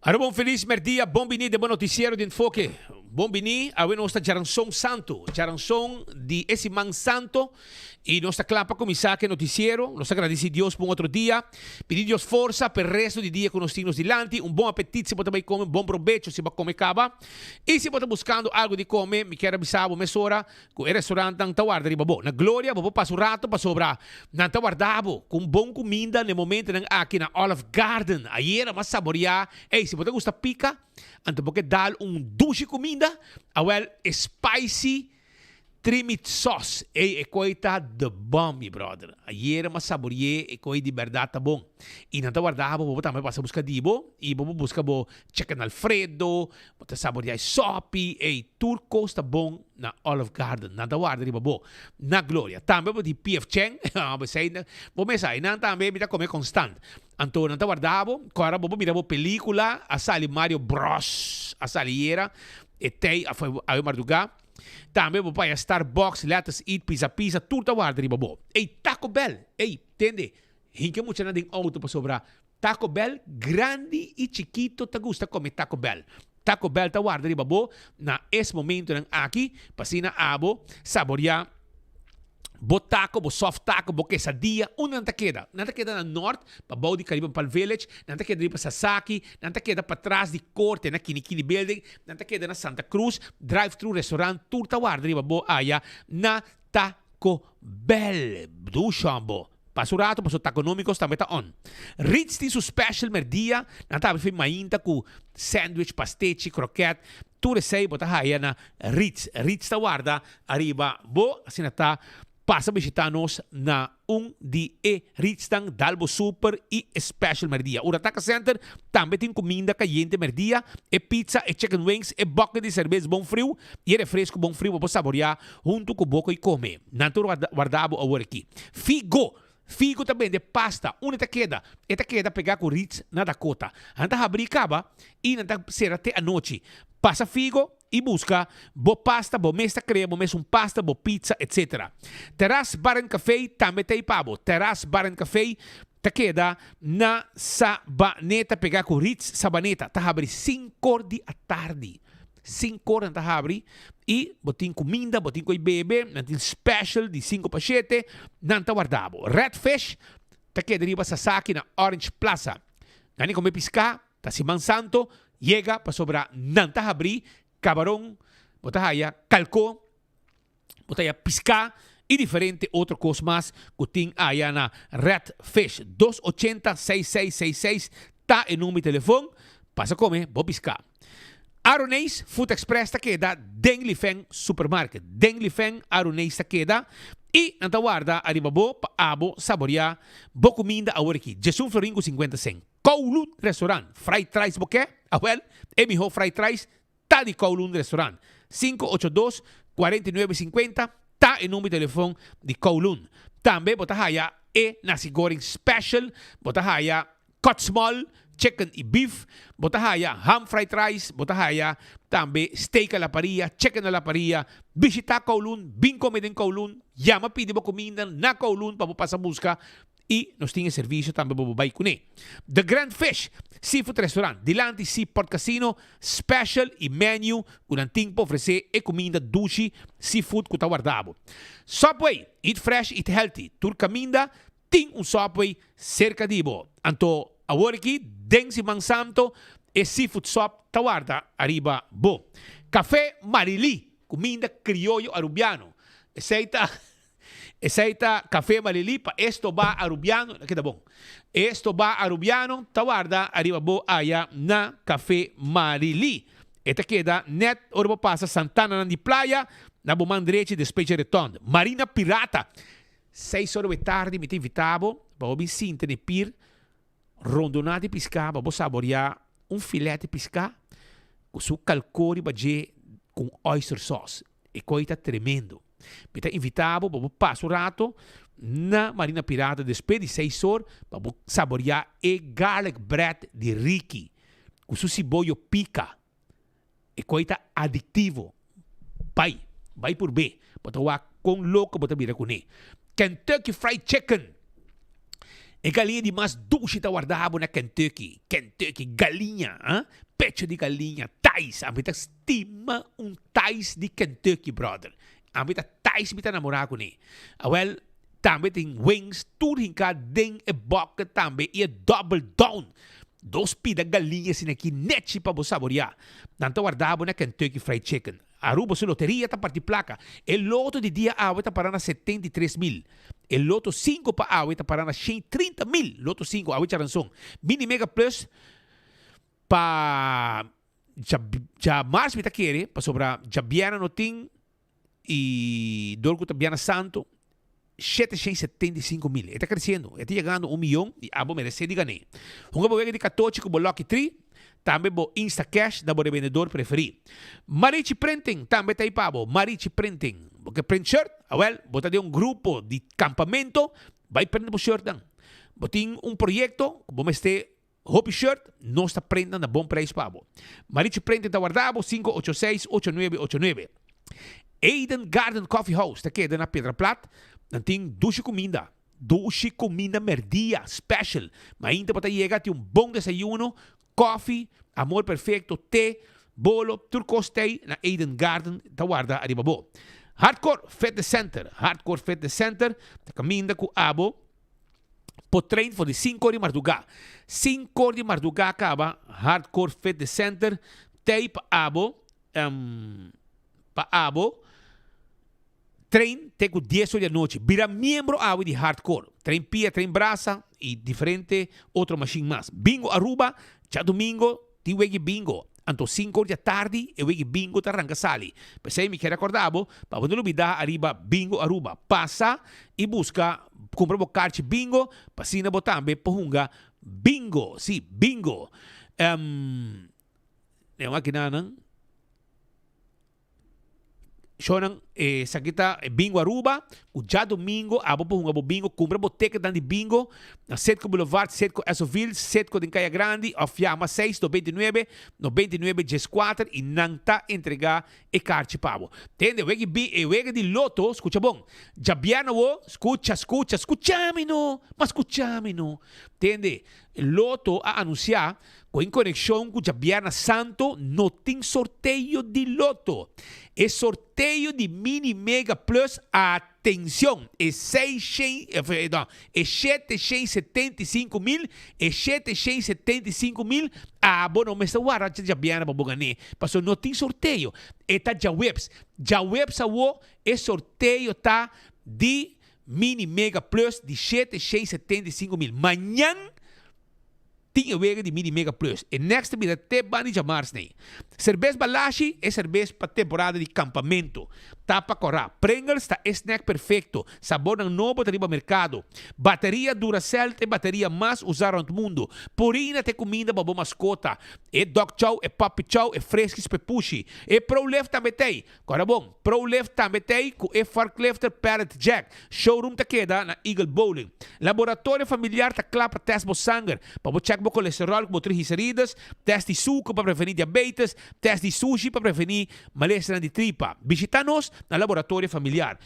Ano bom feliz merdia, bom bini de bom noticiero de enfoque. Bom bini, a nossa Jaransong Santo, Jaransong de esse man santo e nossa clapa com Isaac noticiero. Nos agradece Deus por outro dia. Pedir Deus força para o resto do dia com nós temos dilante. Um bom apetite se você vai comer, bom proveito se você comer caba. E se você buscando algo de comer, me quero avisar uma hora que o restaurante não está guardando babo. Na glória, você passa o rato para sobrar. Não está guardado com bom comida no momento aqui na Olive Garden. Aí era mais saborear. Ei, se você gosta pica, então porque dar douche comida, spicy trimit sauce. E coita de bom, meu brother. Ayer mas saborear e coi de verdade tá bom. E não tá guardado, vou também passar buscar dibo e vou buscar bo chicken alfredo, vou saborear sopi e turcos tá bom na Olive Garden. Não tá guardado bo na glória. Também vou de PF Cheng, vou me sair, não também me tá comer constant. Então não tá guardado, agora vou mirar bo película, a sali Mario Bros, a saliera, e tem a madrugada. Também vou para Starbucks, Let's Eat, Pizza, tudo tá guardado riba bo. Ei, Taco Bell, entende? Hinka muito na ding auto para sobrar. Taco Bell, grande e chiquito, tá gusta comer Taco Bell. Taco Bell tá guardado riba bo, na esse momento aqui, pasina abo, saborear. Bo taco, bo soft taco, bo quesadilla, nanta queda na norte, pa Baudi Caribbean Pal Village, nanta queda pa Sasaki, nanta queda pa trás de corte na Kinikini Building, nanta queda na Santa Cruz, drive-thru restaurant, turta guarda riba bo aya na Taco Bell. Do chambo. Pasurato, paso taconômicos também tá on. Ritz tem su special merdia, nanta abre mainta com sandwich, pastete, croquete, tudo sei, bota haya na Ritz. Ritz tá guarda arriba bo, assim tá passa a visitar-nos na de Ritztang, Dalbo Super e Special Merdia. O Rataka Center também tem comida caliente merdia, e pizza, e chicken wings, e bucket de cerveja bom frio, e refresco bom frio para saborear junto com boca e comer. Nanto guardado agora aqui. Figo também de pasta, uma taqueda. E taqueda pegar com Ritz na Dakota. Anda abrir caba e nanta ser até a noite. Passa figo e busca bo pasta, bo mesta crema, bo pasta, bo pizza, etc. Terrace Bar and Café também tem pabo. Terrace Bar and Café taqueda na Sabaneta pegar com Ritz Sabaneta. Tá abre 5 da tarde. 5 horas tá abre e botin comida, botin coi bebe, nantin special de 5 pa 7, nanta guardabo. Redfish, taqueda riba Sasaki na Orange Plaza. Gani come pisca, ta Siman Santo, llega pa sobra nanta abri, camarón, botahaya, calco, botahaya pisca e diferente outro coisa mais que tem aí na Redfish 280-6666 tá em número de telefone, passa a comer, vou piscar. Aronês Food Express ta queda Denglifeng Supermarket. Denglifeng Aronês ta queda e nanta guarda arriba bo pa abo saborear bo comida agora aqui. Jesus Floringo 50 cent. Kowloon Restaurant. Fried rice bo que? Emiho fried rice ta di Kowloon Restaurant. 582-4950 ta em número de telefone de Kowloon. Também botahaya e nasi goreng special, botahaya cut small, chicken e beef, botahaya ham fried rice, botahaya também steak a la parrilla, chicken a la parrilla, visita Kowloon, bin comer em Kowloon, llama pide bo comida na Kowloon para passar busca e nós temos serviço também para vai com The Grand Fish Seafood Restaurant, Dilante Seaport Casino, special e menu com anting para oferecer e comida dushi, seafood que está guardado. Subway, eat fresh, eat healthy, tur caminda, tem Subway cerca de bo. Anto agora aqui, den Siman Santo, e seafood shop, tawarda, arriba, bo. Café Marili, comida criollo arubiano. Eceita Café Marili, pa esto ba arubiano, queda bom. Esto ba arubiano, tawarda, arriba, bo, aya, na Café Marili. Esta queda, net, orbo passa, Santana de Playa, na Bomandrete, Despeche Reton. Marina Pirata, 6 horas da tarde, me tem invitado, para ouvir sinta de pir, rondonade de piscar, para saborear filete de piscar com seu calcori com oyster sauce. E coisa tremendo. Me está invitado para passar o rato na Marina Pirata depois de 6 horas para saborear e garlic bread de Ricky com seu cibollo pica. E coisa aditivo. Vai por B. Para com louco, para virar com ele. Kentucky Fried Chicken. E galinha de mais dulce tá guardado na Kentucky. Kentucky, galinha, pecho de galinha, tais. A gente estima tais de Kentucky, brother. A gente tais me tá namorado com ele. Well, também tem wings, tudo em cada den e boca também. E double down. Dos pida galinhas assim aqui, nete para você saborear. Tanto guardado na Kentucky Fried Chicken. Aruba su loteria tá parte placa. El loto de dia awe tá parando 73,000. El loto 5 pa awe tá parando 30,000. Loto 5 awe charanson. Mini Mega Plus pa já março me tá querer pa sobra já biana no ting e dolgo tá biana santo 775,000. Está crescendo. Está chegando 1 milhão e abo merece de ganhar. Um cabo de 14 com o Lucky 3. Também o Insta Cash da o vendedor preferido. Marichi Printing também está aí pabo. Marichi Printing. Porque print shirt, bota de grupo de campamento, vai prender o shirt. Botin projeto, como este hobby shirt, não está prendendo a bom preço pabo. Marichi Printing está guardado 586-8989. Eden Garden Coffee House, está aqui na Pedra Plata. Não tem duche comida. Duche comida merdia, special. Mas ainda para chegar, tem bom desayuno, coffee, amor perfeito, té, bolo, turcostei na Eden Garden, tá guarda arriba bo. Hardcore Fitness Center. Hardcore Fitness Center, tá caminda com abo, po trein for de 5 horas de madrugada. 5 horas de madrugada acaba, Hardcore Fitness Center, tem pa abo, trein tem com 10 horas da noite. Vira membro de hardcore. Trein pia, trein braça e diferente outro machine mais. Bingo Aruba, já domingo, tem wegi bingo. Anto 5 horas da tarde e wegi bingo tá arranca sali. Pensei me quer acordado, para não olvidar arriba bingo Aruba. Passa e busca, compra o carte bingo, passina botambe, pohunga bingo. Sim, bingo. É uma que não. Shonan sa kita bingo Aruba, o já domingo, abo bingo, cumpra boteca de bingo, na Setco Boulevard, Setco Esoville, Setco de Caia Grande, ofiama 6 99 99 14 e nanta entregar e carte pavo. Tende, wegi di loto, escucha bom. Jabiano wo, escuchami no. Tende, loto a anunciar com conexão com Jabiana Santo, não tem sorteio de loto. É sorteio de Mini Mega Plus, atenção, é 775,000, é 775,000, não me está guardando de Jabiana para bogané, porque não tem sorteio. Está já webs é sorteio tá de Mini Mega Plus de 775,000. Manhã tinha wega de Mini Mega Plus. E next vida te bani de março nem. Cerveja Balashi é cerveja para temporada de campamento. Tapa corra. Pringles está snack perfeito. Sabor não novo tá no mercado. Bateria Duracell é bateria mais usada no mundo. Purina te comida para boa mascota. E Dog Chow, e Papi Chow, e Fresquis Pepushi. E Pro Left também tem. Agora bom, Pro Left também tem com e Forklifter Parrot Jack. Showroom tá queda na Eagle Bowling. Laboratório familiar tá claro para teste sangue. Para check o colesterol com triglicéridos, teste de suco para prevenir diabetes, teste de sushi para prevenir malestar de tripa. Visita-nos na laboratório familiar.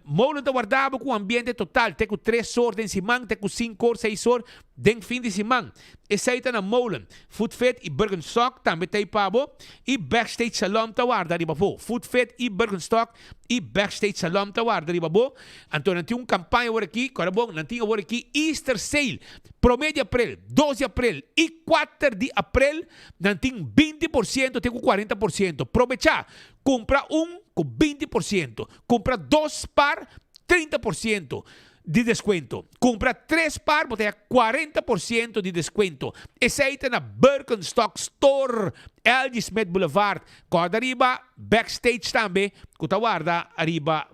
Molen está guardado com ambiente total. Tem com 3 horas de semana, tem com 5 horas, 6 horas de fim de semana. Esse aí está na Molen. Food Fit e Bergenstock também tem pabo. E Backstage Salon está guardado. Food Fit e Bergenstock e Backstage Salon está guardado. Então, não tem uma campanha aqui. Agora bom, não tem aqui Easter Sale. Promédio de abril, 12 de abril e 4 de abril. Não tem 20%, tem com 40%. Aproveitar. Compra com 20%. Compra 2 par, 30% de desconto. Compra 3 par, botei 40% de desconto. Esse aí está na Birkenstock Store, LG Smith Boulevard. Corda arriba, backstage também. Kuta guarda, arriba,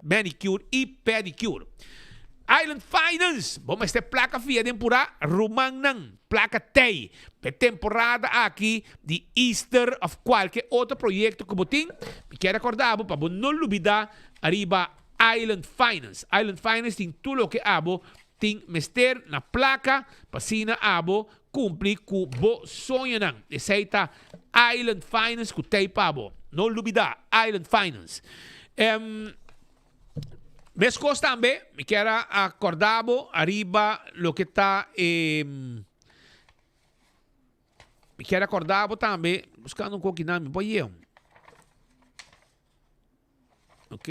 manicure e pedicure. Island Finance, vamos esta placa fia temporada rumang nang placa TEI. Temporada aqui de Easter of qualquer outro projeto que botin. Me quero acordar para não olvidar arriba Island Finance. Island Finance tem tudo o que abo tem mester na placa para sina abo cumprir com o sonho nang. Esse aí tá Island Finance que tem pabo. Não olvidar Island Finance. Mes cosas también, me quiera acordado arriba lo que está, me quiera acordado también, buscando un coquinal, me voy a ok?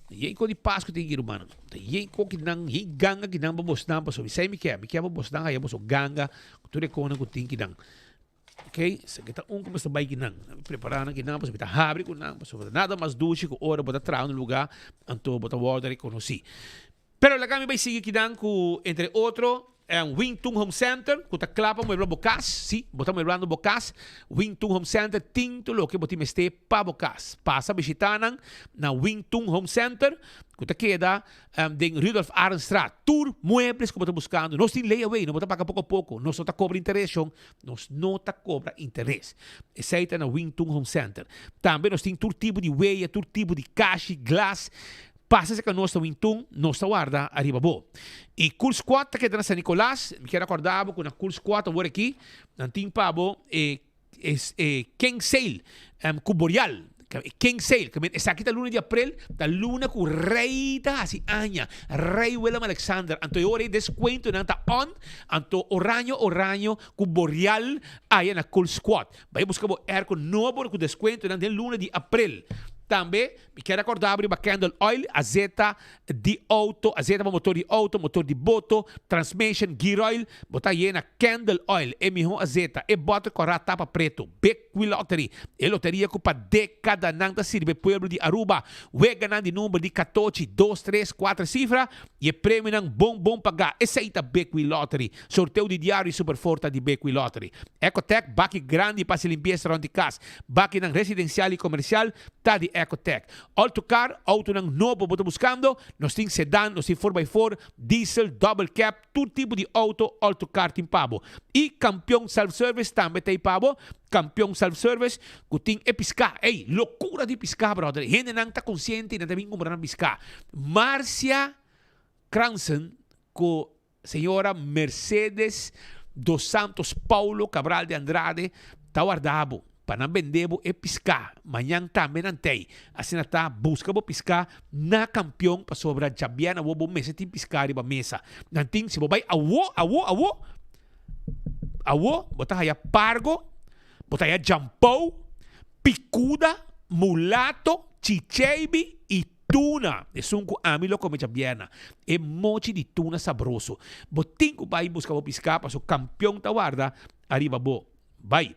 Yen ko di Pasko ti girumano. Yen ko kinang ganga kinang babos na pa so bisay mi kaya babos na kaya so ganga kuture ko na kuting kinang. Ok? Sa kita ko basta bay kinang. Preparar na kinang pa so bita habri ko na so nada mas dulce ko ora bota trao no lugar anto bota water ko no si. Pero la kami bay sige kinang ku entre otro Wing Tung Home Center, kuta klapa mo ibang bokas, si, bota mo ibang bokas, Wing Tung Home Center, ting tulo, ke boti meste pa bokas. Pasa bisitanan na Wing Tung Home Center, kuta queda ding Rudolf Arenstraat, tour muebles que bota buscando, nos tin layaway, no bota paga pouco a pouco, nos nota cobra interés, nos nota cobra interés. Essa aí na Wing Tung Home Center. Também nos tem todo tipo de weia, todo tipo de caixa, glass, passa-se que nós estamos em nós guarda arriba bo. E curso 4 que é da San Nicolás, me quero acordar com o curso 4 agora aqui, não tem pabo King Sale, com Boreal. King Sale, que está aqui da luna de abril, da luna com rei da assim anha, rei Willem Alexander, anto eu orei desconto não tá on, anto oranho com Boreal aí na curso 4. Vai buscar o com novo com desconto não tem luna de abril. Também, me quero acordar abrir uma Candle Oil, azeta de auto, azeta para motor de boto, transmission, gear oil, botar aí na Candle Oil, é melhor azeta, é bota com a tapa preto, Beckwith Lottery, é loteria que para década não da sirve pueblo de Aruba, we ganhando de número de 14, 2, 3, 4 cifras, e é prêmio não bom pagar, esse aí tá Beckwith Lottery, sorteio de diário e super forte de Beckwith Lottery. Ecotec, baque grande para se limpeza de casa, baque não residencial e comercial, tá de Ecotec. Autocar, auto ng novo boto buscando, nos tem sedan, nos tem 4x4, diesel, double cab, todo tipo de auto, autocar tem pabo. E campeão self-service também tem pabo, campeão self-service, que tem piscar. Ei, loucura de piscar, brother. Gente não está consciente, não também comprar piscar. Márcia Cranson, com senhora Mercedes dos Santos Paulo Cabral de Andrade, está guardado. Para não vender é piscar. Amanhã também não tem. Assim está, busca bo piscar na campeão para sobra Jabiana, o bom mesa tem piscar e mesa. Não tem, se vai awo, botar aí pargo, botar aí jampou, picuda, mulato, chicheibi e tuna. É sunco amilo como Jabiana. É mochi de tuna sabroso. Botin ko vai buscar bo piscar para o campeão ta guarda, arriba bo. Vai.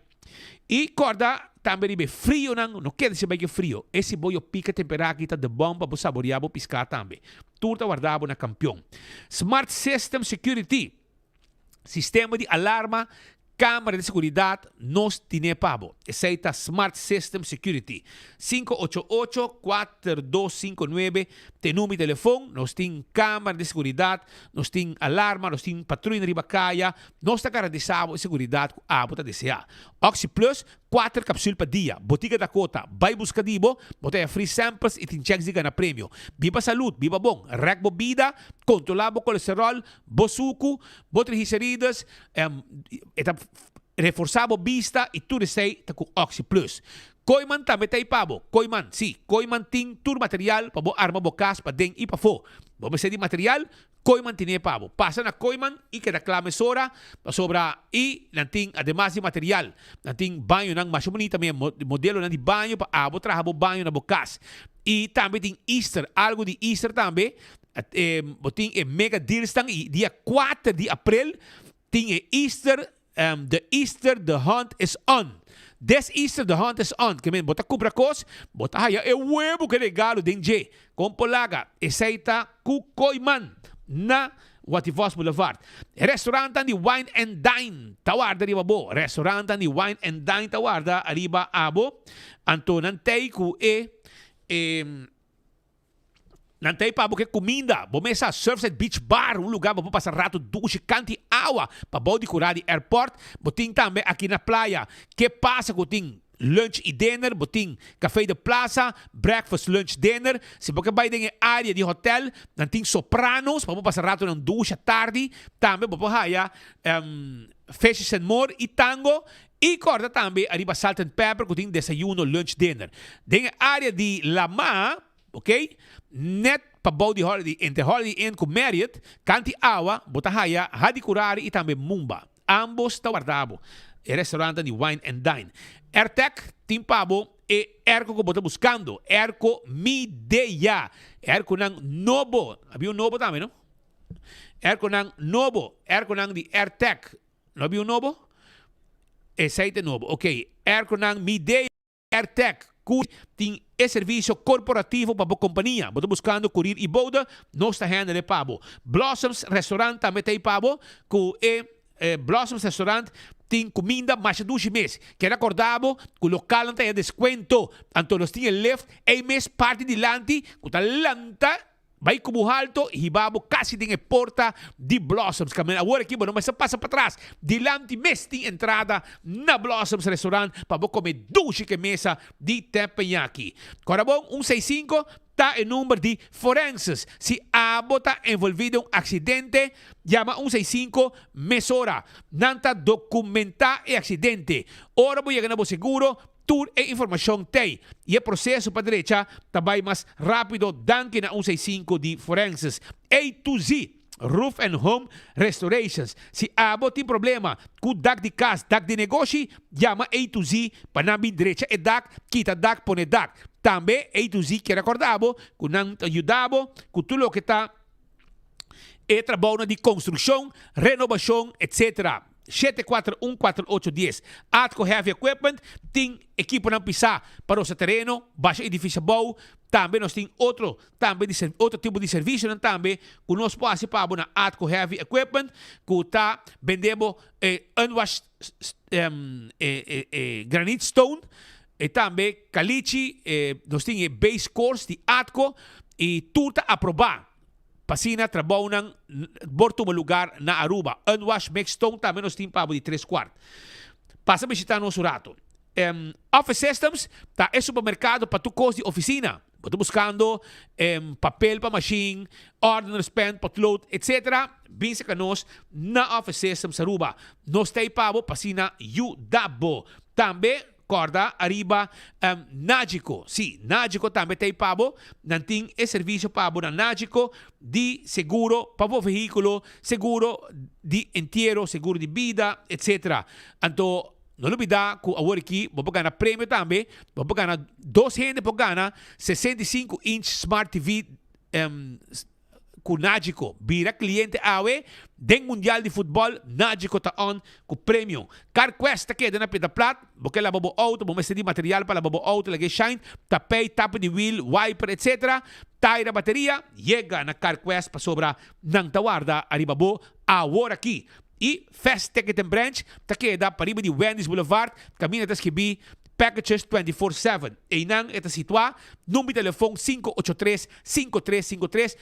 E corda também é frio, não quer dizer que é frio. Esse boio pica temperatura de bomba para saborear, para piscar também. Tudo guardado na campeão. Smart System Security. Sistema de alarma, câmara de seguridade, nós temos pabo. Esse é o Smart System Security. 588-4259. Tem número de telefone, nós temos câmara de seguridade, nós temos alarma, nós temos patrulha de bacaia, nós temos garantizado a seguridade com a bota DCA. Oxy Plus, 4 cápsulas por dia. Botiga da Cota, vai buscar dibo, botei free samples e tem checks de ganhar prêmio. Viva saúde, viva bom, rec bebida, controlado colesterol, bosuco, botrigliceridas, reforçado vista e tudo isso aí tá com Oxy Plus. Koiman também tem pabo. Koiman, sim. Koiman tem todo material para arma bocas para dentro e para fora. Vamos ser de material, Koiman tem pabo. Passa na Koiman e que reclame sora para sobra e não tem además de material. Não tem banho não mais bonito também modelo não de banho para abo trabalho banho na bocas. E também tem Easter, algo de Easter também. Tem mega deals e dia 4 de abril tem Easter. The Easter, the hunt is on. This Easter, the hunt is on. Que men, bota compra cos, bota haya, é huevo que regalo, denje. Compolaga, aceita kukoiman na Wativos Boulevard. Restaurante de Wine and Dine, tawarda riba bo. Restaurante de Wine and Dine, tawarda, arriba abo. Anto nantay ku Nantay pa porque comida, bomesa Surfside Beach Bar, lugar para passar rato duche, canti água, para body curar de airport, botin também aqui na praia. Que passa com tem lunch e dinner, botin café de plaza, breakfast, lunch, dinner. Se você vai em área de hotel, não tem sopranos, para passar rato na duche tarde, também para haya Fishes and More e tango. E corda também arriba Salt and Pepper, que tem desayuno, lunch, dinner. Em área de Lama, ok? Net pabau di holiday entre Holiday Inn com Marriott, kanti awa, botahaya, hadi kurari e também mumba. Ambos tawardabo. E restaurante de Wine and Dine. Ertec, timpabo, e erco que bota buscando. Erco mideia. Erco nang nobo. Havia nobo também, não? Erco nang nobo. Erco nang di Ertec. Não havia nobo? Esse novo. Ok. Erco nang mideia. Ertec. Tem serviço corporativo para a companhia. Você buscando curir e boda, nós está handle pabo. Blossoms Restaurant também tem pabo, que Blossoms Restaurant tem comida mais de 2 meses. Quero acordar que o local tem desconto. Então, nós temos left, mês parte de lante, que está lanta, vai como alto, e babo quase tem a porta de Blossoms. Agora aqui, mas você passa para trás. De lante, mês tem entrada na Blossoms Restaurant para comer 2 mesa de teppanyaki. Agora bom, 165 está em número de forenses. Se a bota envolvido em um acidente, llama 165 mesora. Nanta documentar o acidente. Ora vou chegar no seguro, tour e informação tem. E o processo para a direita também mais rápido danke na 165 de forenses. A to Z. Roof and Home Restorations. Se abo tem problema com dak de casa, dak de negócio, llama A to Z para na direita e dak, kita dak, pone dak. Também A to Z que recordavo, que não ajudava, com tudo o que está e trabalho de construção, renovação, etc. 7414810. Atco Heavy Equipment tem equipo na pisar para o seu terreno, baixo edifício bom. Também nós temos outro tipo de serviço também que nós participamos na Atco Heavy Equipment, que está vendendo unwashed granite stone e também caliche, nós temos base course de Atco e tudo está aprovado. Pasina, trabalho ng borto mo lugar na Aruba. Unwashed mixed stone, também nós temos pabo de 3/4. Passa a visitar nosso rato. Office Systems, tá é supermercado para tu coisa de oficina. Estou buscando papel para machine, ordinary spend, potload, etc. Binsa ka nós na Office Systems Aruba. Nós temos pabo, pasina, Udabo. Também corda arriba Nagico. Sim, Nagico também tem pabo. Nanting é serviço pabo na Nagico de seguro para o veículo, seguro de inteiro, seguro de vida, etc. Então, não olvidar que agora aqui vou ganhar prêmio também. Vou ganhar 2 gente para ganhar 65-inch Smart TV com Nagico. Vira cliente awe, den mundial de futebol, Nagico tá on com prêmio. CarQuest que na pita plat, porque la bobo auto, vamos de material para la bobo auto, lagi shine, tapei, tapa de wheel, wiper, etc. Taira bateria, chega na CarQuest para sobra nang tawarda, arribabo, agora aqui. E Fast Ticket and Branch, tá queda para riba de Wendy's Boulevard, caminho até que packages 24/7. E nang esta situa, número de telefone 583-5353,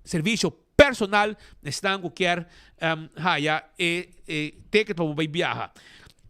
serviço personal estão qualquer haya ticket para você viajar.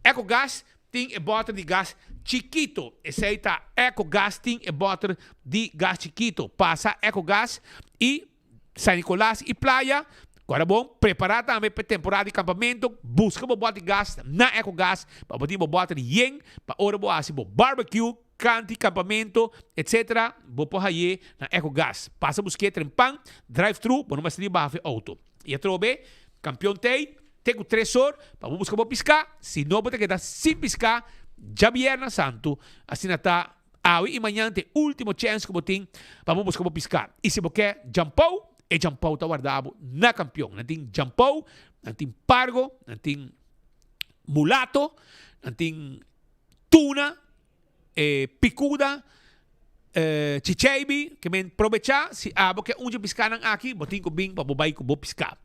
EcoGas tem bottle de gás chiquito. Aceita EcoGas tem bottle de gás chiquito. Passa EcoGas e San Nicolás e Playa. Agora bom, preparar também para temporada de acampamento. Busca uma bottle de gás na EcoGas para poder uma bottle de yen para hora boa assim barbecue, canti, campamento, etc. Vou pôr aí na EcoGas. Passa busquete, trempang, drive-thru, para não mais ter barra auto. E a trobe, campeão tem o 3 horas, para buscar para piscar. Se não, pode quedar sem piscar, já viernes santo, assim está. Hoje e amanhã tem último chance que eu tenho para buscar para piscar. E se você quer jampou, jampou está guardado na campeão. Não tem jampou, não tem pargo, não tem mulato, não tem tuna, picuda, chichebi, que me aprovechar, se porque onde piscar nang aqui, botin ko bing, pabubay ko bo piscar.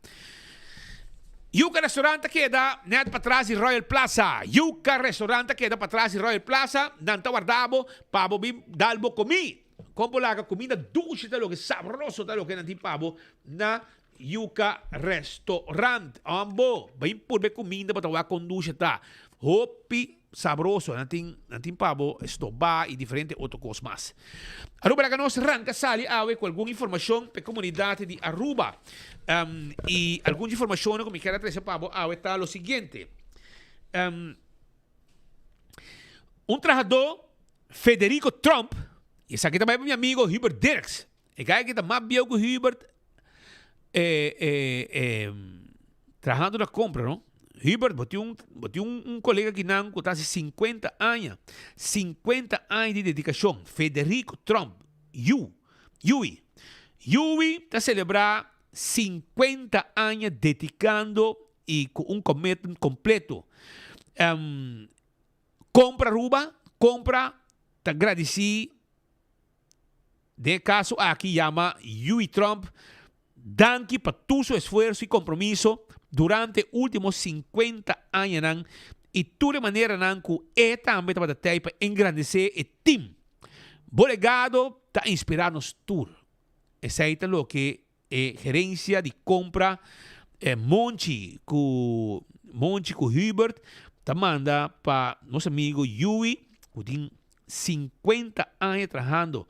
Yuka Restaurante queda net para trás de Royal Plaza. Yuka Restaurante queda para trás de Royal Plaza. Nanta guardabo, pabo bim, dalbo comi. Compo laga comida dulce, talo que sabroso, talo que nanti pabo na Yuka Restaurant. Ambo, bem por be comida para tawa com dulce ta. Hopi sabroso, nanting pabo, estoba e diferente outro coisa mais. Aruba la nos ranca sali awe com alguma informação para a comunidade de Aruba. E alguma informação que me quero trazer pabo awe está o seguinte. Um trabajador, Federico Trump, e esse aqui também é meu amigo Hubert Dirks. E kijk kita mais bio com Hubert trabajando na compra, não? Hubert botou um colega que não que está 50 anos. 50 anos de dedicação. Federico Trump. Yui está celebrar 50 anos dedicando e com um commitment completo. Compra Ruba, compra, te agradeci. De caso aqui chama Yui Trump. Danke para todo su esfuerzo y compromiso durante últimos 50 años y toda manera que también para engrandecer el team. Bolegado está inspirarnos tour. Esa es lo que gerencia de compra Monchi con Hubert te manda para nuestro amigo Yui que tiene 50 años trabajando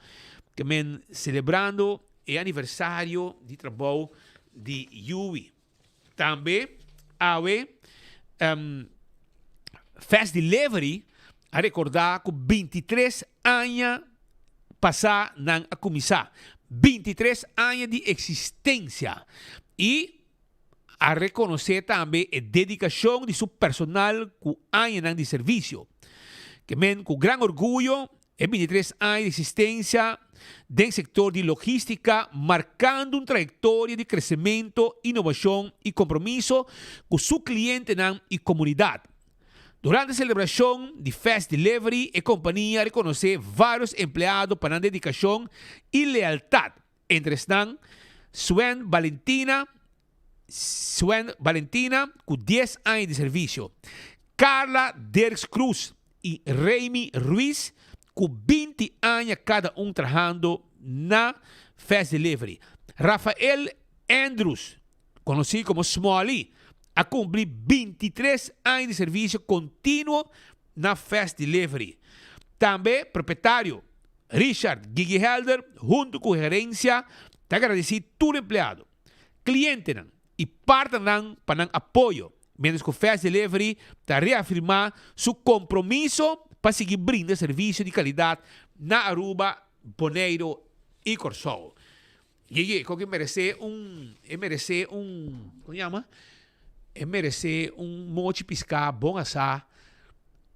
que men celebrando o aniversário de trabalho de Yui. Também, Fast Delivery a recordar que 23 anos passar a começar. 23 anos de existência. E a reconhecer também a dedicação de seu personal com anos de serviço. Que men com grande orgulho, 23 anos de existência del sector de logística, marcando una trayectoria de crecimiento, innovación y compromiso con su cliente y comunidad. Durante la celebración de Fast Delivery, la compañía reconoce varios empleados para la dedicación y lealtad. Entre están Swen Valentina, con 10 años de servicio, Carla Derks Cruz y Raimi Ruiz, com 20 anos cada trabajando na Fast Delivery. Rafael Andrews, conocido como Smalley, a cumplir 23 anos de serviço contínuo na Fast Delivery. Também proprietário Richard Gigi Helder, junto com a gerência, te agradeci todo empleado, cliente e parte para apoio, menos que o Fast Delivery te reafirmar seu compromisso para seguir brindando serviço de qualidade na Aruba, Bonaire e Corsol. E que merece como chama? Merece mochi piscar bom assar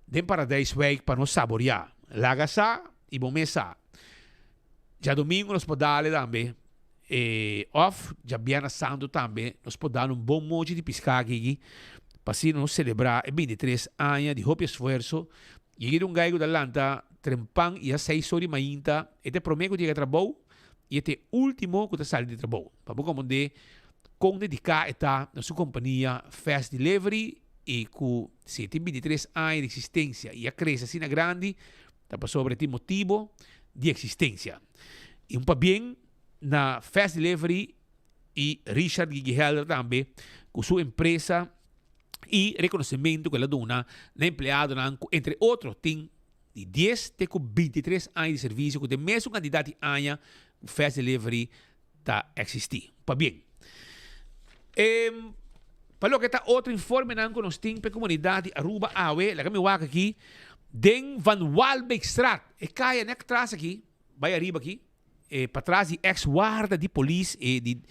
de Paradise Week para nós saborear. Laga assar e bom mesa. Já domingo nós podemos dar também. Off, já bem assando também. Nós podemos dar bom mochi de piscar aqui para assim nós celebrar 23 anos de hope esforço. E um gaigo da lanta, trempang e a 6 horas mainta, e te prometo que chega a trabalho, e te último que te sai de trabalho. Para como de com dedicar na sua companhia Fast Delivery, e com 23 anos de existência, e a cresce assim na grande, está sobre ti motivo de existência. E bem na Fast Delivery, e Richard Gigi Helder também, com sua empresa, e reconhecimento que ela dona na empleado, entre outros, tem de 10 até 23 anos de serviço, que tem mesmo candidato de anos, o Fast Delivery está existir. Bem. Para lo que está outro informe que nós temos para a comunidade Aruba Awe, lá que me waka aqui, den Van Walbeekstraat. E caia nek atrás aqui, vai arriba aqui, para trás de ex-guarda de polícia e de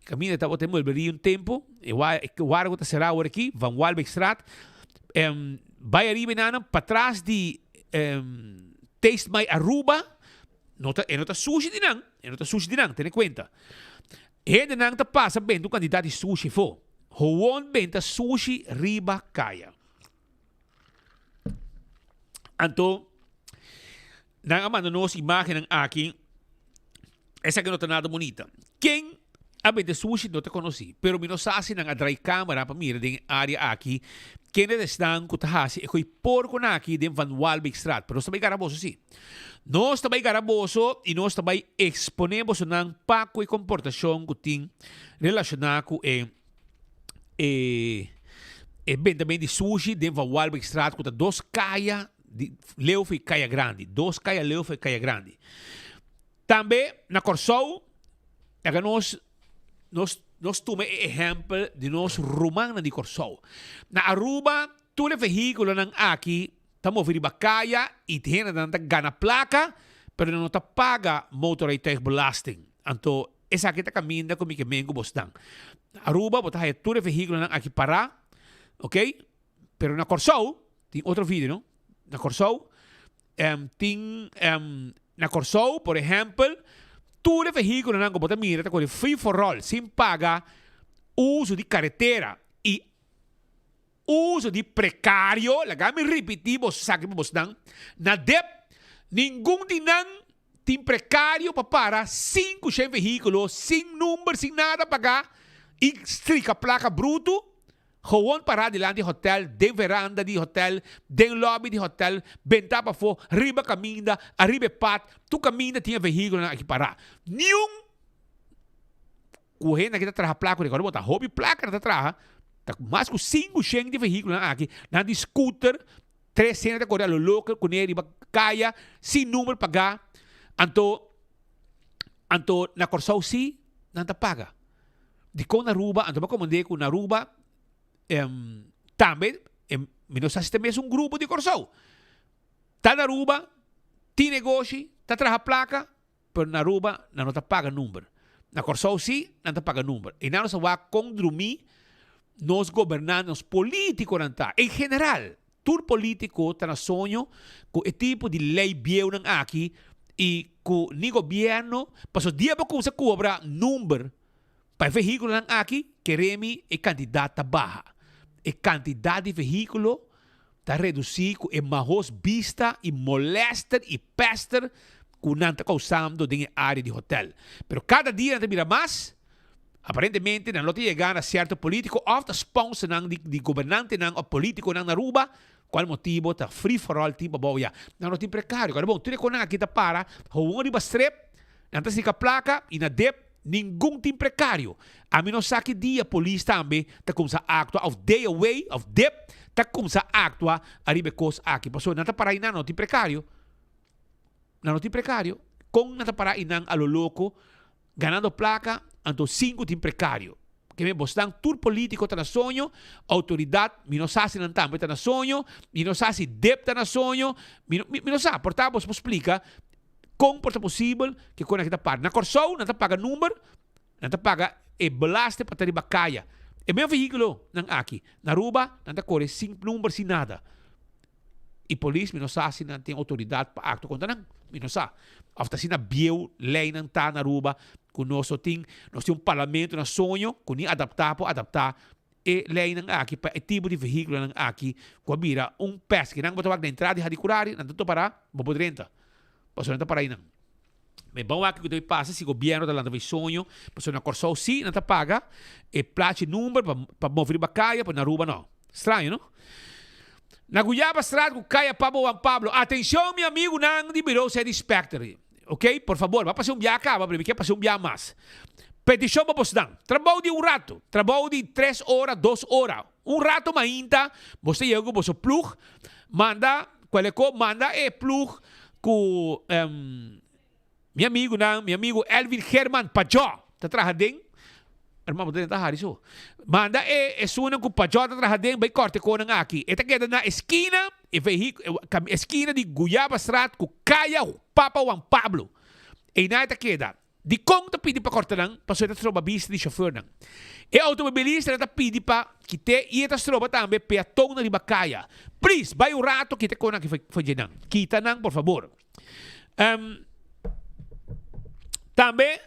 caminho estava tendo tempo, e o guarda que será agora aqui, Van Walbeekstraat, vai arriba para trás de Taste My Aruba, não está sushi de não, tem em conta. E de não está passa bem do candidato de sushi for. Hoon benta sushi riba kaya. Então, nang amando nos imagem aqui, essa que não está nada bonita. Quem a de sushi não te conheci, pero me nos hace nang adray camera para mirar den área aqui, quem estão que tá hasi e coi porco na aqui den Van Walbeekstraat, pero está bem garaboso sim. Nós está bem garaboso e nós está bem exponemos nang paco e comportação que tem relacionado com bem também de sushi den Van Walbeekstraat, que tá dos caia de Leufe e Caia Grande, dos caia Leufe e Caia Grande. Também na Corsol, nós tomamos exemplo de nós romana de Corsol. Na Aruba, todo veículo nang aqui, estamos vendo bacaia e tem na gana placa, pero não está paga motorrijtuigbelasting. Anto, esa kita caminda com que mengo bostang. Aruba, botar aí tudo veículo nang aqui para, ok? Pero na Corsou, tem outro vídeo, não? Na Corsou, tem na Corsou, por exemplo, tudo veículo nang botar mira, tá com free for all, sem pagar uso de carretera e uso de precário, lagami repetir, vos sabe bostang, na DEP, nenhum dinang tem precário para 5 veículos, sem número, sem nada pagar, e strica placa bruto, gewoon para diante do hotel, de veranda de hotel, de lobby de hotel, benta para fora, riba caminda, arriba pat, tu caminda tinha veículo aqui para. Nenhum correndo aqui atrás placa, agora botar hobby placa atrás, tá mais que 5 de veículo aqui, na de scooter, 300 de correr local, com ele caia, sem número pagar. Anto na Corsou si, não paga. Di ko Naruba, anto ba komande ko Naruba, também, minusas também é um grupo de Corsou. Tá Naruba, ti negócio, tá traha placa, pero Naruba não tá paga número. Na Corsou si, não tá paga número. E não sa wa kong drumi, nos governantes políticos não tá. Em geral, tur político tá na sonho, com e tipo de lei bieu nang aqui, e com ni governo, passo dia pa kung sa cobra número para veículo nang aqui, queremos e candidata baja. E quantidade de veículo está reduzido e mais vista e molesta e pester que não está causando na área de hotel. Pero cada dia não mira mais, aparentemente não te chegar a certo político ou a sponsor de governante ou político na Aruba. Qual motivo tá free for all tipo boya. Não tem precário. Agora bom, tudo que kita para, o riba strep, não tá sica placa e na dep nenhum tem precário. A mim não sabe dia polícia também tá começar a actuar of day away of dep tá começar a actuar a riba cos aqui. Passou não tá para aí não tem precário. Não tem precário. Com não tá para aí não a lo loco ganando placa, anto 5 tem precário. Que me bostan tur político tá na sonho, autoridade, mi não sabe se não tá na sonho, mi não sabe se dep tá na sonho, mi não sabe, portanto, você explica como é possível que quando a gente paga. Na Corsou, não tá paga número, não tá paga e belaste para ter bacaia. É meu veículo, não aqui. Na Aruba, não tá corre sem número, sem nada. E polícia, mi não sabe se não tem autoridade para acto contra não, mi não sabe. After se na bieu, lei não tá na Aruba, nós temos um parlamento na sonho, que nem adaptar, e lei não aqui, para o tipo de veículo não aqui, que vira pes, que não botar na entrada e radicurari, não estou para, vou poder entrar. Posso não para aí não. Mas bom aqui que tu passa, se o governo da landa vai sonho, posso na Corsou sim, não te paga, e place número para mover bacaia, para na Aruba não. Estranho, não? Na Guiaba Estrada, com Caia Pablo Juan Pablo, atenção, meu amigo, não de virou ser inspector. Ok? Por favor, vai passar um dia acá, vai passar um dia mais. Petição para você dar. Trabalho de rato. Trabalho de 3 horas, 2 horas. Rato mainta, você chega com você plug, manda, manda plug com meu amigo Elvin Herman Pajó. Tá trabalhando? Irmão, você tá isso. Manda suena com Pajó, tá trabalhando, vai corte com nang aqui. Esta queda na esquina, esquina de Guiaba Estrada, com Caia Papa Juan Pablo. E na esta queda, de como te pedi para cortar nang, para você troba vista de chauffeur nang. E automobilista te pedi para que te e te troba também peatão na riba Caia. Please, vai o rato que te kona que foi nang. Kita nang, por favor. Também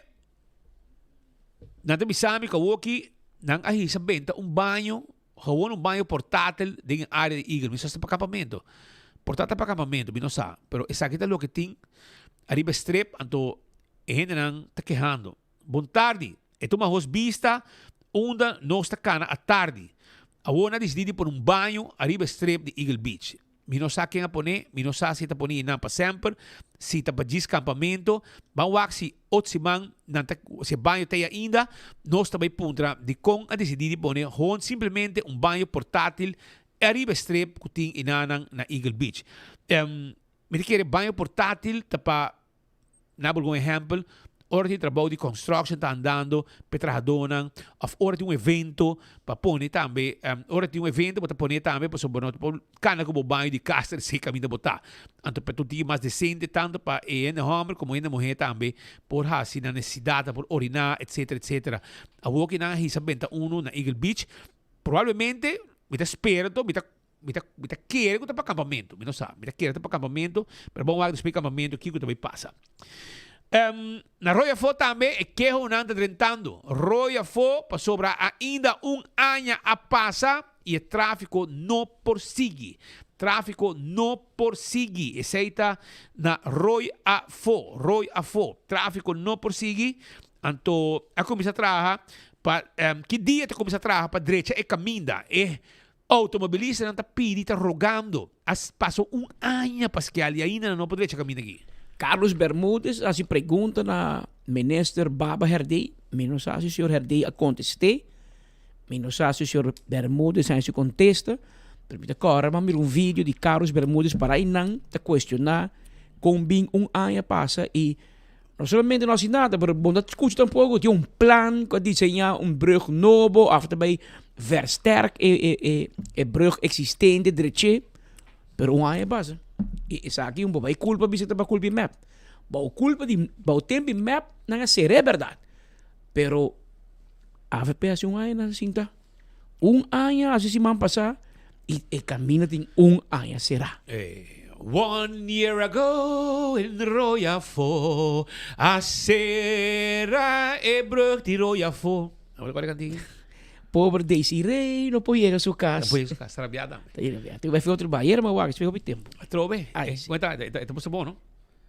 nada me sabe que eu aqui nang ahi sa benta banho, um banho portátil de área de Eagle, mas para acampamento. Portátil para acampamento, não sabe. Pero essa aqui é o que tem arriba strip, anto e gente nang tá quejando. Bom tarde, ito mahos vista, onda nossa cana à tarde. A ona decidi por banho arriba strip de Eagle Beach. Mino sa quem a pone, mino sa si ta poni na pa sempre, si ta pa gis campamento, bawak si otsimang nanta si banho teia ainda, nós também puntra de com a decidir pone hon simplesmente banho portátil arriba strip kuting inanang na Eagle Beach. Me quer banho portátil tapa nabul com exemplo, hora de trabalho de construction está andando, para donan, of hora de evento, para pôr também, hora de evento, para pôr também, para sobre cana como banho de caster, se caminho de botar. Então, para tudo mais decente, tanto para o homem como a mulher também, por assim, na necessidade, por orinar, etc, etc. A walk na Hisabenta 1 na Eagle Beach, provavelmente, me está esperando, me tá querendo para acampamento, me não sabe, me tá querendo para acampamento, para bom lado para acampamento, que também passa. Na Roya Fo também é que eu não ando tentando. Roya Fo para sobrar ainda ano a passa e o tráfico não persegue. Tráfico não persegue. Aceita na Roya Fo. Roya Fo. Tráfico não persegue. Então, a começa a trabalhar para que dia te começa a trabalhar para direita e caminha. Automobilista não está pedindo, está rogando. Passou ano para que ali ainda não poderia caminhar aqui. Carlos Bermúdez, assim pergunta na minister Baba Herdei, não sabe se o senhor Herdei a contestar, não sabe se o senhor Bermúdez se contesta, permite agora, mas vídeo de Carlos Bermúdez para aí não te questionar, com bem ano passa e não somente não assim nada, mas bom, dat escuta tampouco, tem plan que desenhar brug novo, af daarbij versterk brug existente direito, pero ano passa. E isso aqui é culpa de você culpa map. Bom, culpa de bom tempo map não é ser é verdade. Pero a AVP assim ano na cinta. Ano assim se man passar e caminho tem ano será. 1 year ago in Roya Fo, a serra e brug de Roya Fo. Agora qual é a cantiga? Pobre Desiree, não pode ir a sua casa. Não pode ir a sua casa, rabiada. Tu vai fazer outro banheiro, mas waga, você vai tempo. Trove? Cuenta, é bom, não?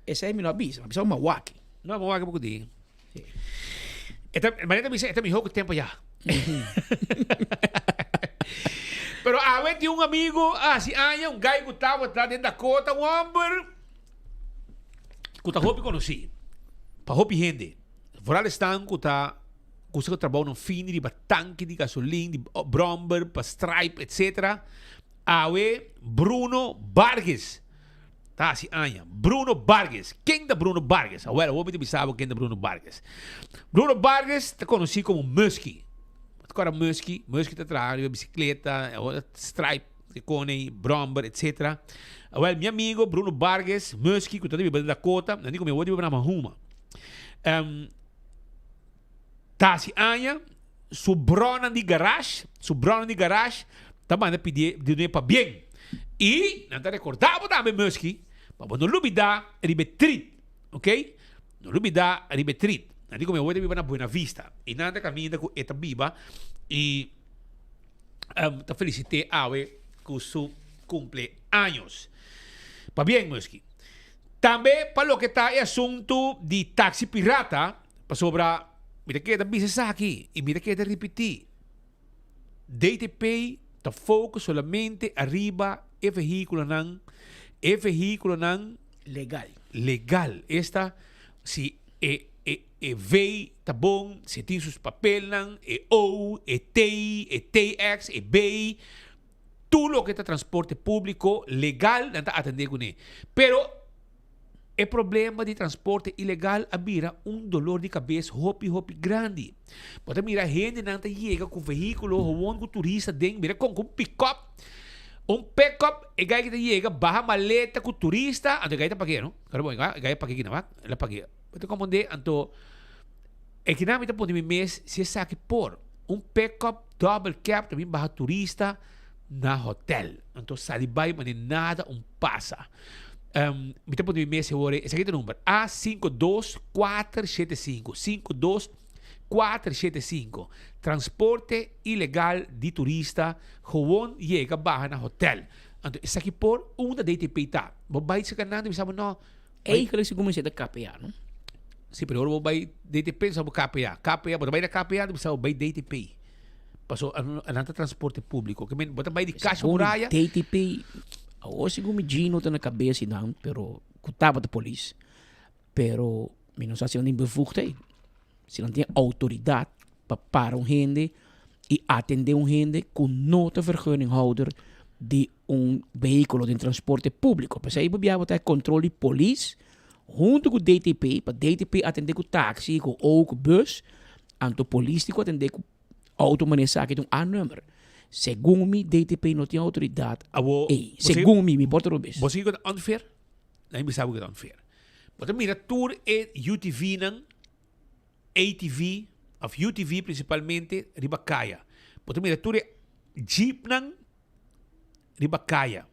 Esse é menor bisa, mas é uma waga. Não, uma waga pouco de. Mas é melhor que tempo já. Pero a ver, tinha amigo, assim, um gajo que estava dentro da cota, homem, que eu conheci. Para roupa gente. Fora estão que está consegue trabalhar no fim de tanque de gasolina, de bromber, para stripe, etc. Awe Bruno Vargas. Tá assim, Bruno Vargas. Quem é Bruno Vargas? Agora, eu vou saber quem é Bruno Vargas. Bruno Vargas está conhecido como Muskie. Agora, Muskie está atrás, bicicleta, stripe, bromber, etc. Agora, meu amigo Bruno Vargas, Muskie, que está vivendo da Dakota, não digo meu, eu vou na Mahuma. Tasi anya, subrona de garage, também pedir dinheiro para bem. E, não te recordava também, Muskie, para não lubidar, ribetrit, ok? Não lubidar, ribetrit. Não digo, meu, eu vou na Buena Vista. E nada caminha com esta biba. E, te felicitei a com seu cumpleaños. Para bem, Muskie. Também, para o que está o assunto de taxi pirata, para sobrar. Mira que é business aqui e mira que é repetir. DTP está foco solamente arriba e veículo não legal. Esta se veio tá bom, se tem seus papéis não, TI, TX, BI, tudo o que está transporte público legal não está atender com ele. Pero o problema de transporte ilegal abira dolor de cabeça hopi grande. Pode mirar gente não chega com veículo ou com turista dentro, mira com pick-up. Pick-up, e gai que chega, barra maleta com turista, ando gai tá paguei, não? Claro bom, gai paguei aqui, não é? Ela paguei. Pode comandar, então, é que não me tá pondo mês se saque por pick-up double cab também barra turista na hotel. Então, sai vai, mas nada passa. Me tempo de mês agora, esse aqui é o número A52475 52475 transporte ilegal de turista gewoon chega barra na hotel. Então, esse aqui por da DTP tá. Vou vai se canando e sabe não. Eigenlijk se comecei da KPA, não? Sim, pero vou vai DTP sabe KPA, vou vai da KPA sabe vai DTP. Passou a transporte público, que bota vai de caixa muralha. DTP hoje como Gino tá na cabeça não, pero cutava da polícia. Pero não sei se não tem bevoegdheid. Se não tem autoridade para parar gente e atender gente com nota vergunninghouder de veículo de transporte público. Pues aí bobeava até controle de polícia junto com o DTP, para DTP atender com táxi, com ou com bus, anto político atender com auto manejar que tem A-número. Segundo me, DTP não tem autoridade. Segundo me importa o bus. Você que é unfair? Não me sabe que é unfair. Mas mira, tour é UTV não, ATV, of UTV principalmente, ribacaya. Mas mira, tour é Jeep não, ribacaya.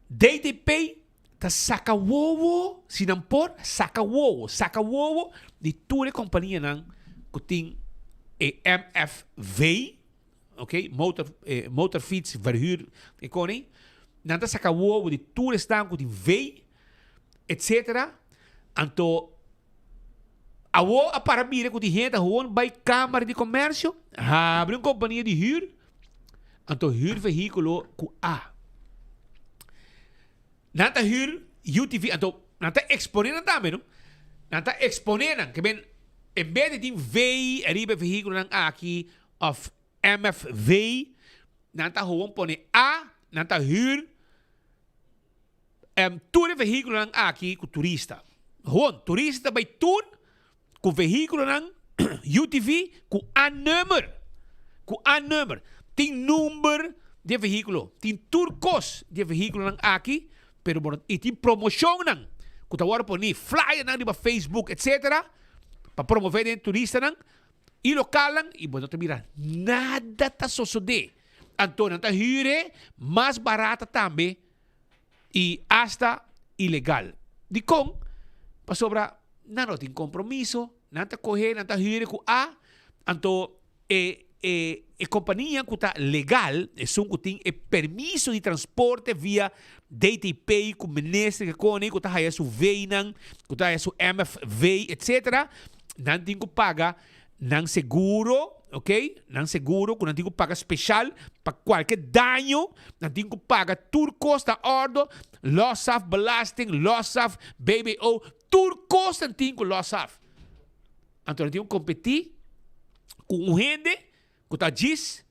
DTP ta saca wowo, sinampor, saca wowo, de tour é companhia não, que tem MFV, ok? Motor fiets verhuur economie. Nanta saca wowo de tour staan com V, etc. Anto awo a parabira com gente gewoon bij Câmara de Comércio, abre uma companhia de huur, anto huur veículo com A. Nanta huur UTV, anto nanta exponer também, não? Nanta exponer, que ben em vez de ter V, arriba veículo ng aqui of MFV, nanta gewoon pone A, nanta huur tour veículo ng aqui com turista. Gewoon, turista bij tour com veículo ng UTV com A-nummer. Com A-nummer. Tem número de veículo. Tem turcos de veículo ng aqui, pero e tem promoção ng. Kung tawar po ni flyer ng di ba Facebook, etc. Para promover den turista ng e local lang, e bueno, mira, nada ta sucede. Anto, ta hyre, mais barata também e hasta ilegal. Di kong, pa sobra, não tem compromisso, não tá correr, não tá hyre com A, anto, companhia que tá legal, são que tem permisso de transporte via DTP, com ministro que kone, que tá aí su veinang, que tá aí su MFV, etc. Não tem que pagar, não seguro, ok? Não seguro, que não tem que pagar especial para qualquer dano, não tem que pagar turcos da ordem, loss of belasting, loss of BBO, turcos não tem que loss of. Então, não tem que competir com gente que tá diz,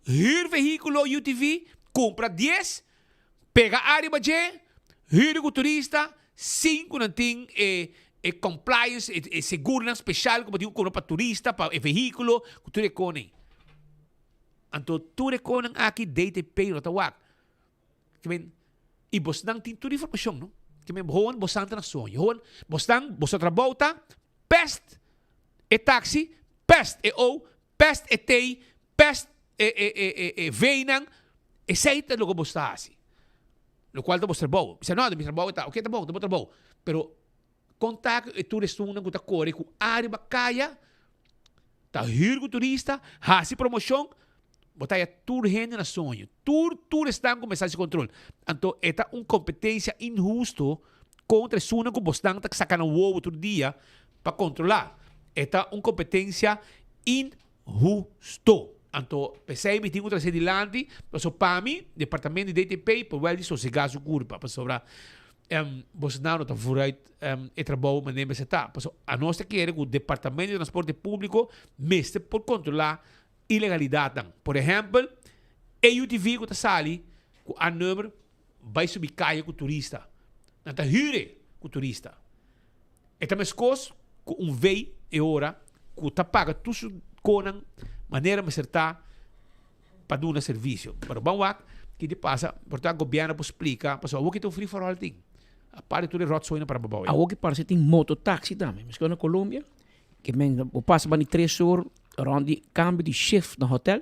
huur veículo UTV, compra 10, pega área baje, huur com turista, 5 não tem compliance, seguro especial, como digo, para turista, para veículo, que tu reconem. Então, tu reconem aqui DTP no tawag. E você não tem toda informação, não? Que me hoan você não sonho. Hoan você trabalha, pest e taxi, pest e pest e tei, pest e veinang, e seita lo que você hace. Lo cual você trabalha. Você não, meu trabalho está, ok, tá bom, trabalho. Pero contato e turista não que tá corre com área bacana, tá huir com turista, hace promoção, botar a tour gente na sonho. Tour está começar esse controle. Então, esta uma competência injusto contra suna que você está sacando o outro dia para controlar. Esta uma competência injusto. Então, pensei me tenho trazer adiante, mas para mim, departamento de DTP, por ele sossegar sua curva, para sobrar você não está furado e trabalho mas nem está. A nossa quer que o Departamento de Transporte Público mestre por controlar ilegalidade. Por exemplo, a UTV que está sali, com a número, vai subir caia com o turista. Não está hyre com o turista. E também coisas com veio e hora, que está paga tudo com a maneira de acertar para dar um serviço. Mas vamos lá, que de passa, portanto, o governo explica, pessoal, o que é um free for all thing. A parte tudo rotzoina para babaw. A o que parece tem mototaxi também. Mas na Colômbia, que o passa para 3 horas, onde cambio de shift no hotel,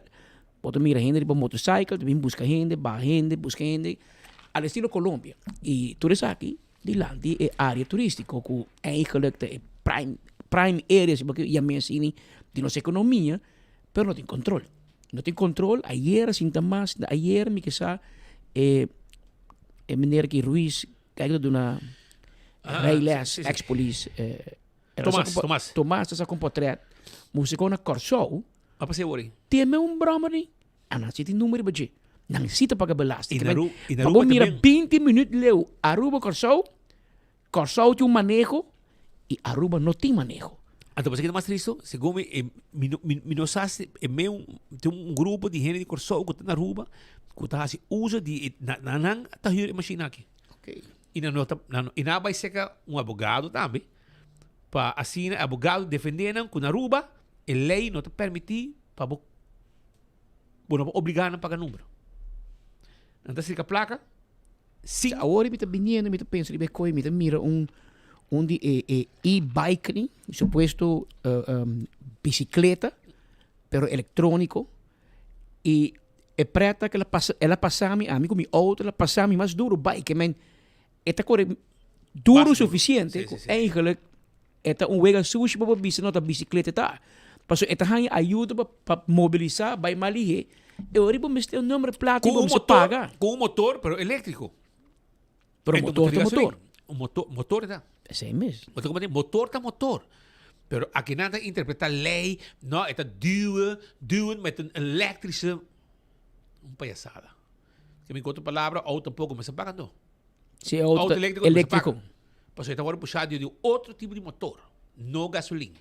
pode mirar gente para motorcycle, também busca gente, busca gente, al estilo Colômbia. E tudo isso aqui, de lá, é área turística, que eigenlijk é prime areas, porque já me ensinem de nossa economia, mas não tem controle. Não tem controle, ayer, sinta mais, ayer, me que sa, meneer que Ruiz, kijk de una rijles, ex-police. Tomás está com portret. Música na Corso. Apa sih worry? Tem um bromeri. Ana se tem número baje. Nang sita paga belasting. Inaruba mira 20 minutos leu Aruba Corso. Corso tem manejo e Aruba não tem manejo. Então, você que é mais triste, segundo me nosaste, tem grupo de gente de Corso que está na Aruba, que está assim, usa de nanang tá hyre machine aqui. Okay. E na vai ser um advogado também. Para assim, advogado defendendo com a ruba, a lei não te permite para obrigar a pagar número. Então, se a placa, sim. Agora, me tá vindo, me tá pensando, me tá mira de e-bike, né? Suposto bicicleta, pero eletrônico. E é preta que ela passa a mim com minha outra, ela passa a mim mais duro bike. Men, esta corre duro o suficiente. Sim. Eigenlijk, esta wega sushi para a bicicleta tá. Passo esta ajuda para mobilizar, vai malihe. Eu ribo me o número de plata e vamos pagar. Com um motor, pero elétrico. Pero motor tá motor. Motor tá. É mesmo. Motor tá motor. Pero aqui nada interpretar lei, não, é duwen met een elektrische palhaçada. Que me conta a palavra, auto pouco, mas se paga não. Se auto elétrico. Pois então agora puxado de outro tipo de motor, não gasolina.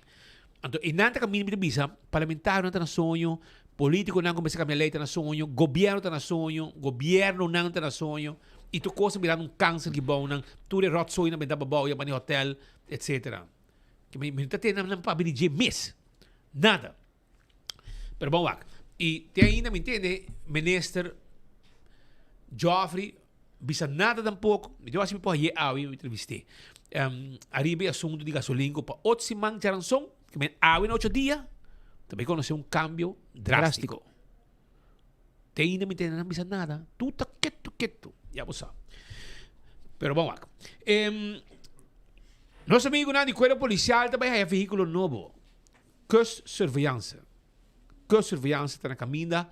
Então, e nada caminho de visa, parlamentar não está na sonho, político não começa a cambiar lei está na sonho, governo está na sonho, governo não está na sonho, e tu coisa virando um câncer que bom, não, tu é rotsoi na benda babau, ia para o hotel, etc. Que me está tendo não para abrir de mês, nada. Pero bom, e tem ainda me entende, minister Joffrey bisa nada tampouco. Me deu assim por aí eu entrevistei. Arriba assunto de gasolina para 8 semanas de ransom, que me em 8 dias, também conheceu cambio drástico. Tem ainda me entende, não bisa nada. Tu tá quieto. Já você sabe. Pero bom, nosso amigo na de cuerpo policial também é veículo novo. Surveillance está na caminho.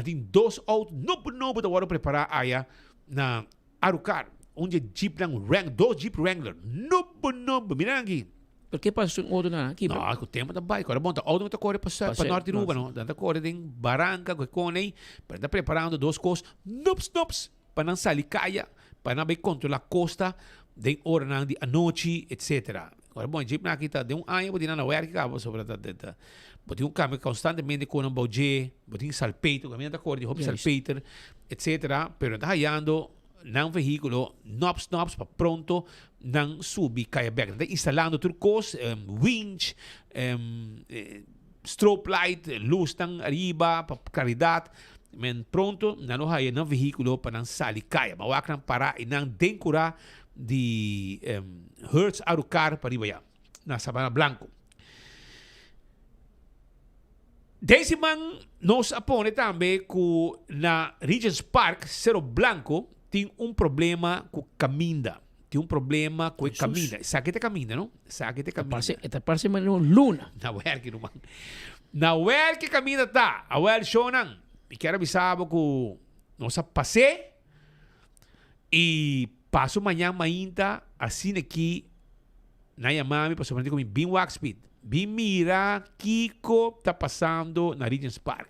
Tem 2 autos novo da hora preparar aí na Araucar, onde Jeep 2 Jeep Wrangler, novo, mira aqui. Por que passou um outro na aqui? Não, o tempo da bike, agora bom, o auto está correndo para norte de Ruba, não? Está correndo em Barranca, Guecone, para estar preparando 2 coisas, nops, para não sair caia, para não controlar a costa, de hora de noite, etc. Agora bom, Jeep aqui está de ano, vou tirar na web, que sobre botem um câmbio constantemente com um balde, botem salpeito, caminho da cor de hobby salpeiter, etc. Pero está hallando não veículo, nops, para pronto, não subir, caia back. Está instalando turcos, winch, strobe light, luz tão arriba, para claridade. Men pronto, não há um veículo para não sair caia. Mas o não parar e não decorar de Hertz Araucar para ir na Sabana Blanco. Desse man nos apone também que na Regents Park, Cerro Blanco, tem problema com caminda. Tem problema com caminda. Sabe que caminda, não? Sabe que caminda. Parece uma luna. Na uer que não man. Na uer que caminda tá. A uer shonan. E quero avisar que nós passei e passo amanhã ainda assim aqui na Yamami, passo amanhã com bem walk speed. Bem mira, Kiko tá passando na Regents Park.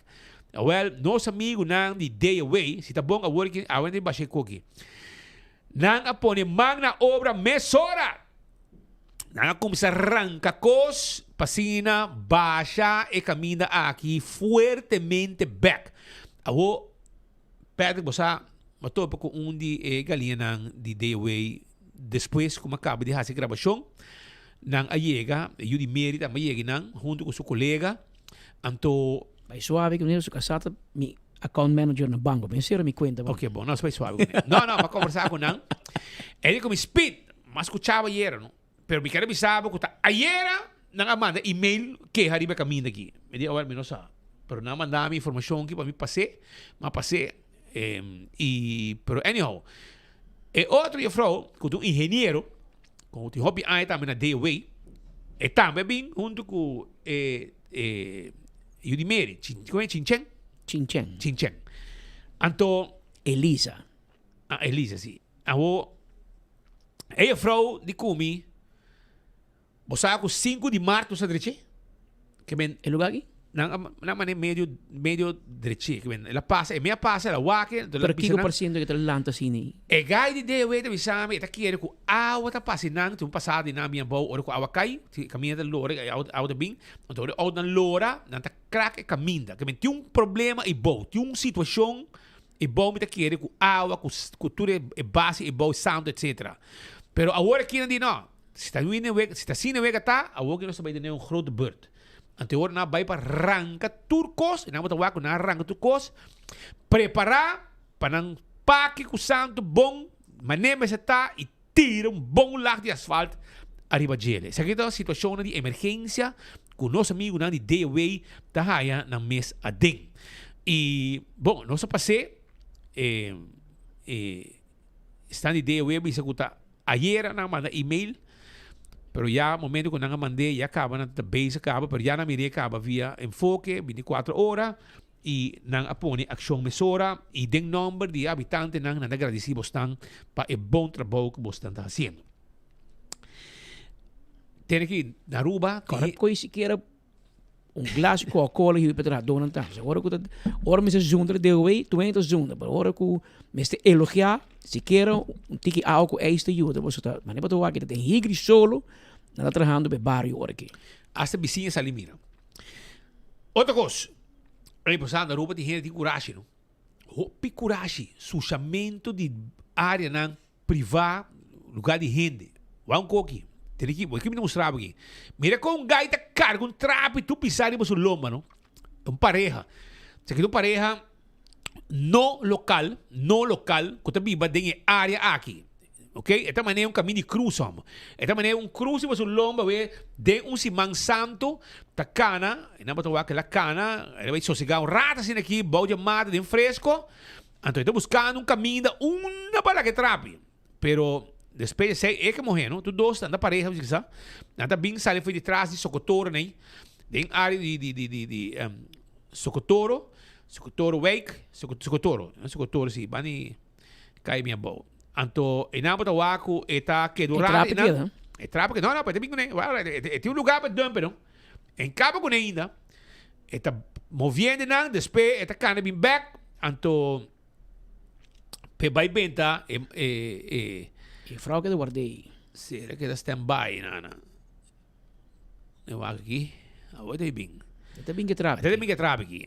Well, nosso amigo não de Day Away, se tá bom a working, a gente baixei aqui. Não apone magna obra mesora. Não começa a arrancar cos, passina, baixa e caminha aqui fortemente back. Awo, Patrick, você matou com de galinha de Day Away, depois como acaba de fazer gravação, nang ayega, yun di merit ang mayegi nang, junto com seu colega, anto vai suave com ele, su casata, mi account manager na banco, pensei me conta. Ok, bom, não, vai suave com ele. Não, para conversar com ele, ele com speed, mas escuchava ayer, não? Pero me quero avisar, porque ayer, nang manda email que hariba caminho daqui. Me diz, me não sabe. Pero não mandava informação que para mim passei, mas passei. Pero anyhow, outro eu falo, com um engenheiro, com o hobby aí também na Day Away, e também bem junto com Udimeri, como é Chinchen. Então, Elisa, sim. Ela vrouw die comi, você com 5 de março sa direito, que ben, é lugar aqui? na medio direito, que ben, ela passa, e meia passa, ela wake, pero kiko % que te lanta sini. E gai de Day te bisame, eta kiere ku awa ta pasinang, tu passado na minha bow, ora ku awa kai, caminha da lora, awa da bing, então awa da lora, nanta crack e caminha, que ben, tem problema e bow, tem situação E bom me querer com água, com tudo é base, e bom sound, etc. Pero agora aqui não diz não. Se está assim na vega tá, agora nós vai ter um grote beurt. Anteor na vai para arranca turcos, e na outra waco na arranca turcos, preparar para não paque com santo bom, maneira se tá e tira bom lago de asfalto arriba gele. Essa aqui é uma situação de emergência com o nosso amigo de DWay da raia na mês a den. E, bom, nós passei está de DWay, me escuta ayer na manda e-mail, pero ya momento que nang mandei ya acaba na base acaba, pero ya na mire acaba via enfoque 24 horas e nang apone aksyon mesora e den number de habitante nang agradecido bostan pa e bom trabalho que bostan está haciendo. Tem aqui na Aruba, Corre coi sequer glaas de Coca-Cola hier betra donan tá. Agora que ora me se junta de way, tu entra junta, pero ora que me este elogiar, sequer tiki álcool este ajuda, você tá, mas nem para tu aqui tem higri solo, nada trabajando be barrio ora aqui. Hasta vizinhas ali mira. Outra coisa, aí passando na Aruba tem gente de coragem, não? Hopi coragem, suscitamento de área não privada, lugar de gente. Vamos aqui. Tem aqui, vou me mostrar aqui. Mira com gaita carga um trapo e tu pisar em sua lomba, não? Pareja. Se aqui pareja no local, que tu viva dentro da área aqui. Ok? Esta maneira é caminho de cruz, homem. Esta maneira cruz em sua lomba, de simão santo, ta cana, e não pode falar aquela cana, ele vai sossegar rata assim aqui, balde mata, de fresco. Então, estou buscando caminho de uma para que trape. Pero depois é que morrer, não? Tu dois anda pareja, você sabe? Nada bem sai foi de trás de Socotoro, né? Tem área de Socotoro Wake, Socotoro, sim, bani cai minha boa. Anto, e na bota waku eta que durante, não? É trapa que não, pode bem, né? Tem lugar para dumper, não? Em cabo com ainda, eta movendo não, depois eta cana bem back, anto pe vai benta E vrouw que guardei. Será que está stand-by, Nana? Eu aqui. Agora tem bem. Até bem que trapa. Até bem que trapa aqui.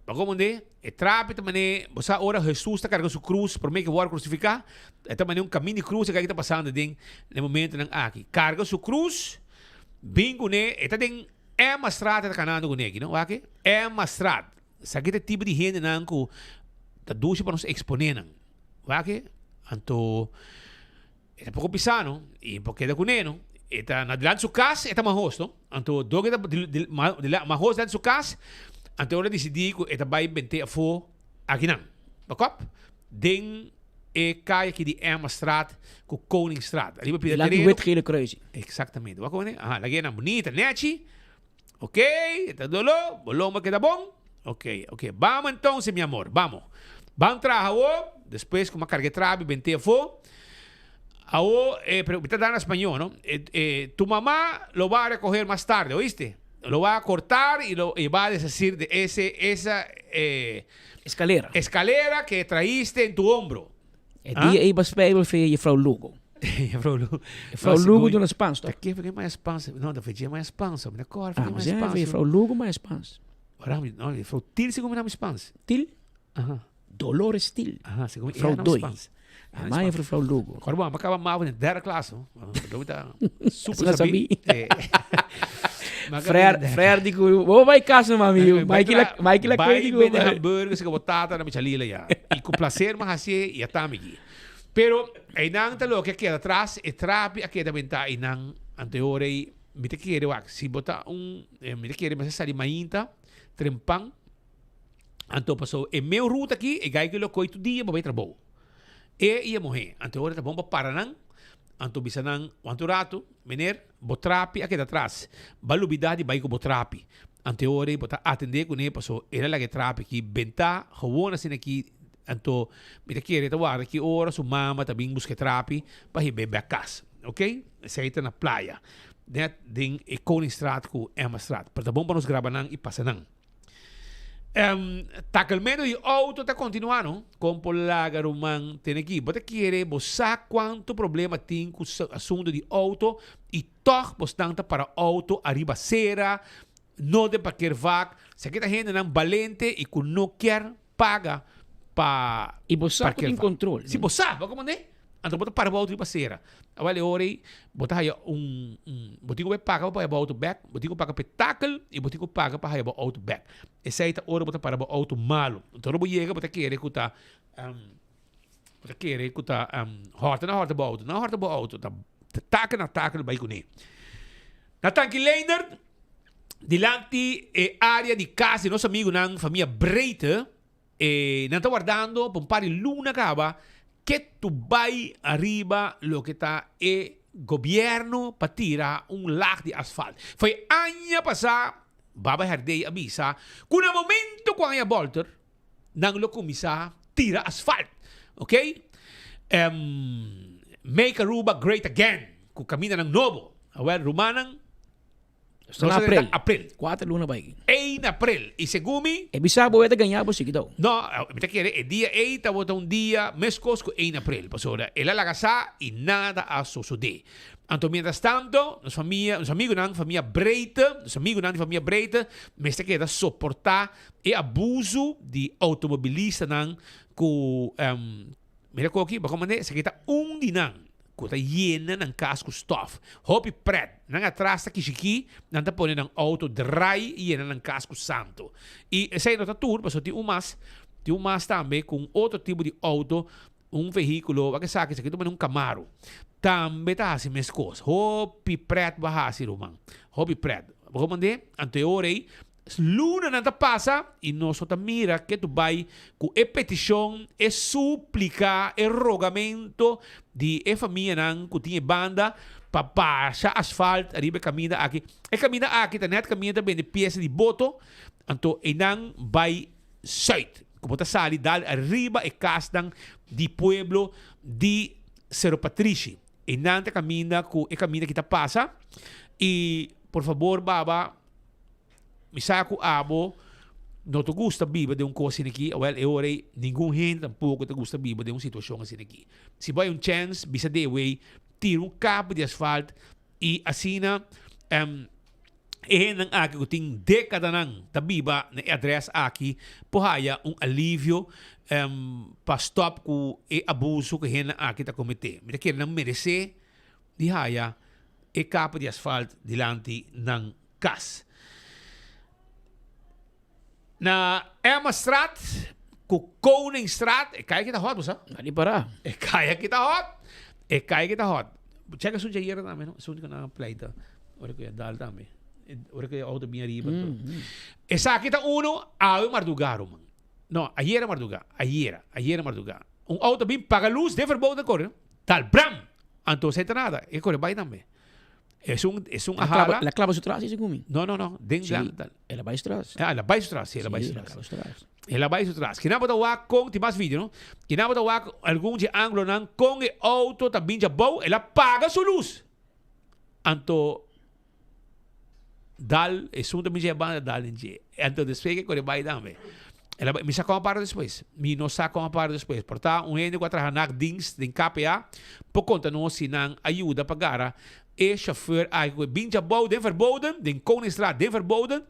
Mas como é trapa também, você ora Jesus está carregando sua cruz, por meio que vai crucificar. É também um caminho de cruz que está passando no momento aqui. Carga sua cruz, bingo né, é também uma estrada está canando com ele, não? Aqui é uma estrada. Esse aqui é tipo de gente não que está ducha para nos exponer, não? Aqui, então eta pouco pisano e porque da cuneno eta na diante sua casa eta mahos no anto doge da mahos da sua casa anto ora decidi que eta vai bente a fo aqui não bakop den e cai aqui de Emmastraat com Koningsstraat ali para pedir terreno wetgele kruising exatamente wat né lagi na bonita neti ok eta dolo boloma que tá bom ok vamos então meu amor vamos trabalhar depois com uma carga de trabalho bente a fo pero está dando en español, ¿no? Tu mamá lo va a recoger más tarde, ¿oíste? Lo va a cortar y va a deshacer de esa escalera que traíste en tu hombro. Die was spelen voor je vrouw Lugo. Vrouw Lugo doet een Spaans, toch? Aqui fica mais Spaans. Não, da feijão mais Spaans. Mas agora fica mais Spaans. Je vrouw Lugo mais Spaans. Waarom? Não, vrouw Til se come nome Spaans. Til? Aha. Dolores Til. Aha, se come vrouw Doi. Mãe voor vrouw Lugo. Agora vamos acabar mal na derde classe. Super sabi. Frère digo, vou vai casa, meu amigo. Mike la coisa digo. Vai hambúrguer, se botata na michalila ya. E com prazer, mas assim, ya tá aqui. Pero aí não tá lo que queda atrás, é trape aqui da venta e não anteriore me te querer wax. Se botar me te querer mas sali mainta, trempang. Anto passou e meu ruta aqui, e gai que lo coi tu dia, vai trabalho. E ia morrer. Anteriore tá bom para Paranang. Anto bisa nang wanto mener botrapi aqui atrás balubidade vai com botrapi anteore bota atender com ele passou era lá que trapi que benta gewoon assim aqui anto me te querer tawar que ora su mama também busca trapi para ir beber a casa ok saída na praia net ding e Koningsstraat com Emmastraat para bom para nos gravar nang e passar nang takelmeno de auto está continuando com polaga román tem aqui você quer você quanto problema tem com o assunto de auto e toch bastante para auto arriba cera não de para querer vac se aqui tá gente não valente e que não quer paga pa E você sabe que tem parquear. controle. Se você sabe, como é? Então bota para o auto e passeira. Agora ore, bota aí botigo vai pagar para o auto back, botigo paga petáculo e botigo paga para o auto back. Essa aí tá hora bota para o auto malo. Então não chega bota querer que tá bota querer que tá horta na horta do auto, na horta do auto, tá taca vai com ele. Na tanque Leiner, dilante área de casa de nosso amigo na família Breita, não está guardando para um par de luna cava que tu vai arriba lo que está governo para tirar lag de asfalto. Foi ano passado, Baba Herdei avisa, que no momento quando a Bolter, não lo começa tira asfalto. Ok? Make Aruba great again. Que camina ng novo. Well, Rumanang, Está na April. April. 4 luna ba yun? 8 April. E segumi, E bisa bo ito ganyan po sige daw. no, mita quiere, el día 8 vota un día, mes cosco 8 April. Pues ahora, el alagasa y nada a suceder. Anto, mientras tanto, nos amigos ng familia Breita, me está queda soportar e abuso de automobilista ng ku, mira ko aqui, baka mande, sa kita dinang, kuta llena ng casco stuff. Hopi pret, nang atrás ta kishiki, nang tapone ng auto dry, llena ng casco santo. E essa aí nota tour, paso ti umas também com outro tipo de auto, veículo, que sa kita man Camaro. Também tá assim mes coisas. Hopi pret bahasi rumang. Hopi pret. Baka mande, anteorei, luna nanta passa e nós só mira que tu vai com a petição, a súplica, o rogamento de a família não que tinha banda para passar asfalto arriba caminha aqui. E caminha aqui tá net caminha também de peça de boto, então e não vai site. Como tá sali dal arriba e castan de pueblo de Cerro Patrici. E não tá caminha com a caminha que tá passa e por favor baba misako abo não te gusta viva de coisa aqui, well, eu orei nenhum gente tampouco te gusta viva de situação assim aqui. Se vai chance, bisa de way, tira cabo de asfalto e assina nang aqui que tem década nang tabiba na address aqui, pohaya alívio para stop com o abuso que hen aqui tá cometer. Mira que não merece de haya cabo de asfalto dilante ng kas. Na Emma Straat, ku Koningsstraat, kaya kita hot, bosa? Hindi para. Kaya kita hot. Check sunja hier namin, no? Sunja ka na plate. Ora ko ya dal tami. Ora ko ya auto bem arriba. Esa kita uno, awe mardugaro, man. No, ayer marduga. Auto bem paga luz, de verboden corre. Tal bram. Anto seta nada. E corre bai também. Es un ajala. La clava su atrás, sí, Gumi. No. Den Sí, tal. ela vai atrás. Ela vai atrás, ela vai atrás. Kinabot awak kung ti mas video, no? Kinabot awak algum de ângulo nang kung e auto também já bom, ela paga sua luz. Anto dal e sun também já banda dal enje. Anto despegue que vai dame. Ela me sacou uma parte depois. Me não sacou uma parte depois. Portanto, ende com a trahanak dings din KPA, por conta não se não ajuda a pagar e chauffeur eigenlijk binja bouden verboden, den Koningsstraat den verboden,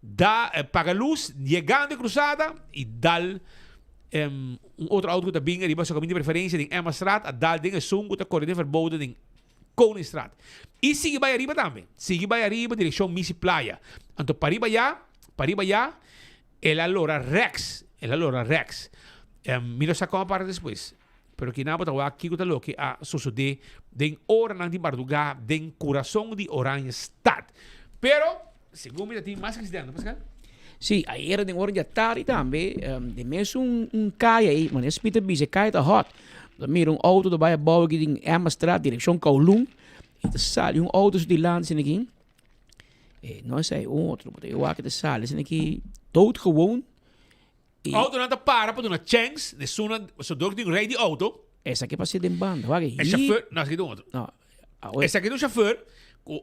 da paga luz, llegando cruzada e dal outro auto que binga, die was ook de preferência den Emma Straat, a dal dingen sungo te correr den verboden den Koningsstraat. E sigue bij arriba também. Sigue bij arriba direção Missy Playa. Anto pariba ya, ela lora Rex. Mira sacou uma parte depois. Pero kinabot awa kiko talo ki a susude den ora nang di Barduga den coração de Orange Stad. Pero segundo me tem mais que estudando, Pascal? Sim, ayer den orange tari também, de mesmo kaya aí, mas esse Peter Bise kaya tá hot. Da mira auto do baia bouw que den Emma Straat direção Kowloon. E te sali autos de land sin aqui. Nós sei outro, mas eu acho que te sali sin aqui doodgewoon. Auto não tá para doen een chance, de zona zo door die rijdt die auto. Essa aqui passa de banda, vai aí. En chauffeur, não sei outro. Não. Essa aqui do chauffeur,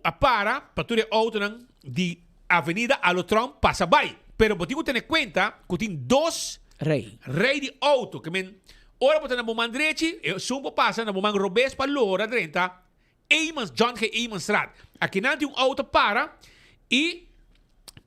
a para tu de auto nang di Avenida Alotron passa by. Pero botigo tener cuenta que tem dois rei de auto que men ora botar na bomang direito, e sumpo passa na bomang Robes para Lora 30, John G. Straat. Aqui não tem auto para e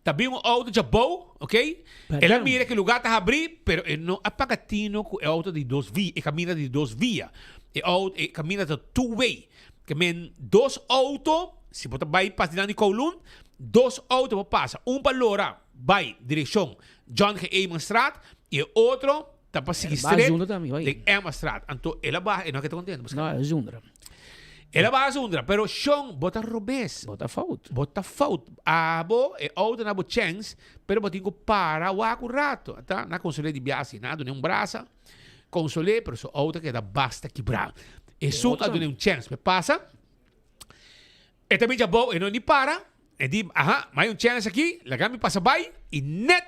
também um auto de boa, ok? Perdão. Ela mira que o lugar está abrindo, pero ele não apagatino com o auto de duas vias, e caminha de duas vias. E auto caminha de two-way. Que men dois autos, se você vai passar de Kowloon, dois autos passam. Para Lora, vai direção John G. Emanstraat, e o outro está para seguir vai straight Zundra também, vai. de Emanstraat. Então, ela vai, e não é que estou contente. Não, é Zundra. Ela vai a Zundra, pero Sean bota robês. Bota fout. Bota fout. Abo e auto na bo chance, pero botingo para o rato, tá? Na console de biasi, nada, nem braço. Console, pero so auto que dá basta quebrar. E su a nem chance, me passa. E também já bom, e não ni para. E di, mais chance aqui, la gami passa vai e net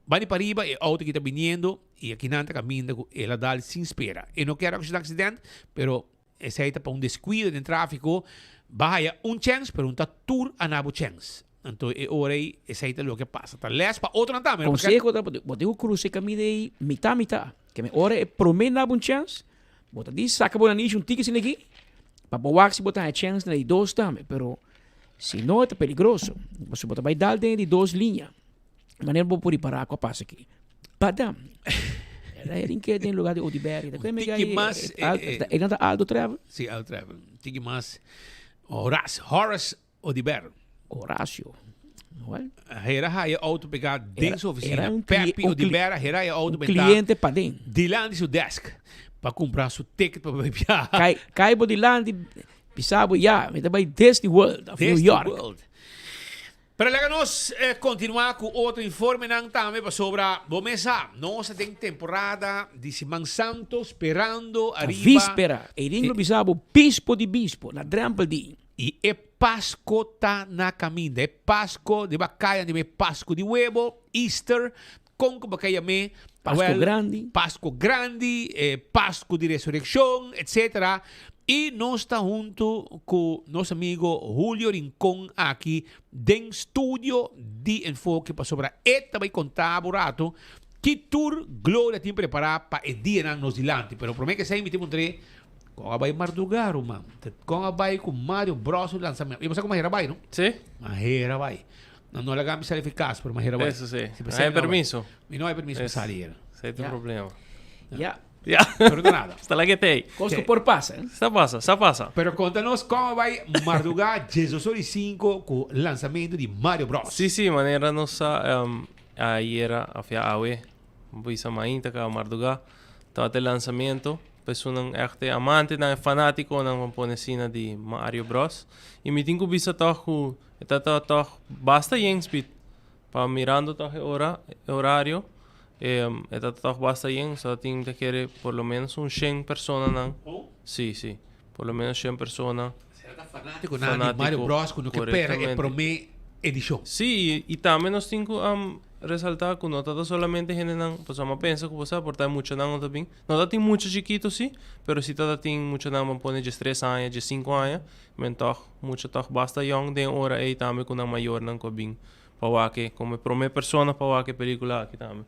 vai para riba e auto que está vindo e aqui não está caminhando, ela dá sem espera. E não quero que acidente, pero essa aí tá para descuido de tráfico, vai chance, pero um tour a nabo chance. Então, ora aí, essa aí é o que passa. Tá less para outro não tá, mas Consejo, bote o cruce caminho de mitad. Que me ora é prometo na chance. Bota diz, saca boa nicho ticket sin aqui. Para boa se botar a chance na de dois também, pero se não é peligroso. Você bota vai dar dentro de duas linhas. De maneira vou por parar com a passa aqui. Padam. Ela é que tem lugar de Odiberry. Tiki mas ele não tá Aldo Travel. Sim, Aldo Travel. Tiki mas Horace Odiber. Horácio. Well, Era a auto pegar dentro da oficina. era Pepe Odiber, era a auto cliente para dentro. de lá de seu desk para comprar seu ticket para viajar. Cai de lá de pisabo já, mas também Disney World of New York. World. Para lá nós continuar com outro informe não também sobre Bomesa. Nós tem temporada de Semana Santo esperando A arriba. víspera, e ringo pisabo bispo de bispo, na Drampeldi. E é Páscoa tá na caminho. É Páscoa de bacalhau, de Páscoa de huevo, Easter, com bacalhau me Páscoa grande. Páscoa grande, Páscoa de ressurreição, etc. E nós estamos junto com nosso amigo Julio Rincón aqui do estúdio de enfoque para sobre esta vai contar burato que tour Glória tem preparado para o dia não nos dilante. Pero prometo que se invitamos entre com a vai Mardugar, mano. Com a vai com Mario Bros o lançamento. E você como a vai, não? Sí, Mahera vai. Não le gambis eficaz, pero Mahera vai. eso sí. Si No presenta, hay permiso. vai. E não há permiso para Eso. sair. Sí, hay Ya. problema. Já. Ya. Perdonado. Hasta la que te hay. Costo Ok. por passa. Esa pasa. Pero conta-nos como vai Mardugar 16 com o lançamento de Mario Bros. Sí, manera no sa ayer afia awe. Bisa mainta ka marduga. Tawate lanzamiento. Pues un echte amante na fanático ng mamponesina di Mario Bros. E miting ko bisa tahu ita basta yung speed. Pa mirando tahu horario. Ita tahu basta yung so ting te quiere por lo menos un 100 persona nang. Oh, Sí. Por lo menos 100 personas. será fanático na de Fanático, Mario Bros. Quando que pera é correctamente. pro me edição. Sí, y también nos tengo resaltar que no está solamente gente nan, pues vamos a pensar que você aportar mucho nan también. No está mucho chiquito sí, pero sí está mucho nan man pone de 3 años, de 5 años, men toch mucho toch basta young de hora aí también con una mayor nan ko bing para que como prome persona para que película aqui também.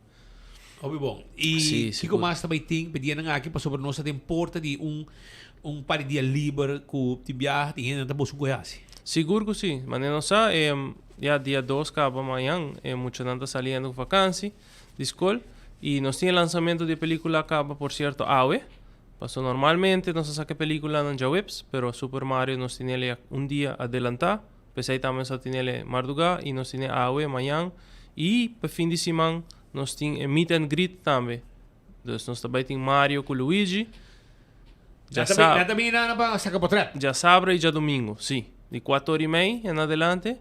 Óbvio bom. E Sim, Kiko seguro. Mas também tem, pedindo aqui para sobre nossa temporada de par de dia livre com o viagem e ainda estamos com assim. Seguro que sí, mané no sa ya día 2 acaba mañana, mucho nanta saliendo de vacancia de escuela y nos tiene lanzamiento de película acaba por cierto AWE. Pasó normalmente no se saca película en ya webs, pero Super Mario nos tiene un día adelantado, pues ahí también se tiene Marduga y nos tiene AWE mañana y para fin de semana nos tiene Meet and Greet también. Entonces nos está tem Mario con Luigi. Também não para sacar portrait. Ya sábado y ya domingo, sí. De 4:30 en adelante,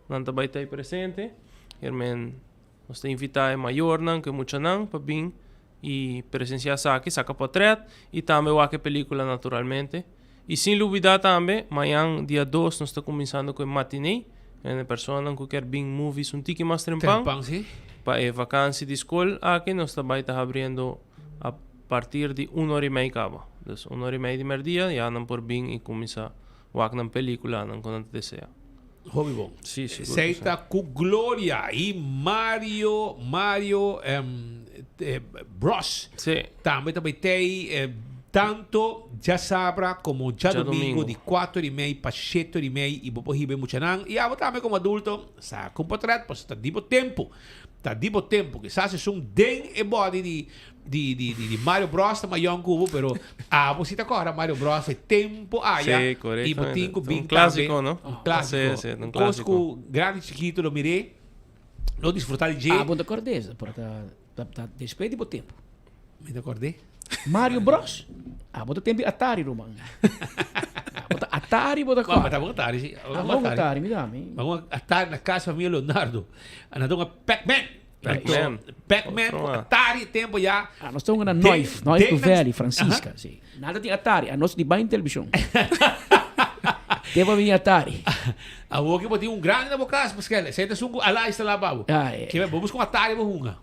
nanta vai estar presente. Hermen, nos te invita mayor nan, que mucho nan, para vir y presenciar saca portrait y también va que película naturalmente. Y sin olvidar también, mañana día 2 nos está comenzando con matinee. En persona que quer vir movies un tiki más trempang. Tempang, sim. Para vacancia de escuela, aquí nos está abriendo a partir de 1:30 acaba. Entonces 1:30 de meio-dia, ya andan por vir y comienza a ver película, não quando desea. Óbvio bom. Sí, seguro. Seita com Glória e Mario Bros. Sí. Também tem tanto já sabra como já Já domingo, domingo. de 4h30 para 7h30 e vou hibe muito não. E eu também como adulto, sa compatriota, pois está dibo tempo. Está dibo tempo, que sa se são den e body de Mario Bros, mas young cubo, pero você tá agora Mario Bros é tempo ya. Sí, correcto. E botinho Un bem clásico, ¿no? Um clássico. Sí, sí, un Cosco clásico. grande chiquito lo mirei. Lo disfrutar de Ah, bom da cordeza, para despeito do tempo. Me acordei. Mario Bros. Ah, bota tempo Atari, Roman. Bota Atari, bota Mas tá cor. bom tarde, sim. Ah, bom Atari, me dá, me. Vamos estar na casa da família Leonardo. Andando uma Pac-Man. Pac-Man. Pac-Man, Outro lá. Atari, tempo já. Ah, nós estamos na Tem- Noif do tem- Velho, Francisca, sim. Nada tem Atari, a nossa de bem televisão. Tempo a minha Atari. A boca botinha grande na boca, mas que senta sungo ala está lá babo. Ah, é. Que vamos com Atari vamos hunga.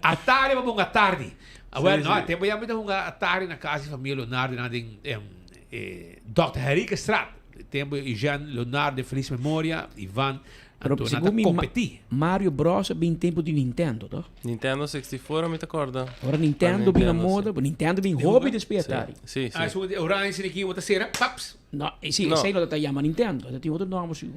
Atari vamos à tarde. Well, Sim, não, sim. tempo já me hunga Atari na casa da família Leonardo na Dr. Henrique Strat. Tempo Jean Leonardo de feliz memória, Ivan Pero Antonata segundo me, competir. Mario Bros é bem tempo de Nintendo, tá? Nintendo 64, me te acorda. Agora Nintendo bem na Nintendo, moda, Nintendo bem hobby de Atari. Sí, sí. Ah, so orange sin aqui outra cera, paps. Não, sim, Não. sei não da chama Nintendo, tem outro nome assim.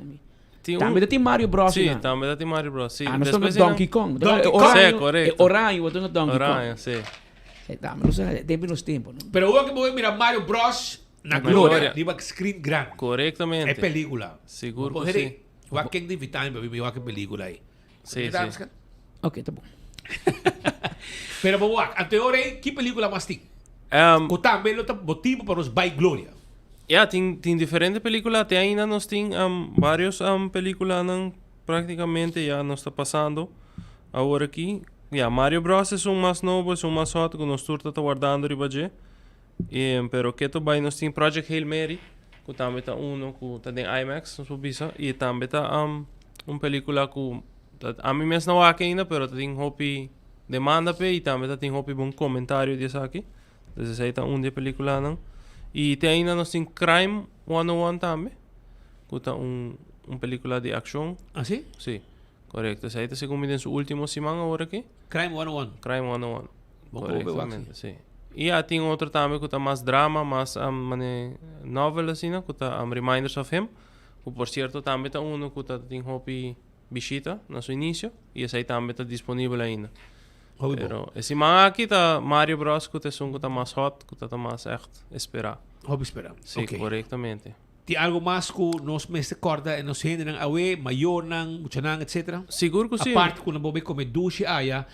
Tinha Também tem Mario Bros. Sí, né? también tem Mario Bros. Sí. Ah, nós estamos Después no Donkey Kong. Donkey Kong. Sí, correcto. Orange, eu tenho Donkey Oranha, Kong. sí. Tá, mas não sei, tem nos tempos, não? Pero o que vou mirar Mario Bros na Na glória, glória. diba screen grande. Correctamente. É película. Seguro Vou que ver, sim. Wa quem de vitamina para mim, wa que película aí. Sí, Tá, sí. Ok, tá bom. Pero vamos lá, anterior que película mais tem? O também lo motivo para os by glória. Ya, tem diferentes películas. Até ainda nós tem vários películas prácticamente já nos está passando agora aqui. Ya, Mario Bros é um mais novo, é um mais hot, que nós turta está guardando ribaje. Pero que to vai nós tem Project Hail Mary, que também está que está em IMAX, nós bisa, e também está película que a mim mesmo não há ainda, pero tem hopi demanda pe e também tem hopi bom comentário disso aqui. Então aí está de película não. E tem ainda nós tem Crime 101 também, que está película de ação. Ah, sim? Sí, correcto. Essa aí está segundo em sua última semana agora aqui. Crime 101. Crime 101. Bom, Correctamente, sim. E há tem outro também que está mais drama, mais novel assim, que está Reminders of Him. Que por certo também está que está tem hopi visita no seu início e esse aí também está disponível ainda. Hobby bom. Pero esse manga aqui está Mario Bros que está mais hot, que está mais echt esperar. Hobby esperar. Sim, Ok. corretamente. Tem algo mais que nós me recorda, nós gente nang awe, maior nang, mucha nang, etc. Seguro que sim. A parte quando bobe come duche aya,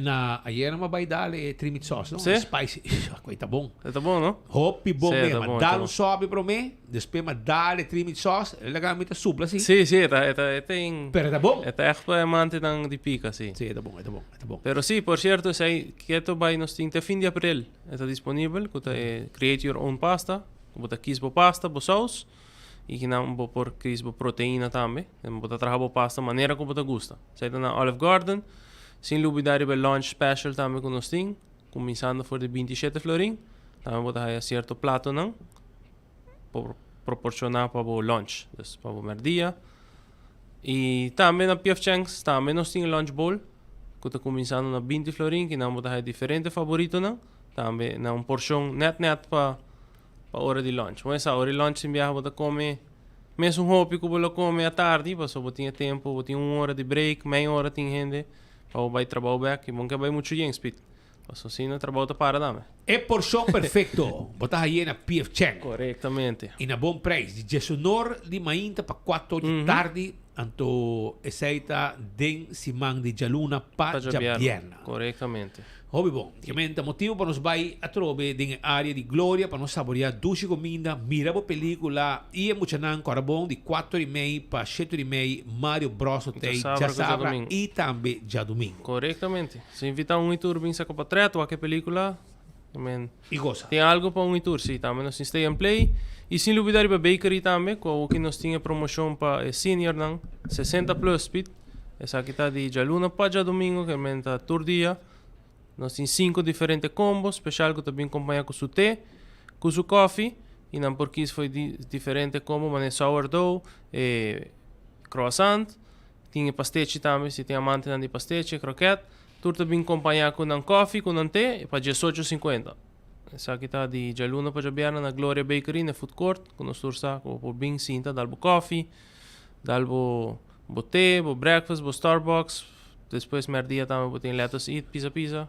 na ayer na vai dale trimit sauce, não? Sim. Spicy. Coisa bom. Tá bom, não? Hopi bom Sim, mesmo. tá bom, Dá tá um bom. sobe para mim, depois me dale trimit sauce, legalmente supla assim. Sim, sim, tem... Pero tá bom? É echt amante de pica, sim. Sim, tá bom, tá bom, tá bom. Pero sí, por cierto, sei que esto vai nos tinta fin de abril. Está disponível, que é create your own pasta, que bota kisbo pasta, bo sauce, e que não bo por kisbo proteína também. Bota trabalhar bo pasta maneira que bota gusta. Sei na Olive Garden, sem duvidar o lunch special também que nós tem, começando por de 27 florin. Também bota aí certo plato não, por proporcionar para o lunch, para o merdia. E também na PF Chang's, também nós tem lunch bowl, que está começando na 20 florin, que não botar diferente favorito não, também na porção net para hora de lunch. Mas a hora de lunch se viaja botar come, mesmo hobby que botar come à tarde, para só botar tempo, botar 1 hora de break, meia hora tem gente, para vai trabalhar back, e bom que vai muito bem speed. Para assim não trabalha para dame. É porção perfeito. Botar aí na PF Chang. Corretamente. E na bom preço. De Jesonor de mainta para 4 de tarde, anto aceita den simang de jaluna pa jabierna. Corretamente. Hobby bom. Chiaramente motivo per non sbai a trove in area di gloria per non saboreare duci comida, mirabo pellicola e muchanan ancora bon di 4h30 pa 7h30 Mario Bros Hotel Già già sabato, sabra domingo. e tambe già domingo. Corretamente. Se invitar tour bem sa compatriota, qualquer película, também E cosa? tem algo para tour, sim, também nós stay and play. E sem duvidar para bakery também, com o que nós tinha promoção para senior não, 60 plus speed. Essa aqui está de jaluna para já domingo, que aumenta tour dia. Nós temos 5 diferentes combos, especial que também acompanha com o té, com o coffee, e não porque isso foi diferente combo, mas sourdough, croissant, tinha pastete também, se tem amante de pastete, croquete, tudo também acompanha com um coffee, com um té, para 18,50. Sa kita di Jaluna pa Jabiana na Gloria Bakery na food court. Kung sa ko po bing sinta dalbo coffee, dalbo bote, bo breakfast, bo Starbucks. Después merdia tama bo ting let's eat pizza.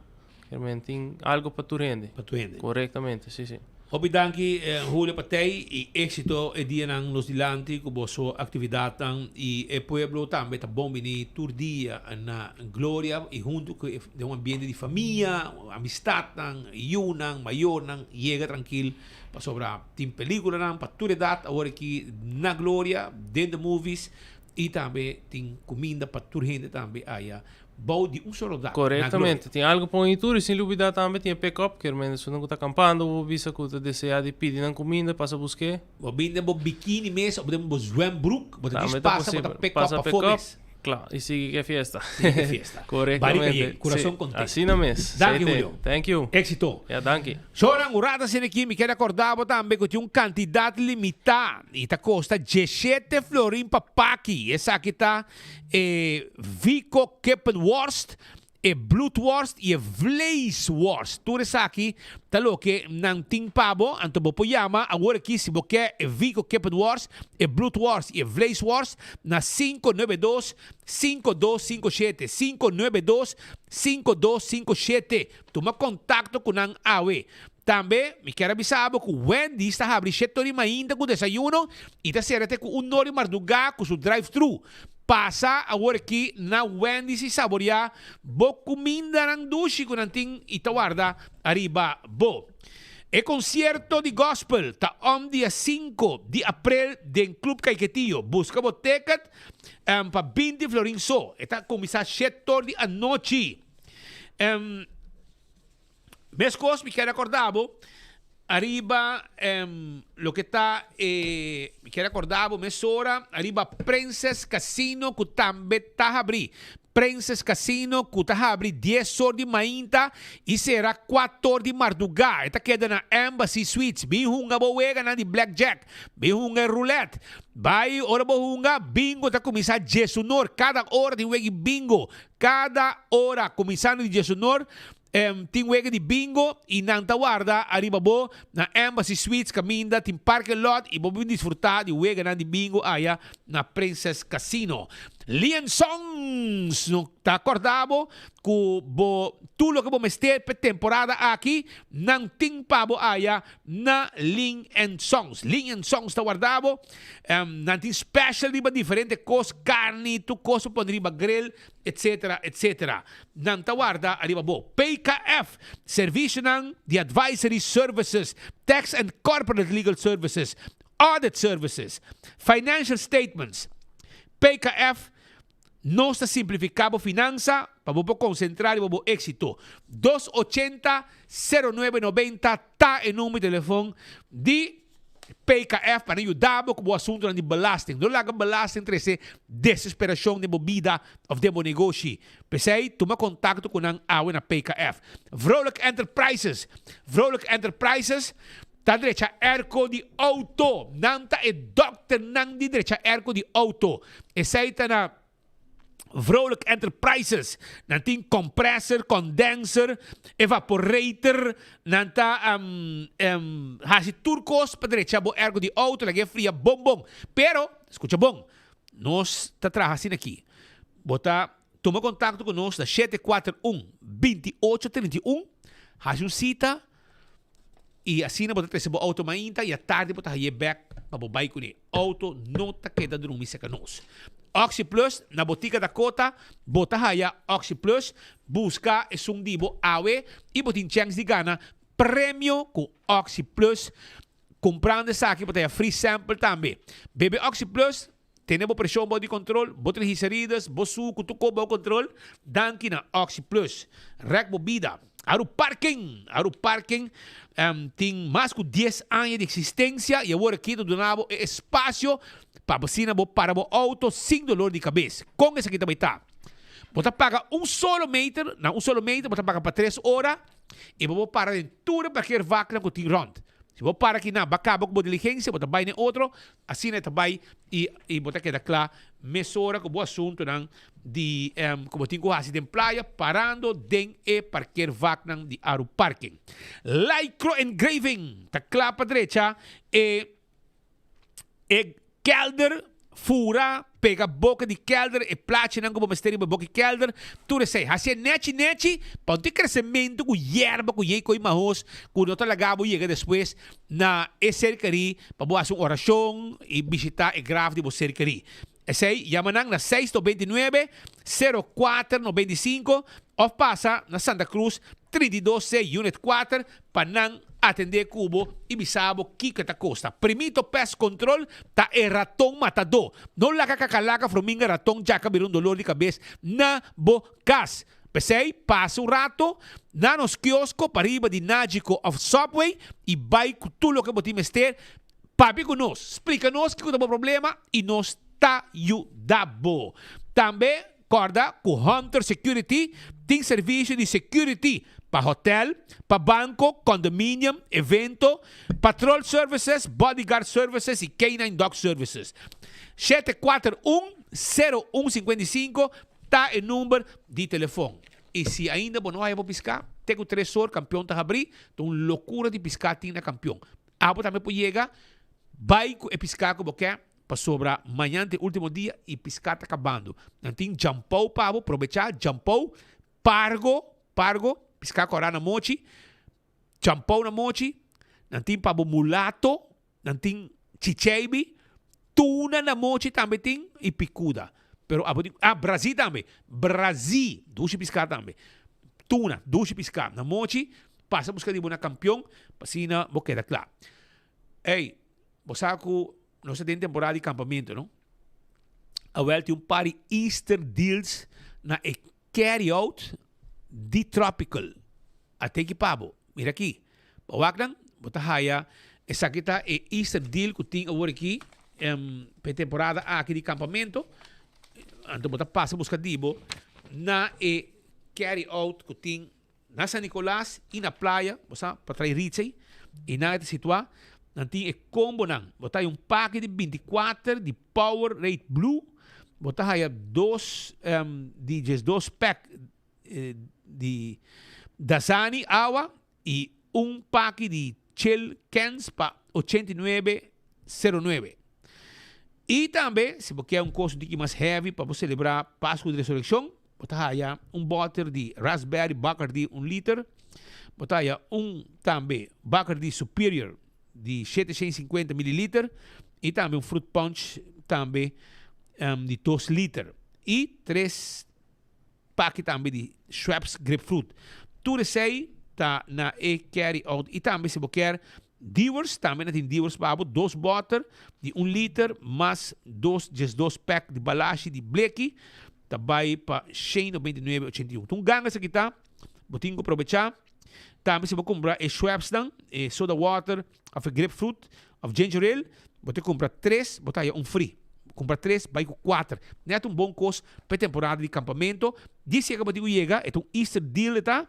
Ting algo pa tu rende. Patuende. Correctamente, sì, sì. Obidanki hule patay e éxito e dia ng los dilanti kubo so actividad ang e pueblo tambe ta bombi ni tour dia na gloria e junto con de un ambiente di famiglia, amistad nang yunang mayor nang llega tranquil pa sobra tim película nang paturidad ahora ki na gloria den the movies e tambe tin comida patur gente tambe aya bau di un solo dato. Correctamente. Tem algo para o tour e sem dúvida também tem pick-up, que realmente se não está acampando, vou visa que você deseja de pedir na comida, passa a buscar. Vou vir bo biquíni mesmo, bo zwembroek, bo Também passa, possível. bo pick-up Passa a pick-up, fomes. claro, e sigue que é fiesta. Que fiesta. Correctamente. Coração Sí, contente. assim na mesa. Danke, Julio. Thank you. Éxito. Ja, danke. Soran urada sin aqui, me quero acordar também que tinha uma quantidade limitada. E tá costa 17 florin pa paki. Essa aqui tá Vico Kippenworst, Bloedworst e Vleesworst. Tudo isso aqui tá louco, não tem pabo, então vou chamar agora aqui se você quer Vico Kippenworst, Bloedworst e Vleesworst na 592-5257. 592-5257. Toma contato com a AWE. Também, me quero avisar que o Wendy está abrindo 7 horas ainda com desayuno e está certo com 1 hora madrugada com o drive-thru. Passa agora aqui na Wendy's e saborear bo comida ng dushi kung nanting itawarda arriba bo. E concerto de gospel ta dia 5 de abril den Club Caiquetillo. Busca bo ticket pa 20 florin so. Eta comisa 7 horas de anoche. Mescos, me quero acordar arriba lo que está me quero acordar mesora arriba Princess Casino que também está abri Princess Casino que está abri 10 horas de manhã e será 4 horas de madrugada. Está queda na Embassy Suites. Bem hunga boega na de blackjack, bem hunga roulette. Vai hora bohunga bingo tá começar jesunor cada hora de wegi bingo. Cada hora começando de jesunor tem wega de bingo e não tá guarda arriba bo na Embassy Suites caminda tem parking lot e bo desfrutar de wega na de bingo aya na Princess Casino. Lian Songs no tá acordado que bo tudo que bo mester per temporada aqui não tem pabo aya na Lin Songs. Lin Songs tá guardado não tem special riba diferente cos carne tu coso pon riba grill etc etc. Não tá guarda arriba bo PKF serviço nang de advisory services, tax and corporate legal services, audit services, financial statements. PKF nos está simplificando finança para você concentrar e para éxito. 280-0990 tá em número de telefone de PKF para ajudar com o assunto de belasting. Não laga belasting trece desesperação de vida of de negócio. Pensei, toma contato com a AWE na PKF. Vrolijk Enterprises. Vrolijk Enterprises tá direita erco de auto. Nanta é doctor nang di direita erco de auto. Essa tá na Vrolijk Enterprises. Nanting compressor, condenser, evaporator, nanta hasi turcos para direita bo ergo de auto, lagi fria bom. Pero, escucha bom, nós tá trabalhando aqui. Bota, toma contato conosco da 741-2831, hasi um cita, e assim bota trazer bo auto mainta, e à tarde bota aí back, para bo bike com auto, não tá queda de dormir seca nós. Oxy Plus, na botica da Cota, bota haya Oxy Plus, busca e dibo AWE e botin chance de gana prêmio com Oxy Plus. Comprando essa aqui, bota free sample também. Bebe Oxy Plus, tem pressão, body control, bota heridas, bosu, kutuko, bom control, danke na Oxy Plus. Rec bobida. Aru parking tem mais de 10 anos de existência e agora aqui do nabo é espaço para você para o auto sem dolor de cabeça. Com esse aqui também tá. Você paga um solo meter, você paga para 3 horas e você para em tudo para que vaca com tem rond. Se você para aqui na acaba com a diligência, você vai em outro, assim é também e você queda claro, mesura com o assunto não de como tenho assim de playa parando den e parquear vacnan de aru parking. Lycro engraving, tá claro para direita e kelder fura pega boca de kelder e platina como mistério boca de kelder tudo sei assim neti para ter crescimento com yerba com ye com imahos com outra lagabo chega depois na cercaria para boa uma oração e visitar e grave de boa cercaria. Esse aí, yamanang na 629-0495 ou passa na Santa Cruz 312 Unit 4 para não atender cubo e bisabo kika ta costa. Primito pest control ta e ratong matador. Não laka kakalaka frominga ratong jaka birun dolor de cabeça na bocas. Pensei, passa um rato na nos kiosco para riba de Nágico of Subway e vai com tudo que botim ester. Papi conosco, explica-nos que é o problema e nós tá ajudando. Também, corda, com Hunter Security, tem serviço de security para hotel, para banco, condomínio, evento, patrol services, bodyguard services e canine dog services. 741-0155 tá o número de telefone. E se ainda não vai piscar, tem o tresor, campeão tá abrir, então loucura de piscar tem na campeão. Abo também pode chegar, vai piscar como quer, para sobrar amanhã, último dia, e piscar tá acabando. Não tem jampou para aproveitar, jampou, pargo, piscar corá na mochi, jampou na mochi, não tem para mulato, não tem chicheibi, tuna na mochi também tem, e picuda. Pero, Brasil também, duche piscar também. Tuna, duche piscar. Na mochi, passa a buscar de uma campeão, para assim, não queda claro. Ei, você nós temos temporada de campamento, não? Agora tem par de Easter deals na carry-out de Tropical. Até que pabo. Mira aqui. Bawaknan, bota haya. Essa aqui tá é Easter deal que tem agora aqui. Para temporada aqui de campamento. Então, bota passa busca dibo na carry-out que tem na San Nicolás e na praia. Para trazer ritzy. E na esta situação. Nanti combo nang. Botai pack de 24 de Power Rate Blue. Botai dois pack de Dasani Awa e pack de Chill Cans para 89,09. E também, se você quer custo de mais heavy para você celebrar Páscoa de Ressurreição, botai bottle de Raspberry Bacardi 1 liter. Botai também Bacardi Superior de 750 ml e também fruit punch também de 2 litros e 3 packs também de Schweppes grapefruit. Tudo isso aí tá na carry out e também se você quer Dewars, também tem Dewars para 2 bottles de 1 litro mais 2 packs de balagem de Blackie também para 199,81. Então ganha isso aqui tá, botinho aproveitar. Também se você comprar Schweppes soda water, of grapefruit, of ginger ale, você compra 3, botar free. Compra 3, vai com 4. Neto bom custo para temporada de campamento. Diz que você chega, é Easter deal tá?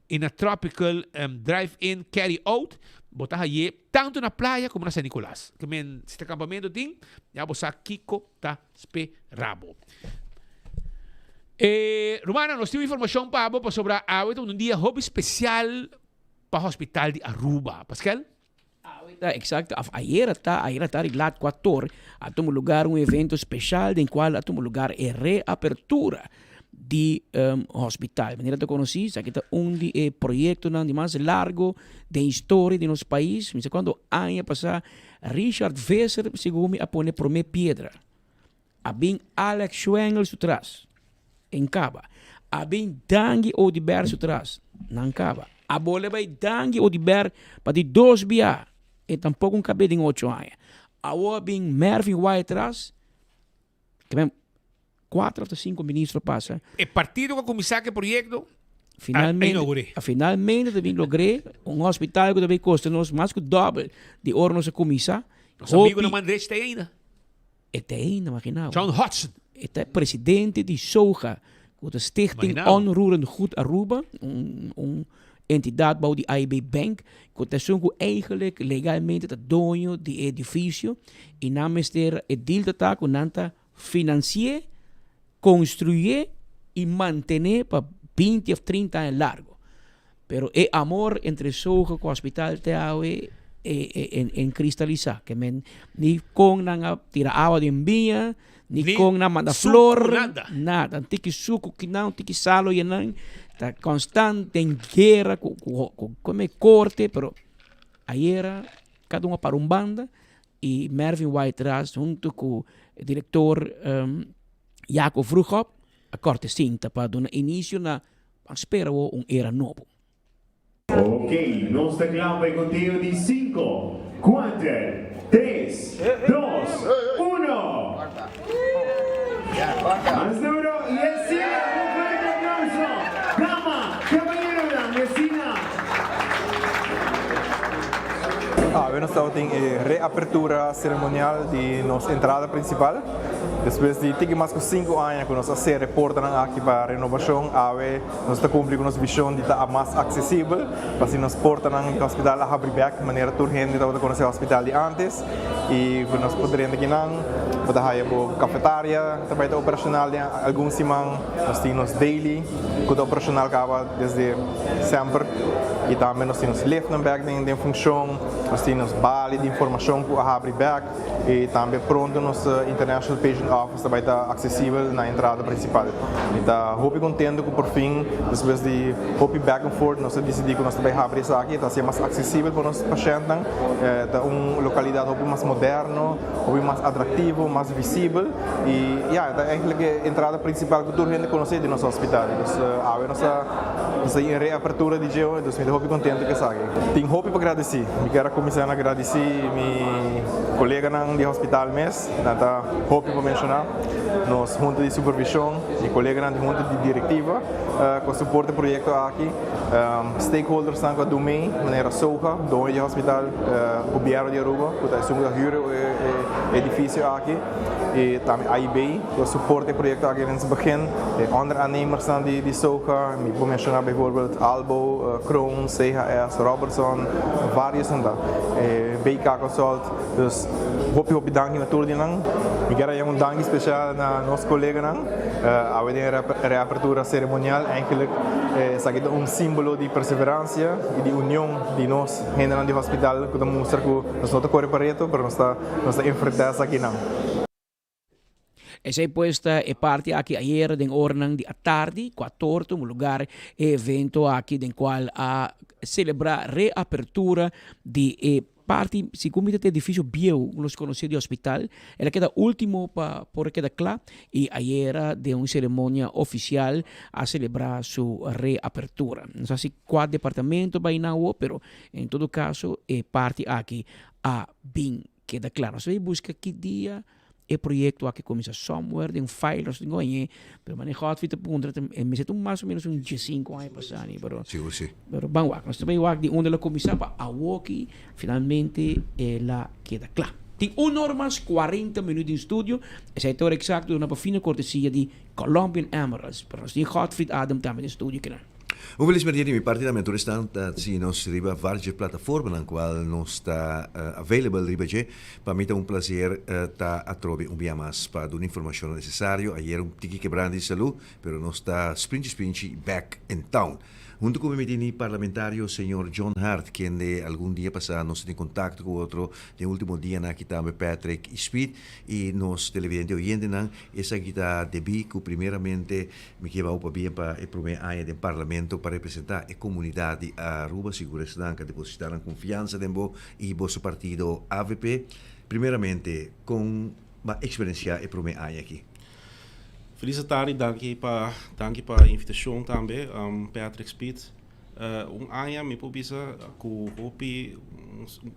E na Tropical Drive-In Carry-Out, botar aí tanto na praia como na San Nicolás. Que se este campamento tem, já você Kiko tá esperado. Romana, nós temos informação para sobre a um dia hobby especial para o hospital de Aruba. Pascal? Exacto. Ayer está arreglado 14. A tomar lugar evento especial em qual a tomar lugar reapertura de hospital. Maneira de conhecer, aqui está de projeto de mais largo de história de nosso país. Mas quando ano passado, Richard Vesser segundo a pôr primeira pedra. A bem Alex Schwengel atrás. Em Caba. A bem Dangi Odiber atrás. Não Caba. A bola vai Dangi Odiber para de 2 BA. E tampouco cabelo em 8 anos. A bola bem Mervyn White atrás. Que 4 ou 5 ministros passam. E partido com o comissário do projeto finalmente também logrei hospital que também custa nos mais que o dobro de hora nossa comissão. Nosso amigo no Mandrete tem ainda. E tem ainda, imagina. John Hodgson. E é presidente de SOGA, de Stichting Onroerend Goed Aruba, entidade bouw die IB Bank, que eigenlijk legalmente het dono de edifício e namens ter edil de taco nanta financier construir y mantener para 20 o 30 años largo. Pero el amor entre Soja con hospital te hace en cristalizar. Que ni con nang tira agua de envía, ni con nang manda flor, nada. Tiki suco, tiki salo, y está constante en guerra, con corte, pero ayer cada uno para un banda y Mervyn White tras junto con el director Jacob Vroegop a corte cinta para dar inicio na spero un era nuovo. Ok, nostra clave contigo di 5, 4, 3, 2, 1. Más duro, Yesina, un fuerte aplauso. Dama, caballero, Yesina. We estamos en reapertura ceremonial de nuestra entrada principal. Después de más de 5 años que nos hace reportan aquí para renovación, nos está cumpliendo nuestra visión de estar más accesible, para si nos portan en el hospital a abrir de manera urgente de conocer el hospital de antes y nos podrían aquí nos hay cafetaria, también operacional de algunos semanas, nos tenemos daily, que operacional acaba desde siempre y también nos tenemos Leftenberg de función, nos tenemos bali de información que abrir e também pronto nosso International Patient Office também está acessível na entrada principal. Então, muito contente que por fim, depois de hope back and forth, nós decidimos que nós também abrir isso aqui, está sendo mais acessível para os pacientes, está uma localidade muito mais moderna, muito mais atrativo, mais visível e é eigenlijk a entrada principal que toda a gente conhece de nosso hospital. Então, a nossa reapertura de hoje, então, estou muito contente que isso aqui. Tenho hope para agradecer. Me quero começar a agradecer meu colega de hospital mês, nada hope para mencionar, nos junta de supervisão, e colega de junta de diretiva, com suporte do projeto aqui, stakeholders estão com a domain, maneira Soja, dono de hospital, governo de Aruba, que está assumindo a hyra edifício aqui, e também AIB, com suporte do projeto aqui nesse begin, andere aannemers staan de Soja, ik wil mencionar bijvoorbeeld Albo, Kroon, CHS, Robertson, vários são da, BK Consult, dus hoop dank natuurlijk nang. Ik heb een dank speciaal naar onze collega nang. We hebben een reapertura ceremonial eigenlijk het een símbolo de perseverancia e de união de nós gente no hospital que mostra que nós não corre para reto, pero nós está enfrentando aqui nang. Essa é puesta é parte aqui ayer den ornang de tarde, 14, um lugar evento aqui den qual a celebrar reapertura de parte, se comita de edifício Biel, nos conhecidos de hospital, ela queda último por queda claro, e ayer de uma cerimônia oficial a celebrar sua reapertura. Não sei se qual departamento vai na rua, pero em todo caso, é parte aqui a bem queda claro. Você busca que dia o projeto aqui começa somewhere, tem file, nós temos ganhar, pero manejo a fita punta, me siento mais ou menos 5 anos passando, pero sí. Pero vamos lá, nós também de onde ela começa para a walkie, finalmente ela queda clara. Tem 1 hora mais 40 minutos em estúdio, essa é a hora exata de uma fina cortesia de Colombian Emeralds, pero nós temos Gottfried Adam também em estúdio, que não. Feliz merda, mi parte da mentor está se nós riba várias plataformas na qual nós está available riba je para mim é prazer tá a trobe dia mais para dar informação necessária. Ayer tiki quebrando de saúde, pero nós está sprint back in town. Junto con mi parlamentario, señor John Hart, quien de algún día pasado nos tiene contacto con otro, de último día aquí también Patrick Speed, y nos televidente oyente, esa guita de Bico, primeramente, me lleva un bien para el primer año del Parlamento para representar la comunidad de Aruba, seguridad que depositaran confianza en vos y vos partido AVP, primeramente, con la experiencia el primer año aquí. Feliz tarde, dank je para a invitação também, Patrick Speed. Ano me publica que hopi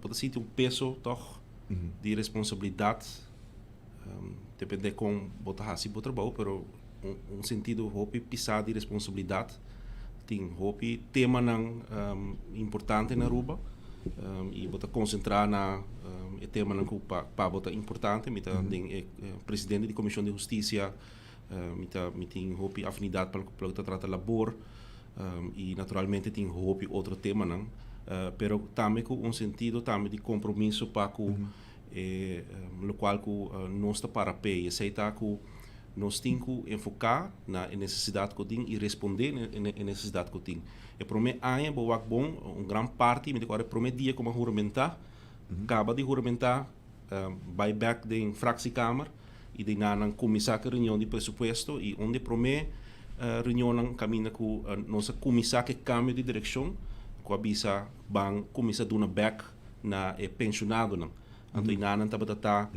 pode peso toch de responsabilidade, depende com botar assim o trabalho, pero sentido hopi pisar de responsabilidade, tem hopi tema não importante na Aruba e botar concentrar na tema não para botar importante, me tá presidente da Comissão de Justiça. Tem hopi afinidade para tratar labor e naturalmente tem hopi outro tema não, pero também com sentido também de compromisso para o qual que nós está para pé, aceita que nós temos que enfocar na necessidade que tem e responder na necessidade que tem. E para mim, é bom, grande parte, mas agora para mim, dia como juramentar, acaba de juramentar, vai back da fractiekamer, e de na comissário reunião de presupuesto, e onde para mim, reunião caminha com nossa comissário que cambia de direção, com a bisa bang comissário dona back na pensionado não. Então, inanan tabatata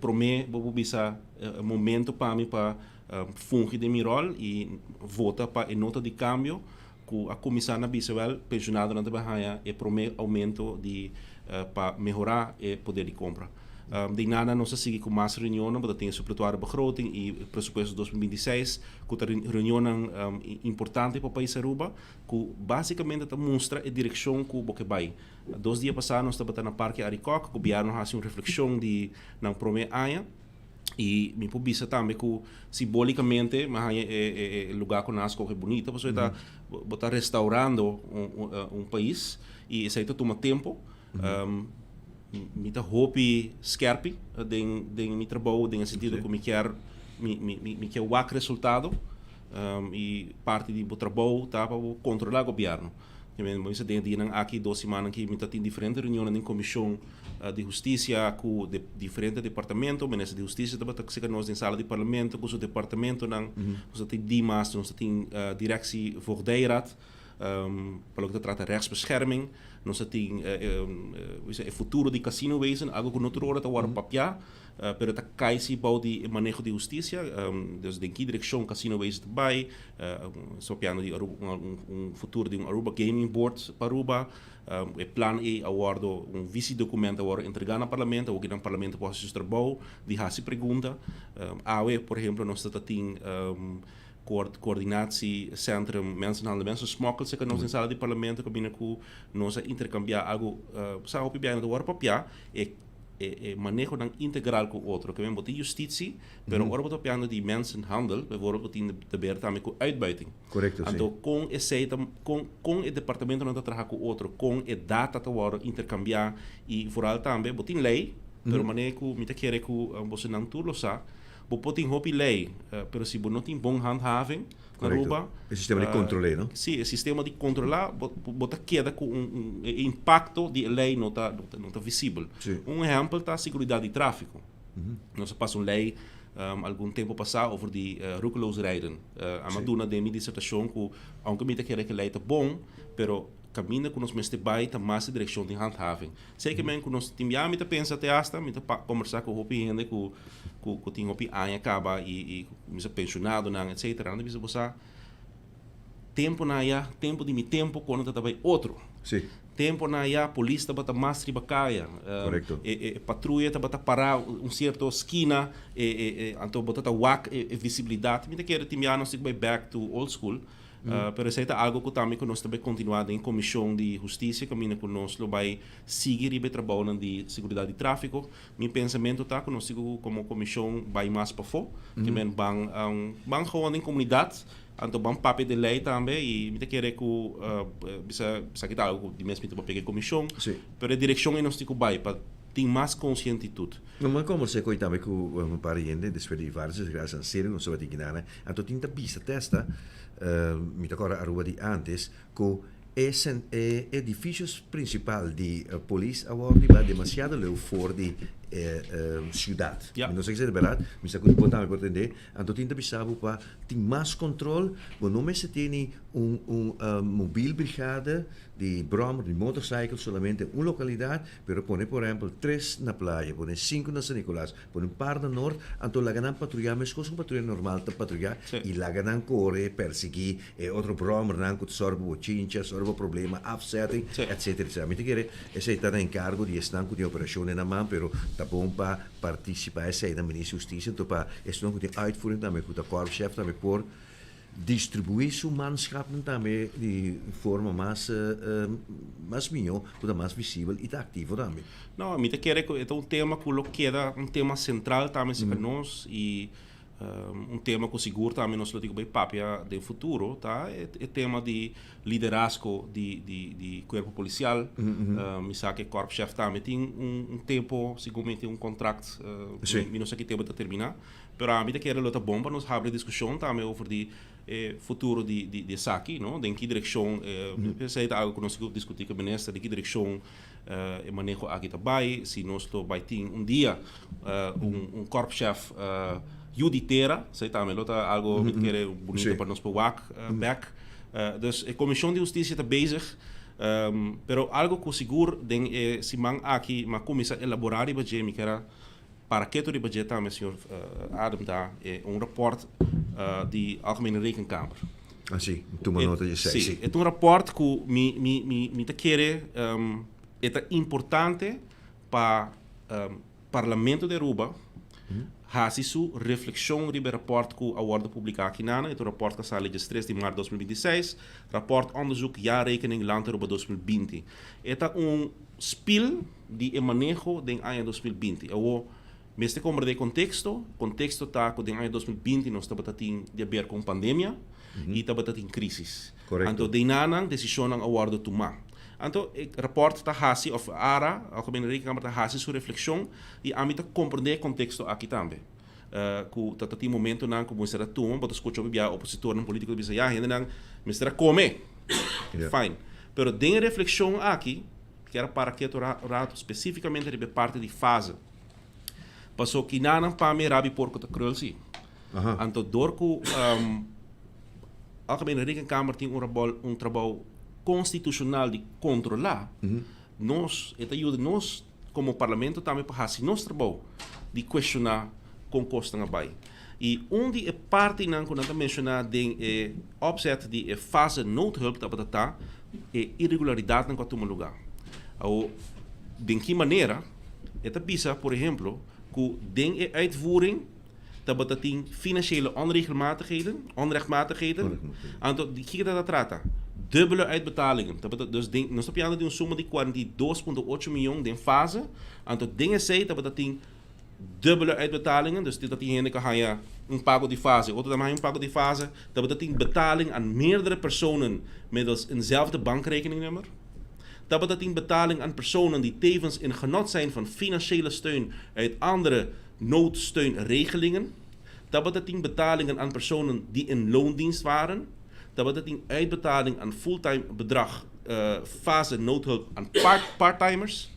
promê bobo bisa momento para mim para fungir de meu rol e vota para nota de câmbio que a comissão na bisa well pensionado na trabalha promê aumento de para melhorar o poder de compra. De nada não se segue com mais reuniões, mas tem supletória begroting e presupuesto 2026, que é reunião importante para o país Aruba, que basicamente mostra a direção que o vai. 2 dias passados nós estávamos na Parque Aricoc, o governo faz uma reflexão de não prometer aia e me publica também que simbolicamente mas é lugar que nós é bonito, porque está restaurando um país e isso aí toma tempo. Mita hopi skerpi den mi trabalho den sentido que me quer o resultado e parte do trabalho tá para controlar o governo. Mas tem aqui 2 semanas que mita tem diferentes reuniões em comissão de justiça com diferentes departamentos, ministro de justiça também tá que nós em sala de parlamento com o departamento nós tem Dimas, nós tem directie voogdijraad. Para o que trata de rechtsbescherming, nós temos o futuro do casinowezen, algo que não trouxe agora papel, mas está caído para o manejo de justiça, desde que direção casinowezen também, sopiando de futuro de Aruba Gaming Board para Aruba, o plano é agora vice-documento agora entregar no parlamento, ou que no parlamento possa se trabalhar, de fazer pergunta, por exemplo, nós temos coördinatie centrum mensenhandel, mensensmokkel, que nós em sala de parlamento combina com nós intercambiar algo, sabe o piano do war papia é manejo dan integral com o outro, que vem botar justiça, pero agora botar piano de mensenhandel, bijvoorbeeld in de beer também com uitbuiting. Correcto, então com esse com o departamento não trabalha com o outro, com a data que agora intercambiar e vooral também botar lei, pero manejo que me quer que você não tudo sabe. Pode ter lei, mas se não tem bom handhaving na Aruba, o sistema de controle, não? Sim, o sistema de controlar, bota queda com impacto de lei não está visível. Exemplo está a segurança de tráfego. Nós passamos lei algum tempo passado over de roekeloos rijden. A maduna de minha dissertação que aunque me quer que lei está bom, pero caminha com nós mestre vai tá mais a direção de handhaving. Sei que mesmo com nós time já me tá pensa até hasta, me tá conversar com o gente que tem hopi aí acaba e me pensionado não, etc. Não bisa você tempo na ya, tempo de mi tempo quando tá também outro. Sim. Tempo na ya, polícia bata mais ribacaia. Correcto. Patrulha bata parar certo esquina então bota tá wak visibilidade. Me tá quer time já não se vai back to old school. Pero isso é algo que também nós também continuamos em comissão de justiça, caminha conosco, vai seguir e trabalhando de segurança de tráfego. Meu pensamento está que nós como comissão vai mais para fora, que men bang gewoon em comunidade, então bang papel de lei também e me querer que bisa kita algo de mesmo para pegar comissão, pero a direção é nós tico vai para tem mais conscientitude. Mas como você coita também com um pariente, depois de várias graças a sério, não só de guinar, então tinha vista testa, me agora a rua de antes, que edifício principal de polícia agora vai demasiado leu fora de cidade. Não sei se é verdade, mas é que importante para entender. Então tinha pensado para ter mais controle, mas não se tem mobile brigada de broma, de motorcycle somente uma localidade, pero pone por exemplo 3 na praia, pone 5 na San Nicolás, pone um par na norte, então lá ganham patrulhar, mas coisa patrulha normal de patrulhar e lá ganham correr, perseguir, outro broma, não que sorbe o chincha, sorbe o problema, offsetting, etc. Me te quer esse está em cargo de estar com a operação na mão, pero tá bom para participar essa da ministra de justiça, então para esse não que tem uitvoering também com o corpschef também por distribuir seu manschap também de forma mais melhor, mais visível e ativo também. Não, me te quer que é um tema que queda um tema central também para nós e tema que seguro também nós lo digo bem papia do futuro, tá? É tema de liderazgo de corpo policial. Me sabe que corpo-chefe também tem tempo, seguramente contrato, não sei que tempo para terminar. Pero a mim que era outra bomba, nós abrimos discussão também over de futuro de saque, não? De que direção, sei algo que nós discutir com o ministro, de que direção manejo aqui também, se nós vai ter dia corpo-chefe judiciária, sei também, algo que é bonito para nós back. Dus a Comissão de Justiça está bezig, pero algo que seguro den se man aqui, mas começa a elaborar e budget, me quer para que todo o budget também, senhor Adam, dá rapport de Algemene Rekenkamer. Ah, sim, tu uma nota de sei. Sim, é rapport que me te quer é importante para Parlamento de Aruba. Hasi su reflexão sobre o rapport que a worden publicado aqui na, het rapport que sale de 3 de maart 2026, rapport onderzoek jaarrekening Land Aruba 2020. Eta spil de manejo de ano 2020. Eu mestre como de contexto tá que de ano 2020 nós estamos de ver com pandemia e estamos em crise. Correto. Então de nana decisão a worden tomar. Então, o rapport está hasi of ARA, Algemene Rekenkamer está hasi sua reflexão e a mim está compreender o contexto aqui também. Que tá tem momento não como será tu, mas escuta o opositor no político diz já, ainda não, mas será come. Fine. Pero tem reflexão aqui que era para que rato especificamente de parte de fase. Passou que não para me rabi porco ta krulsi. Então, dor que Algemene Rekenkamer tem trabalho constitucional de controlar, nós, ajuda nós, como parlamento, também para fazer nosso trabalho de questionar com costa na baia. E onde é parte não que nós mencionar de opzet de fase noodhulp dat tá é irregularidade na qualquer lugar. Ou de que maneira é bisa, por exemplo, que den uitvoering dat tem financiële onrechtmatigheden, en die kijk dat trata. Dubbele uitbetalingen. Dus nós estamos falando de soma de 42,8 miljoen in fase. En tot dingen zei dat tem dubbele uitbetalingen. Dus dat die ene kan je pago de fase. Of dat maar pago de fase. Dat tem betaling aan meerdere personen middels eenzelfde bankrekeningnummer. Dat tem betaling aan personen die tevens in genot zijn van financiële steun uit andere noodsteunregelingen. Dat tem betalingen aan personen die in loondienst waren. Dat betekent uitbetaling aan fulltime bedrag, fase noodhulp aan parttimers.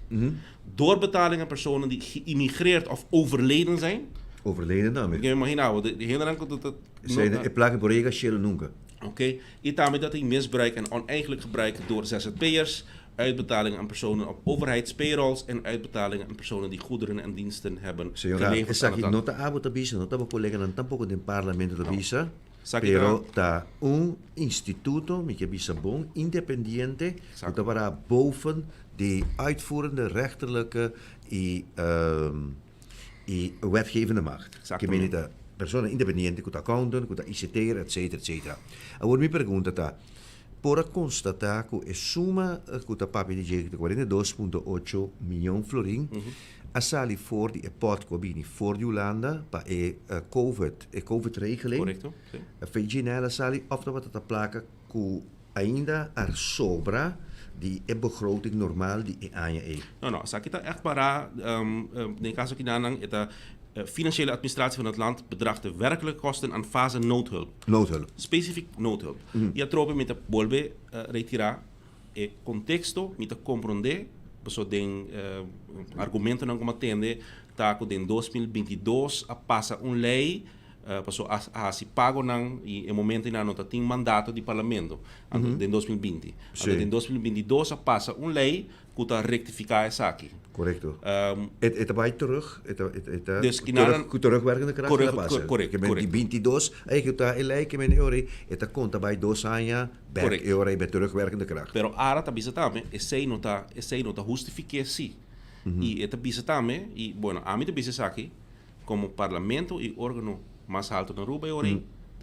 Doorbetaling aan personen die geïmmigreerd of overleden zijn. Overleden dan? Ik mag je nou, de hele dat zijn plagen voor regels nunca. Oké, en daarmee dat die misbruik en oneigenlijk gebruik door ZZP'ers, uitbetalingen aan personen op overheidspayrolls en uitbetalingen aan personen die goederen en diensten hebben geleverd aan het land. Nota abo tabisa, nota ba colega nan tampoco del Parlamento tabisa. Pero está instituto, mi que bisa bon, independiente, dat para boven de uitvoerende, rechterlijke en wetgevende macht. Que viene da persona independiente, con accountant, con ICT, etcétera, etcétera. Ahora mi pregunta está, por constatar que es suma que ta papi di 42,8 miljoen florin, a sali voor die pot kobini voor die landen pa COVID regeling. Correcto. Sí. Fiji nela sali of dat wat placa ku ainda ar sobra die begroting normaal die aan je. No, sa kita echt para in caso que nanang eta financiële administratie van het land bedraagt de werkelijke kosten aan fase noodhulp. Specifiek noodhulp. Ja trope met de bolbe retirar e contexto met de comprender so den argumento não como atende tá com den 2022 a passa lei passou a se pago não e em momento ainda não tem mandato de parlamento den 2020 en 2022 a passa lei que está rectificar essa aqui. Correcto. Het bij terug, dus terugwerkende kracht. Correcto. Die 22, eigenlijk dat lijkt me euro, het komt bij 2 anos, back euro bij terugwerkende kracht. Pero ara tabisa também, esse nota justifique si. E eta bisa também, e bueno, a mim tabisa aqui, como parlamento e órgão mais alto na Aruba, é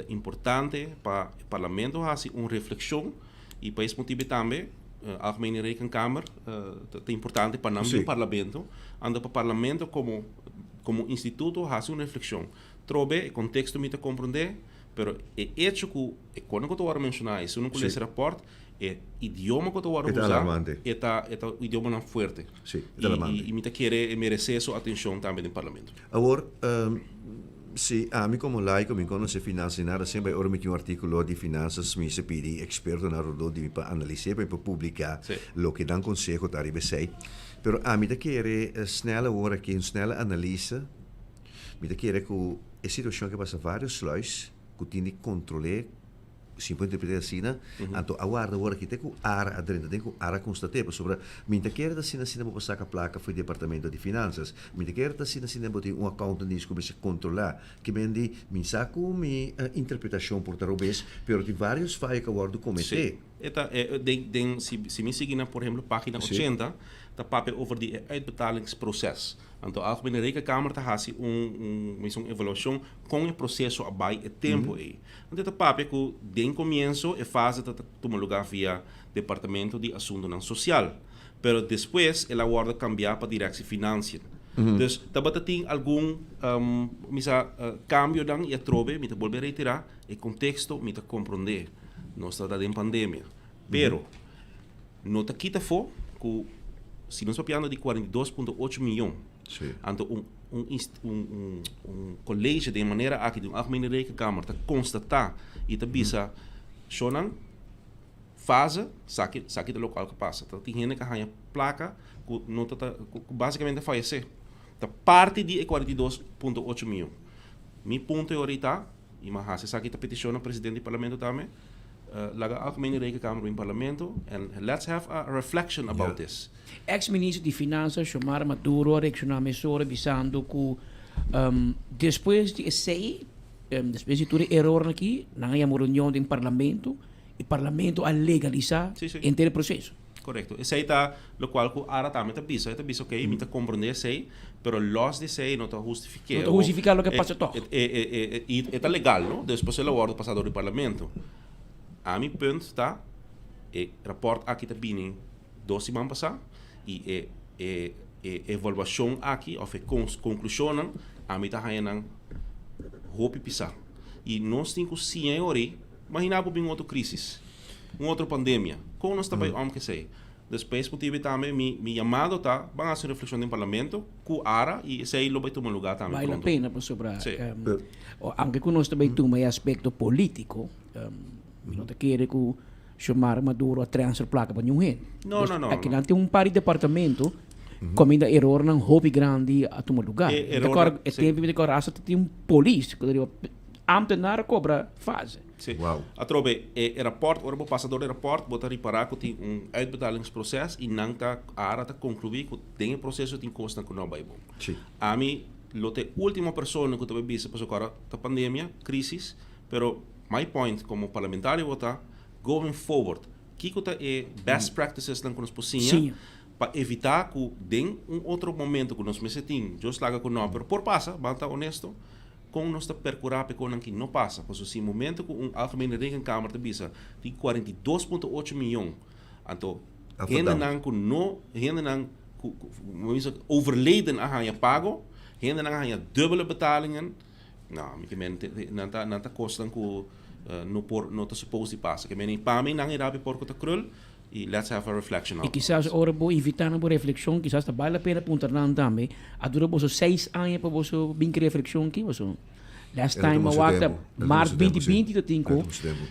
importante para o parlamento fazer reflexão e para esse motivo também Algemene Rekenkamer, é importante para o parlamento, anda para o parlamento como como instituto hace una reflexión. Trobe el contexto me te comprender, pero el hecho que cuando que te voy a mencionar eso, no que ese rapport, el idioma que te voy a usar, es idioma más fuerte. Sí, y me te quiere merecer su atención también en el Parlamento. Ahora, sí, a mí como laico, me conoce finanzas nada, siempre ahora me un artículo de finanzas, me se pide experto en arrodo para analizar, para publicar lo que dan consejo de RBC. Pero a mí te quiere snelle ahora que un snelle analise, me te quiere que a situação que passa vários sluis, que tem que controlar, se pode interpretar assim, então a guarda agora que tem que área adentro, tem que área constatar, sobre, me te quer da sina para passar a placa foi departamento de finanças, me te quer da sina para ter account nisso que se controlar, que vende me saco me interpretação por talvez, pero tem vários falhas que agora do cometer. Se me seguir, por exemplo, página 80, dat papel over die uitbetalingsproces. En de Algemene Rekenkamer te hasi een evaluação com o processo abai e tempo aí. Então dit papel que den comienzo e fase dat toma lugar via Departamento de Assuntos Social, pero depois ela guarda cambiar para direção financeira. Dus dat tem algum cambio dan e trobe, me te volver a retirar e contexto me te compreender. Nós está em pandemia. Pero não te quita for que se nós falamos de 42,8 milhões, então college de maneira aqui de Algemene Rekenkamer te constatar e te bisa sonan fase saque do local que passa. Então tem gente que ganha placa que não tá basicamente falecer. Da parte de 42,8 milhões. Mi ponto é ahorita e mas saque a petição ao presidente do parlamento também. Laga Algemene Rekenkamer in Parlamento and let's have a reflection about this. Ex-ministro de Finanças, Xiomara Maduro, reaccionou mesura visando que depois de sei, depois de todo erro aqui, não há uma reunião do Parlamento, e o Parlamento a legalizar inteiro processo. Correcto. Esse aí tá, lo qual que ara também tá bisa, ok, me tá compreender sei, pero los de sei não tá justificar. Não tá justificar o que passa todo. E tá legal, não? Depois ela ordem passador do Parlamento. A mi punt está, el rapport aquí está binnen 2 semanas pasadas y evaluación aquí, o conclusionen, a mi está hayan hopi pisar. Y nós temos sim agora, imagina por uma outra crise, uma outra pandemia, como nós estamos que sei. Depois, por TV também, mi chamado está, vão fazer reflexão no parlamento, com ara e sei lo vai tomar lugar também. Vale a pena para sobrar. Aunque que nós também tomamos aspecto político, não te quer que chamar Maduro a transfer placa para nenhum rei. Não. Aqui não tem par de departamento, como ainda erro não hobby grande a tomar lugar. Agora, é tempo de que a tem polícia, que diria, ambtenaar cobra fase. Wow. A trobe, o rapport, o passador do rapport, bota reparar que tem uitbetalingsproces e não tá a área tá concluir que tem processo tem costa que não vai bom. A mim, lote última pessoa que também visse para agora da pandemia, crise, pero my point como parlamentário votar going forward que é best practices que nós possíamos para evitar que den outro momento que nós mesetim just laga com não pero por passa basta honesto com nós tá percurar pe com que não passa pois esse momento com Algemene Rekenkamer te bisa de 42,8 milhões então ainda não com não ainda não overleden a ganha pago ainda não ganha dubbele betalingen não não tá costan que não está suposto de passar. Que meni para mim não irá por conta crul e let's have a reflection. E quizás ora vou evitar uma reflexão, quizás tá vale a pena apontar não também. A dura você 6 anos para você vir que reflexão aqui, você. Last time a wata março 2020 da tinko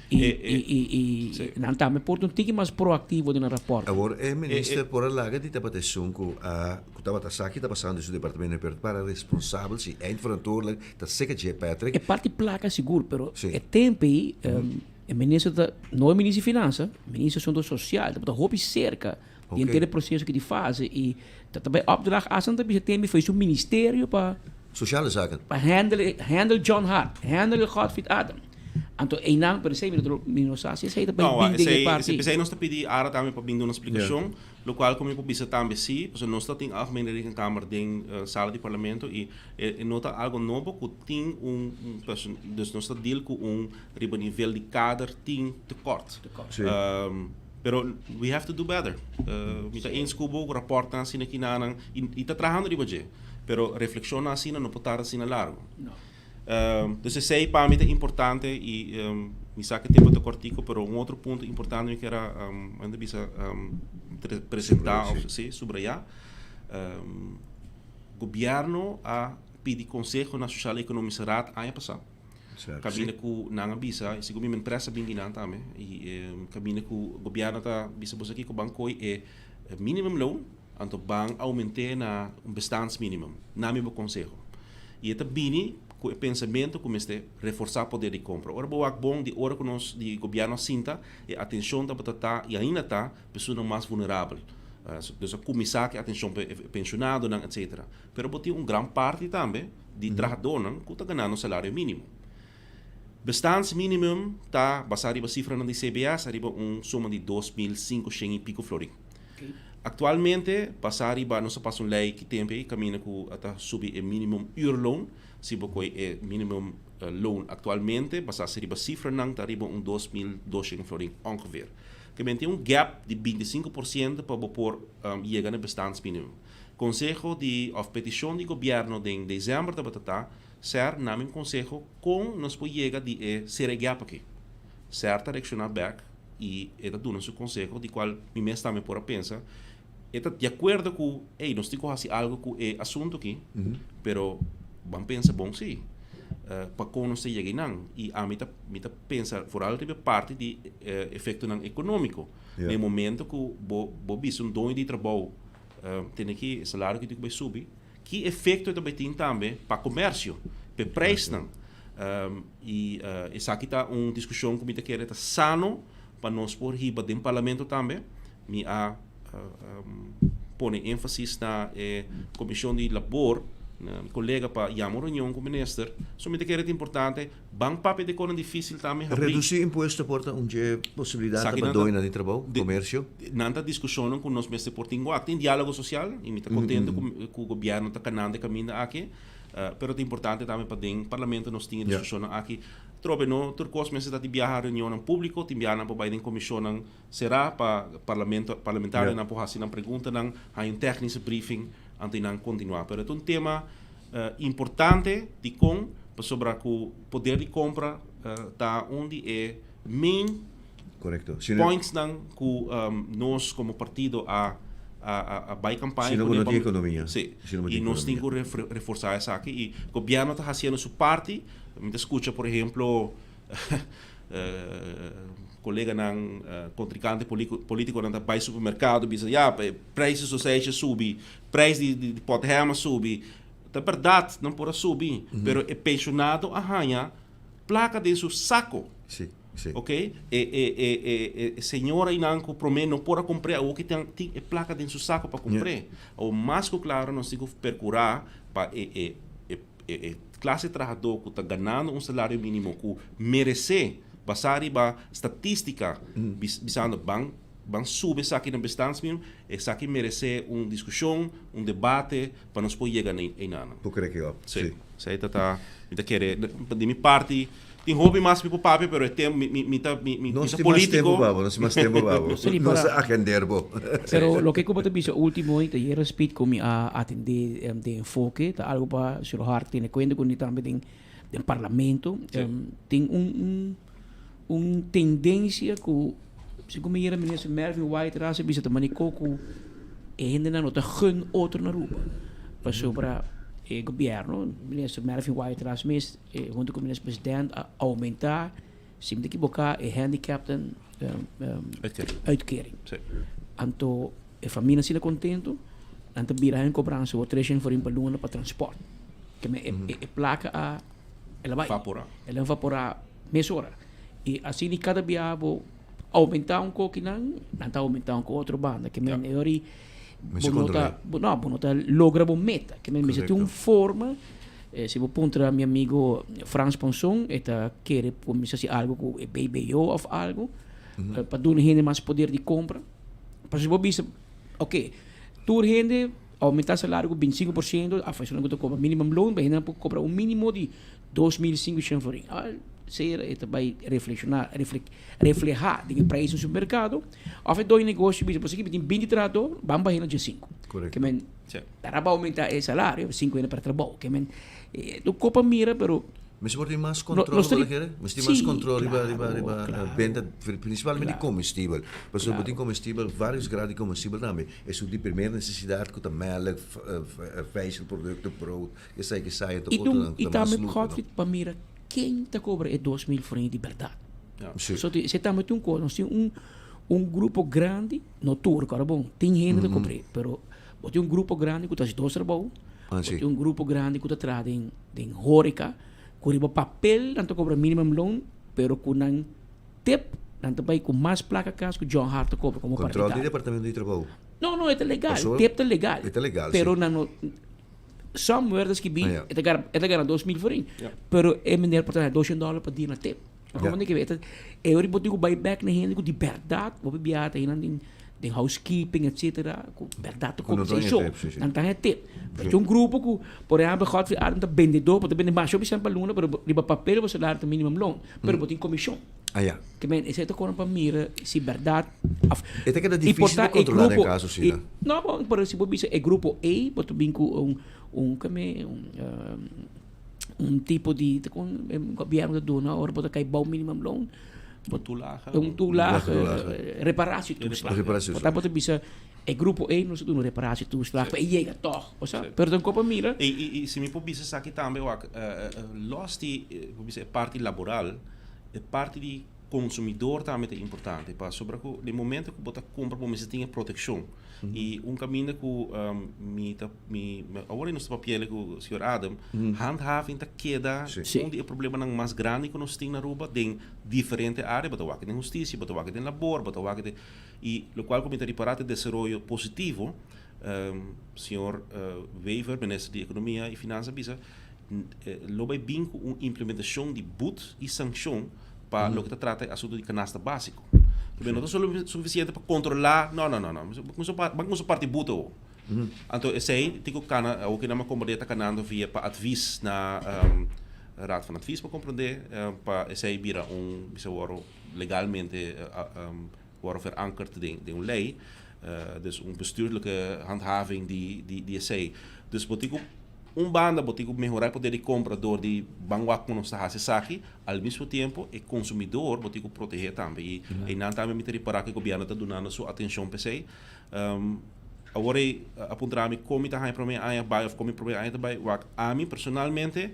e não também por um tique mais proativo de na rapport. Agora é ministro por a laga de tapateção que a estava tá passando no departamento para responsável se é verantwoordelijk tá seca de Patrick. É parte placa seguro, pero é tempo o ministro da não é ministro de finanças, ministro do social, tá roupa cerca de inteiro processo que de faz e também opdracht asan também tem foi o ministério para sociale zaken. Para handle John Hart, handle Godfried Adam. Então, não per se minusasi sei também bem parte. Se nós está pedir ara também para vir uma explicação, lo qual como eu bisa também sim, porque nós está tem Algemene Rekenkamer den sala de parlamento e nota algo novo que tem dus nós está deal com riba nível de kader tem tekort. Pero we have to do better. Mita eens kubo rapportan sina kinanang ita trabajando riba je. pero reflexiona assim não pode estar assim largo. Então eu sei para mim é importante e me sabe que tempo de cortico, pero outro ponto importante que era ainda bisa apresentar ou se subrayar, governo a pedir conselho na social economische raad ano passado. Cabine ku nanga bisa, esse governo empresa binginan também e cabine ku governo tá bisa bosa aqui com banco é minimum loan, anto bang aumente na bestandsminimum, na meu conselho. E eta bini com o pensamento como este reforçar o poder de compra. Ora boa bom de hora que nós de governo sinta e atenção da batata e ainda tá pessoa mais vulnerável. Dus começar que atenção pensionado etc. Pero botar grande parte também de trabalhador que está ganhando salário mínimo. Bestandsminimum tá basado na cifra na CBA, arriba soma de 2.500 e pico florin. Atualmente, passariba nós passa uma lei que tem aí caminha com até subir o minimum uurloon, se bocoi o minimum loon atualmente, passariba cifra não arriba 2.200 florin ongeveer. Que men tem gap de 25% para pôr chegar no bestandsminimum. Consejo de of petição de governo de dezembro da batata, ser na meu consejo com nós pode chegar de ser gap aqui. Certa direcionar back e é do nosso consejo de qual me mesmo também por pensar. Está de acordo com, nós temos que fazer algo com o assunto aqui, pero vamos pensar bom sim, para como nós chegamos não. E a mim tá pensar, por algo parte de efeito não econômico. No momento que o bicho dono de trabalho tem aqui salário que tem que subir, que efeito também tem também para comércio, para preço não. E essa aqui tá uma discussão que me tá querendo sano para nós por riba do parlamento também, me a põe ênfase na comissão de labor, meu colega para chamar reunião com o ministro, somente que é importante, banco papel de coisa difícil também. Reduzir imposto porta possibilidade para doina de trabalho, comércio. Nanta discussão com nós mesmo por tem diálogo social, e me está contente com o governo está canando caminho aqui, pero é importante também para o parlamento nós temos discussão aqui. Trobe no turcos meses da viajar reunião em público, tibiana para baixo comissão será para parlamentar na porra assim pergunta não há técnico briefing antes não continuar. Pero é tema importante de sobre o poder de compra tá onde é main points não que nós como partido a vai campanha com a economia. Sim. E nós temos que reforçar essa aqui e o governo está fazendo sua parte. Me escuta, por exemplo, colega não contrincante político não vai ao supermercado diz preços sociais subem, preço de potrema subem. É verdade, não pode subir, pero é pensionado arranha placa de seu saco. Sim. Ok? Senhora não promete não pode comprar o que tem placa dentro do saco para comprar. O mais claro nós temos que percurar para classe trabalhador que está ganhando salário mínimo que merece basar a estatística visando ban subir isso aqui no bestandsmínimo isso aqui merece discussão debate para nós poder chegar em ano. Eu creio que sim. Isso aí está querer de minha parte tem hobby mais para o papo, pero é tempo nós político. Nós mais tempo babo. Nós atender bo. Pero lo que como te dice último te quiero speed como a atender de enfoque, tá algo para sur hart tiene cuenta con também do parlamento, tem tendência que se como era ministro Mervyn White raça bisa também coco ainda não tá gun outro na rua. Para sobre o governo, o ministro Mervyn White Rasmus, junto com o ministro presidente, a aumentar, se me equivocar, o handicap uitkering. Anto a família se contento, anto bira em cobrança o trecho for impaluna para transporte. Que é placa ela vai evaporar mesura. E assim cada biabo aumentar pouco não aumentar com outra banda, que me ori bonota logra uma meta que me tem uma forma se vou pontra meu amigo Frans Ponson eta querer começar algo com BBO ou algo para dar gente mais poder de compra para se vou bisa ok tur gente aumentar salário 25% a fazer um que compra minimum loan para gente comprar um mínimo de 2.500 florin ser vai reflejar de preço no supermercado. Ou dois negócios, por exemplo, tem 20 trabalhadores, vamos baixar de 5. Correto. Que men, Sim. para aumentar o salário, 5 para trabalho. Que men, do copa mira, pero Mas wordt er mais controle nós temos- para querer? Mas tem Sim, mais controle claro, para claro. venda, principalmente de combustível. Mas Claro. sobre combustível, vários graus de combustível também. É sobre de primeira necessidade que o melk, vezelproducten, brood, que sai e também pode para mira quem te cobra é 2.000 francs de verdade. Sim. Você também tem nós temos grupo grande, no turco, era bom, tem gente que cobra, pero tem grupo grande que está dois trabalhos, sim. tem grupo grande que está traz em hórica, com riba papel, tanto cobra minimum loan, pero com um tip, tanto vai com mais placa caso que John Hart cobra como Controle do partidário. departamento de trabalho. Não, é legal, Passou? tip é legal. É legal, pero sim. não são verdades que Ah, é ganhar 2.000 francs, pero é melhor para ter $200 para dia na tip. Como é que vê? Eu digo buyback na gente de verdade, vou beber aí de housekeeping, etc. Com verdade, com não tem show. tip, sim, sim. Não tem tip. Tem grupo que, por exemplo, God de vendedor, pode vender mais, eu preciso para luna, pero riba papel você dá o minimum loan, pero tem comissão. Ah, ja. Que men, esse é o para mira se verdade. É que é difícil de controlar em caso, sim. Não, bom, por exemplo, é grupo A, pode vir com um tipo de governo da dona, ora pode cair bom minimum loan, Toelage. toelage, toelage. reparatiestoeslag. Reparatiestoeslag. Pode bisa é grupo A, nós temos reparatiestoeslag, e chega toch, ou seja, pero dan copa mira. E se me pode dizer aqui também, los de parte laboral, a parte de consumidor também é importante, para sobre o momento que você compra, você tem proteção. E caminho que agora nós papel que o senhor Adam handhaving da queda, onde o problema não mais grande que nós temos na rua, tem diferente área, bota waque tem justiça, bota waque tem labor, bota waque tem e o qual comentário para o desenvolvimento positivo, senhor Wever, ministro de Economia e Finanças, bisa lo vai bem com implementação de boot e sanção para o que trata de assunto de canasta básico. Que não é suficiente para controlar, não. Vamos parte buto. Então, esse aí, tem que cana, o que não é como está canando via para advies na raad van advies para compreender, para esse aí vira bisa waro legalmente waro verankerd de lei, dus bestuurlijke handhaving die esse aí. Dus wat ik banda botigo melhorar poder de compra door die bangwak não está a saque ao mesmo tempo o consumidor botigo proteger também e não também me ter para que o governo está dando sua atenção para sei agora apontar me como está aí para mim aí vai ou como para mim aí também wak a mim personalmente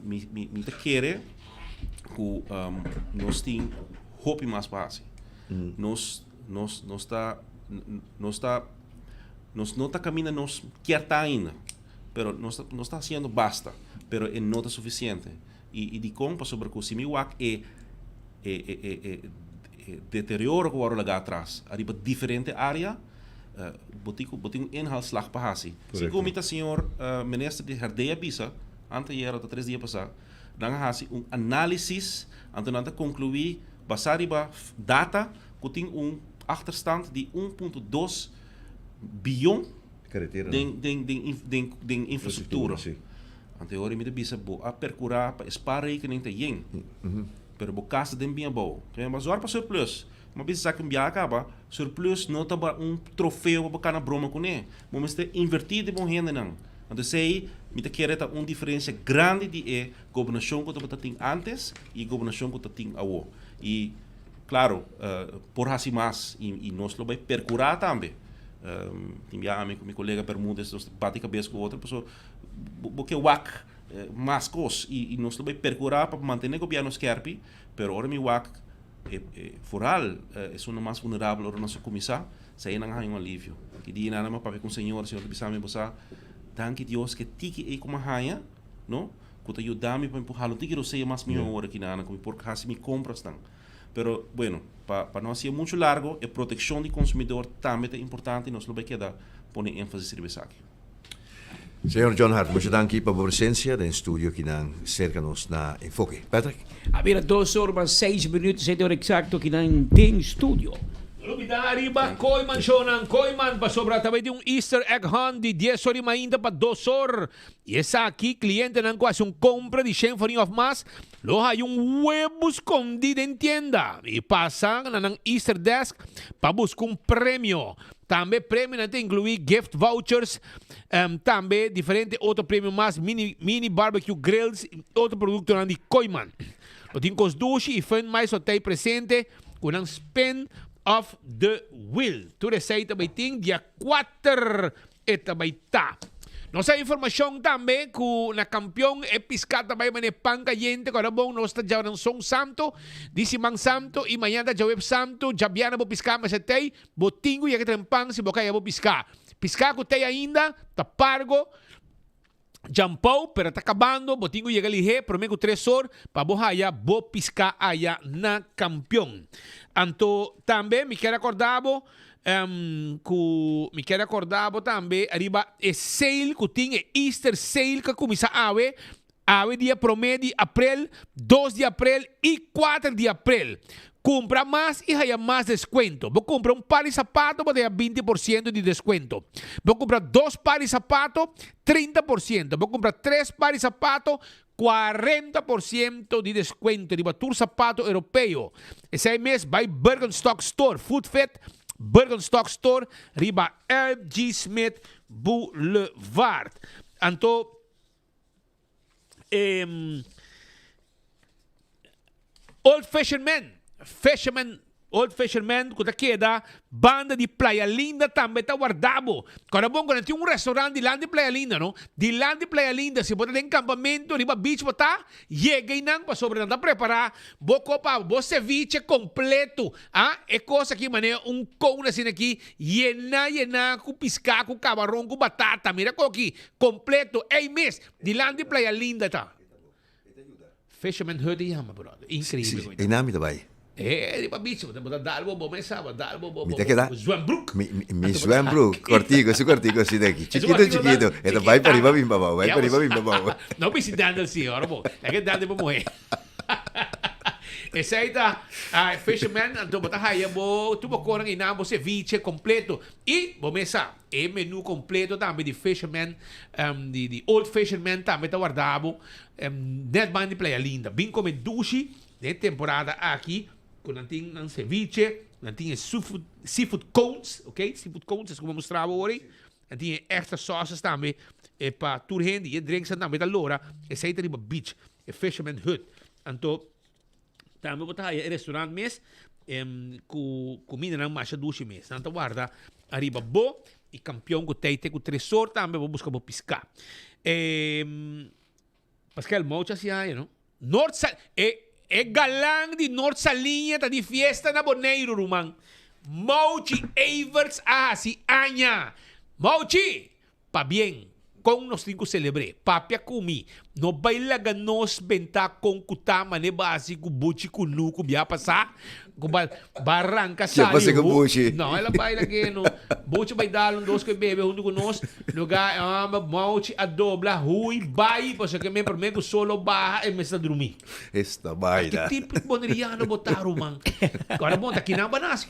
me te querer que nós tem hope mais fácil nós não está caminhando nós quer tá ainda pero no está haciendo basta, pero no es suficiente. Y de compa sobre que si mi wak deterioro que waro laga atrás, arriba diferente área, botico inhalslag pahasi. Si comita senhor ministro de Herdeia bisa, anteayer ou 3 dias passado, dan hasi analysis, antes concluir, basar riba data, que tem achterstand de 1.2 bilhão den infrastructuur. Anteori met de bisa bo a percurar para spaarrekening te yen. Pero bo casa den bien bo. Mas zorg para surplus. Mas bisa que mbia acaba, surplus não tá troféu para cana broma com né. Mas te invertir de bom renda não. Então sei, me te querer tá diferença grande de governação que tu tem antes e governação que tu tem agora. E claro, por assim mais e nós lo vai percurar também. Tinha meu colega Bermudes, bate cabeça com outra pessoa, porque o WAC mais coisas e nós também percurar para manter o governo scherp, pero agora meu WAC foral é uma mais vulnerável para nosso comissário, sai não há alívio. Que dia nada mais para com o senhor bisa me bosa, danke Deus que tiki como haia, não? Que ajuda-me para empurrar o tiki eu sei mais minha hora que nada, como porque assim me compras tão. Pero, bueno, para não ser muito largo, a proteção do consumidor também é importante e nós vamos quedar poner ênfase nisso aqui. Senhor John Hart, muito danke para a presença do estúdio que não cerca-nos na Enfoque. Patrick? Había 2 horas 6 minutos, 7 horas exacto, que não tem estúdio. Lumida arriba, Koyman Shonan, Koyman pa sobra também de Easter egg hunt de 10 horas ainda para 2 horas. E essa aqui, cliente não quase compra de Symphony of Mass, lo hay huevo escondido em tienda. E passa na Easter desk para buscar prêmio. Também prêmio não tem incluir gift vouchers, também diferente outro prêmio mais, mini barbecue grills, outro produto não de Koyman. Lo tem com os duche e fun mais hotel presente, com um spin of the Wheel. Tu receita também tem dia 4 e também tá. Nossa informação também que na campeão é piscar também mas pan caliente agora bom nós está já no São Santo, disse Mang Santo e amanhã já Web Santo, já viana vou piscar mas até botingo e que tem pan se boca vou piscar. Piscar que tem ainda tá pargo. Jampou, pero está acabando, botingo llega ali, prometo 3 horas, para bohaya, bo piscar allá na campeão. Anto, também, me quero acordar, também, arriba, é sale, que tem, Easter sale, que começa a ave dia promedio, abril, 2 de abril e 4 de abril. Compra mais e haya mais descuento. Vou comprar um par de sapato, vou ter 20% de descuento. Vou comprar 2 pares de sapato, 30%. Vou comprar 3 pares de sapato, 40% de descuento. De batur sapato europeu. Esse mês vai Bergenstock Store, Food Fit, Bergenstock Store, riba LG Smith Boulevard. Anto, Old Fashioned Men. Old Fisherman, que queda, banda de Playa Linda também está guardado. Agora, bom, quando tem restaurante de Land de Playa Linda, não? De Land de Playa Linda, se você tem campamento, riba beach, tá? Chega e não, para sobre não preparar, boa copa, boa ceviche completo. É coisa aqui, mané, cone assim aqui, llena, com piscar, com camarão, com batata, mira aqui, completo, mês, de Land de Playa Linda, tá? Fisherman Hut de Yama, brother. Incrível. Em nome também. Di ba bicho, da dalbo bo mesa, dalbo bo. Mita queda. Zwembroek. Mi Zwembroek, cortico assim daqui. Chiquito. Então vai para riba bim babau, vai para riba bim babau. Não visitando assim, ora bom. É que dá de morrer. Esse aí tá, Fisherman, então botar aí, tu bo corang ina, bo ceviche completo. E, bo mesa, menu completo também de Fisherman, de Old Fisherman também tá guardado. Net band de Playa Linda. Bem como dushi de temporada aqui. Não tem ceviche, não tem seafood cones, ok? Seafood cones, é como eu mostrava hoje. Não tem extra sauces também, para turhende e drinks também da lora. Esse aí tá riba beach, Fisherman Hut. Então, também botar aí restaurante mês, com comida não mais duche mês. Então, guarda, arriba bo, e campeão com teite com 3 horas também, vou buscar, vou piscar. Pascal, muito assim aí, não? Galã de Norte Salinha, tá de fiesta na Boneiro, Rumang. Mauchi Everts, si Anya. Mauchi, pa bien, com nos cinco celebre. Papia kumi, no baila ganos benta com kutama ne base com buchi com nuco, bia passar. Com barranca sali. Passei com buchi. Não, ela baila que no buchi vai dar dois que bebe junto com nós. Lugar, mauchi a dobla, rui, vai, porque que me permite solo barra e me está dormir. Esta baila. Que tipo de boneriano botar, man? Agora, bom, tá kinabanasse,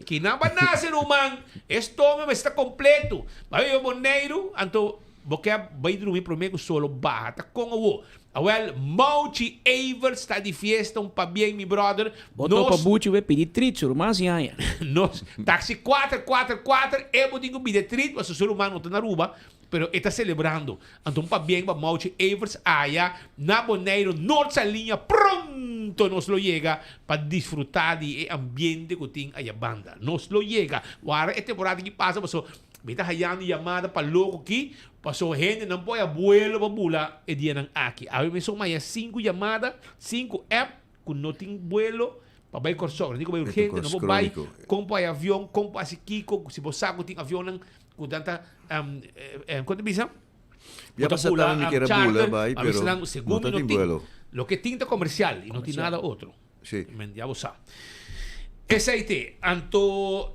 kinabanasse, man. Estômago está completo. Vai o boneiro, então, porque vai dormir primeiro solo barra, tá com o well, Mauchi Evers está de fiesta, pa bem, mi brother. Botou para buchi, vai pedir tritzo, mas aí. Nós, táxi 444, eu digo pedir tritzo, mas o ser humano não tá na rua, pero está celebrando. Então, pa bem, pa Mauchi Evers, allá, na Boneiro, Norte Linha, pronto nos lo llega para disfrutar de ambiente que tem aí a banda. Nos lo llega. Agora, é temporada que passa, passou, me está hayando chamada para louco aqui, passou gente, não pode abuelo para bula, e dia não aqui. A mim são mais 5 chamadas, 5 apps, que não tem vuelo, para vai corso. Não digo vai urgente, não vai, compra avião, compra esse Kiko, se você sabe que tem avião, com tanta, quanto bisa? Já passou também que era bula, vai, pero não tem vuelo. Lo que tinta comercial, e não tem nada outro. Sim. Já você sabe. Esse aí tem, anto...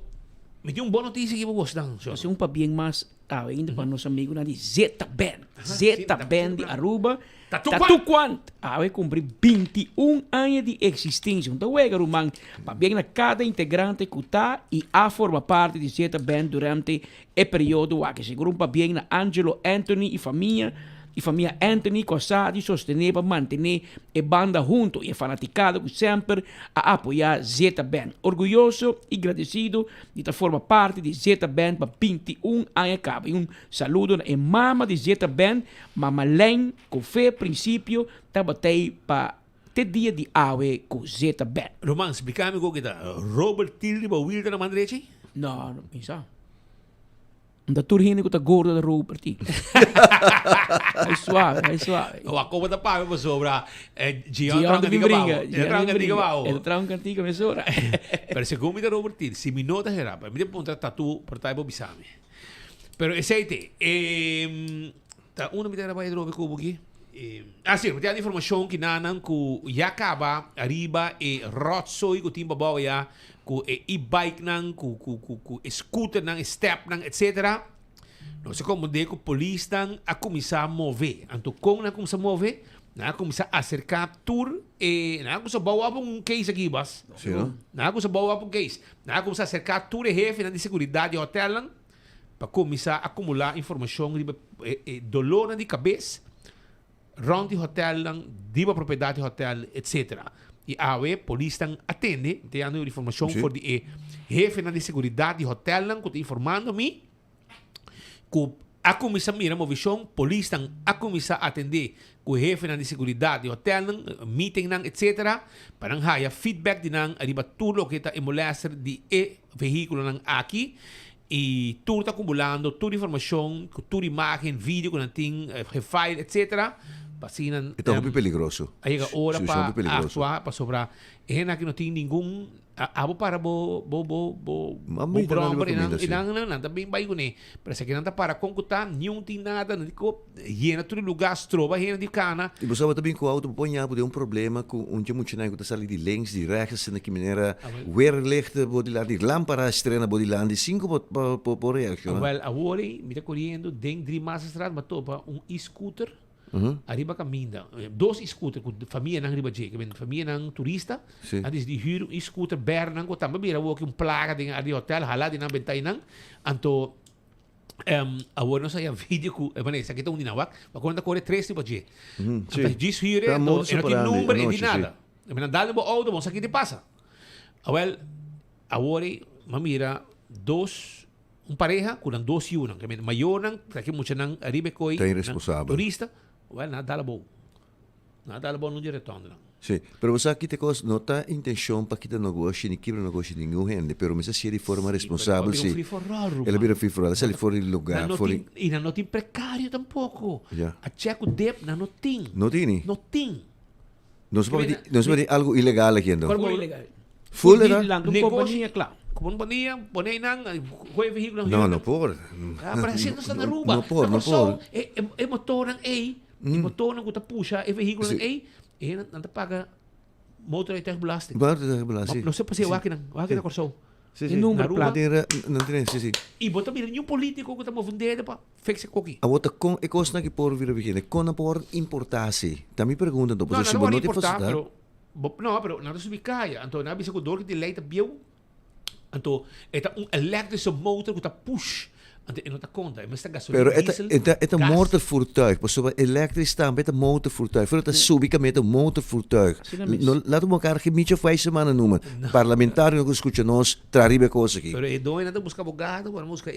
Me dio boa notícia que vou gostar. Assim, para bem mais ainda para nosso amigo de Zeta Band. Zeta Band de Aruba. Tatuquant. Awe cumprir 21 anos de existência. Então, é, Rumang, para bem na cada integrante que está e a forma parte de Zeta Band durante o período que se grupa bem na Angelo Anthony e família Anthony Cossadi sostener para manter a banda junto e é fanaticado que sempre a apoiar Zeta Band. Orgulhoso e agradecido de estar forma parte de Zeta Band para 21 anos acaba. E saludo a mama de Zeta Band, Mama Len, com fé princípio, tabatei para ter dia de awe com Zeta Band. Roman, explica-me o que está. Robert Tilly ba Wilder na Mandrechi? Não pensa. Da turhine ko ta gordo da Robert. Ay suave. O ako ba pa mo sobra Gian Gian Trang de Bringa. Digabaw. El Trang cantiga me sora. Pero segundo da Robert Tilly, si mi nota era, mi de punta tatu por taibo bisame. Pero esse ta una mi era ba drobe ko bugi. Sì, mettiamo informazione che nanan ku yakaba arriba e rotsoi ku timba bawaya ku e-bike nang ku scooter nang step nang etc. No se como de ku police nang a começar a mover. Anto com na começar a mover, na começar a acercar tour e na começar bawa um case aqui bas. Sim. Na começar bawa um case. Na começar a acercar tour e jefe na de seguridade hotel nang para começar a acumular informação de dolor de cabeça. Rond die hotel lang, die propriedade hotel, etc. E a polícia lang atende, tendo informação Sim. voor die jefe na de seguridade de hotel lang, que informando-me, que a comissão mira uma visão, polícia lang a comissão atender, que o jefe na de seguridade de hotel lang, meeting lang, etc. Para haya feedback din lang, arriba tudo que está emulaster de veículo lang aqui, e tudo está acumulando, toda informação, toda imagem, vídeo, que não tem file, etc. Pasinan, Ito é peligroso. Aí a hora Sim, para são peligroso. atuar, para sobrar. É na que não tem nenhum abo para Mamãe tá na bromba comida, sim. não também vai com ele. Parece que não dá para concutar, nenhum tem nada, não digo, hiena todo lugar, trova hiena de cana. E você vai também com o auto ponhar por um problema com onde muito não está ali de links, de rechts na que maneira weerlichten body lá de lâmpada estrena body lá de 5 por reação. Well, agora me está correndo dentro de massa estrada, mas topa scooter. Arriba caminda. 2 scooter com família nang riba je, que família nang turista. Sim. Adis di huur scooter ber nang ko tamba bira wo yung placa din ali hotel hala din ang bentay nang anto agora não saia vídeo com Vanessa aqui tem dinawak, mas quando corre 3 riba je. Anto diz huur Tá e modus não tem operandi, número e noche, di nada. Mas dale bo auto, bom aqui te passa. Well, agora mamira 2 pareja com 2 yun, que maior nang, que mucha nang arriba koi Tem responsável. turista. Well, nada bom. Nada bom no diretor lang. Sim, pero você aqui tem coisa, não tá intenção para que te negócio, nem quebra negócio de nenhum gente, pero mas se de forma responsável, sim. Ela vira free for all, se ele for em lugar, for em... E não tem precário tampouco. Yeah. A checo dep não tem. Não tem? Não tem. Não se pode algo ilegal aqui então. Forma ilegal. Full legal? Lang tung companhia, claro. Kung baniya, bonay nang, kuya vehiculo Não, não pode. Para sino sa naruba. Não pode, não pode. E motor ng A, e motor ng kuta puxa, e vehiculo ng A, e natapaga motor ito belasting. Basta sim. Não sei pa siya, wakin na korso. Sim, E número, Naruba. Não tem, sim. E bota mira, yung politiko kuta mo vendede pa, fake sa cookie. A outra com é coisa que por vir begin, com na por importasse. Também perguntam, então, No, se no não no te importa, fazer. pero nada subikaya. Anto nabi sa kudor kiti leita biyo. Anto eta elektrische motor kuta push. Anto eno ta conta, mas ta gasolina Pero diesel. het motorvoertuig, pas op elektrisch staan met een motorvoertuig. Voor het subica met een motorvoertuig. Laten we elkaar geen beetje wijze mannen noemen. Parlamentario que escucha nos traribe coisa aqui. Pero e doy nada busca abogado, para busca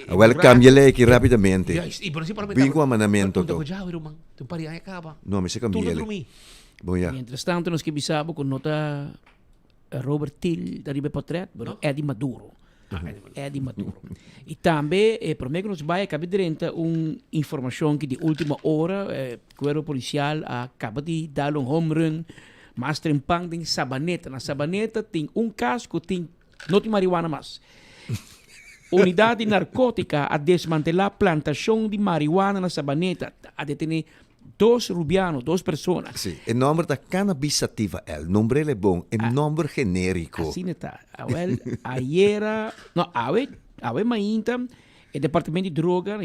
Welcome je lei aqui rapidamente. E por isso parlamentar. Vinco amanamento to. to. Já viru man, tu pari ay acaba. No, me se cambia Tudo ele. por mim. Bom já. Mientras tanto, nos kibisabo con nota Robert Till da Ribe Portret, bueno, Eddie Maduro. Eddie Maduro. E também, por meio que nos vai acabar de renta informação que de última hora, o Corpo Policial acaba de dar home run, mas tem pang em Sabaneta. Na Sabaneta tem caso que tem, não tem marihuana mais. Unidade narcótica a desmantelar plantação de marihuana na Sabaneta, a detener 2 rubianos, 2 pessoas. Sim, o nome da cannabis sativa é o nome é bom, é um nome genérico. Assim está. Ayer, no, awe mainta, O Departamento de Droga,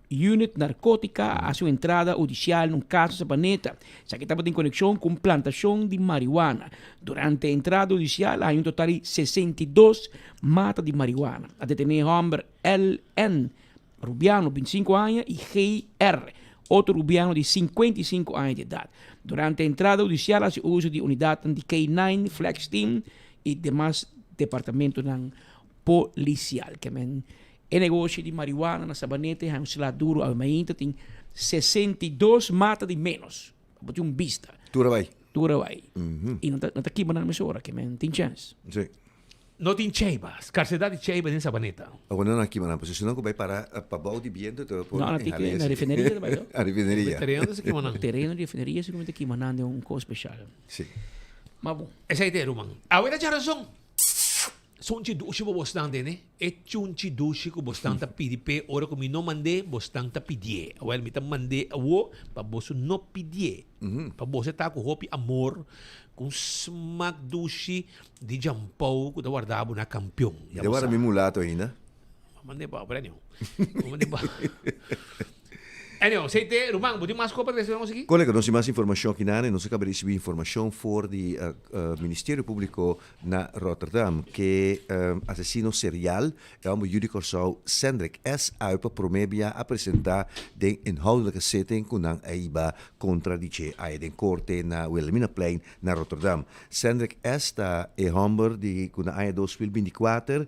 Unit Narcótica, a sua entrada judicial num caso sa planeta. Isso aqui estava em conexão com plantação de marihuana. Durante a entrada judicial, há um total de 62 matas de marihuana. A detener homem LN, Rubiano, 25 anos, e GR, outro Rubiano de 55 anos de idade. Durante a entrada judicial, há uso de unidade de K9, Flex Team e demais departamentos policial. Que o negócio de marihuana na Sabaneta é um duro ao mainta, tem 62 matas de menos. Bote vista. Tura vai. E não está aqui na emissora, que tem chance. Sim. Não tem cheiba, escassidade de cheiba nessa Sabaneta. Agora não aqui, mano, porque senão vai parar para bal de viento, te Não, aqui na refineria também. A refineria. Terreno Terreno de refineria, seguramente aqui mandando um coisa especial. Sim. Mas bom. Essa é a ideia, Rumang. Agora já razão. Sonchi dushi bo bostante, né? E chunchi dushi ko bostante PDP, ora ko mi no mande bostante PDE. Well, mi ta mande awo, pa boso no PDE. Pa boso ta ko hopi amor, kung smak dushi di jampau ko da guardabo na kampiyon. Agora mi mulato ainda. Mande ba, breno. Mande ba. Anyway, seite, Rumang, buti mas ko pa desse vamos aqui? Colega, nós temos mais informação aqui na nós acabamos de receber informação for do Ministério Público na Rotterdam que assassino serial é um júri corsau Sendrik S. Aupa promebia a apresentar de inhoudelijke zitting kunang aiba contra dice ai den corte na Wilhelminaplein na Rotterdam. Sendrik S. ta e homber di kuna ai 2024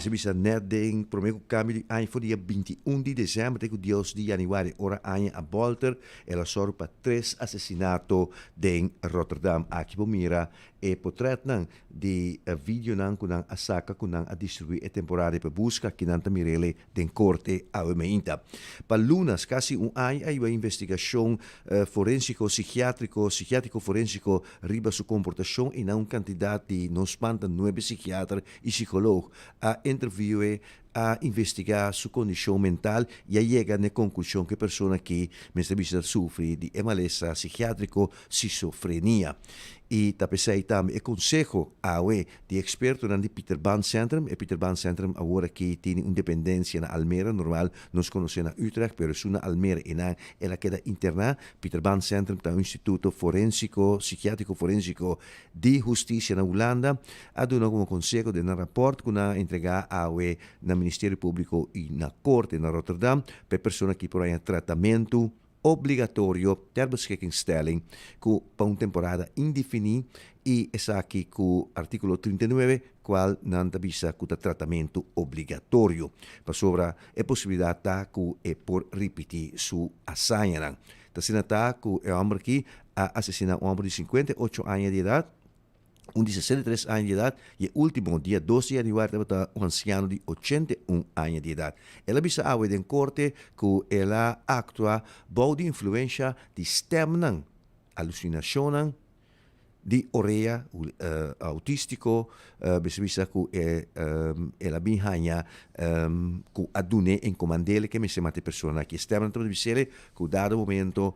bisa net ding promego cambio di anno dia 21 di dezembro te 10 di januari ora anno a Bolter e la sorpa 3 assassinato in Rotterdam aqui pomira e potretnan di video nan kunang asaka kunang a distribuir e temporada per busca kinanta mirele den corte a meinta. Pa lunas quasi un anno ai investigação forensico psiquiátrico forensico riba su comportação e na un candidato di non spanta 9 psiquiatra e psicólogo a interviewe a investigar sua condição mental e a chega na conclusão que a pessoa que mentre sofre de emalesa psiquiátrico schizofrenia. E tapesei também consejo awe de experto na Peter Ban Centrum e Peter Ban Centrum agora que tem independência na Almere normal nós conhecemos na Utrecht pero na Almere e na ela queda interna Peter Ban Centrum tá um instituto forensico psiquiátrico forensico de justiça na Holanda a dona como consejo de na rapport que na entregar awe na Ministério Público e na Corte na Rotterdam per persone que por aí tratamento obrigatório ter beschikkingstelling para uma temporada indefinida e essa aqui com o artigo 39 qual não avisa com o tratamento obrigatório para sobre a possibilidade que é por repetir sua assanha. Então, está com o homem que a assassinar um homem de 58 anos de idade um de 63 anos de idade e o último dia 12 de januário estava um anciano de 81 anos de idade. Ela bisa awe den corte que ela actua bau de influência de stemmen, alucinação, de oreia autístico, bisa que ela binhanya que adune em comandele que me se mate persona que stemmen também bisele que dado momento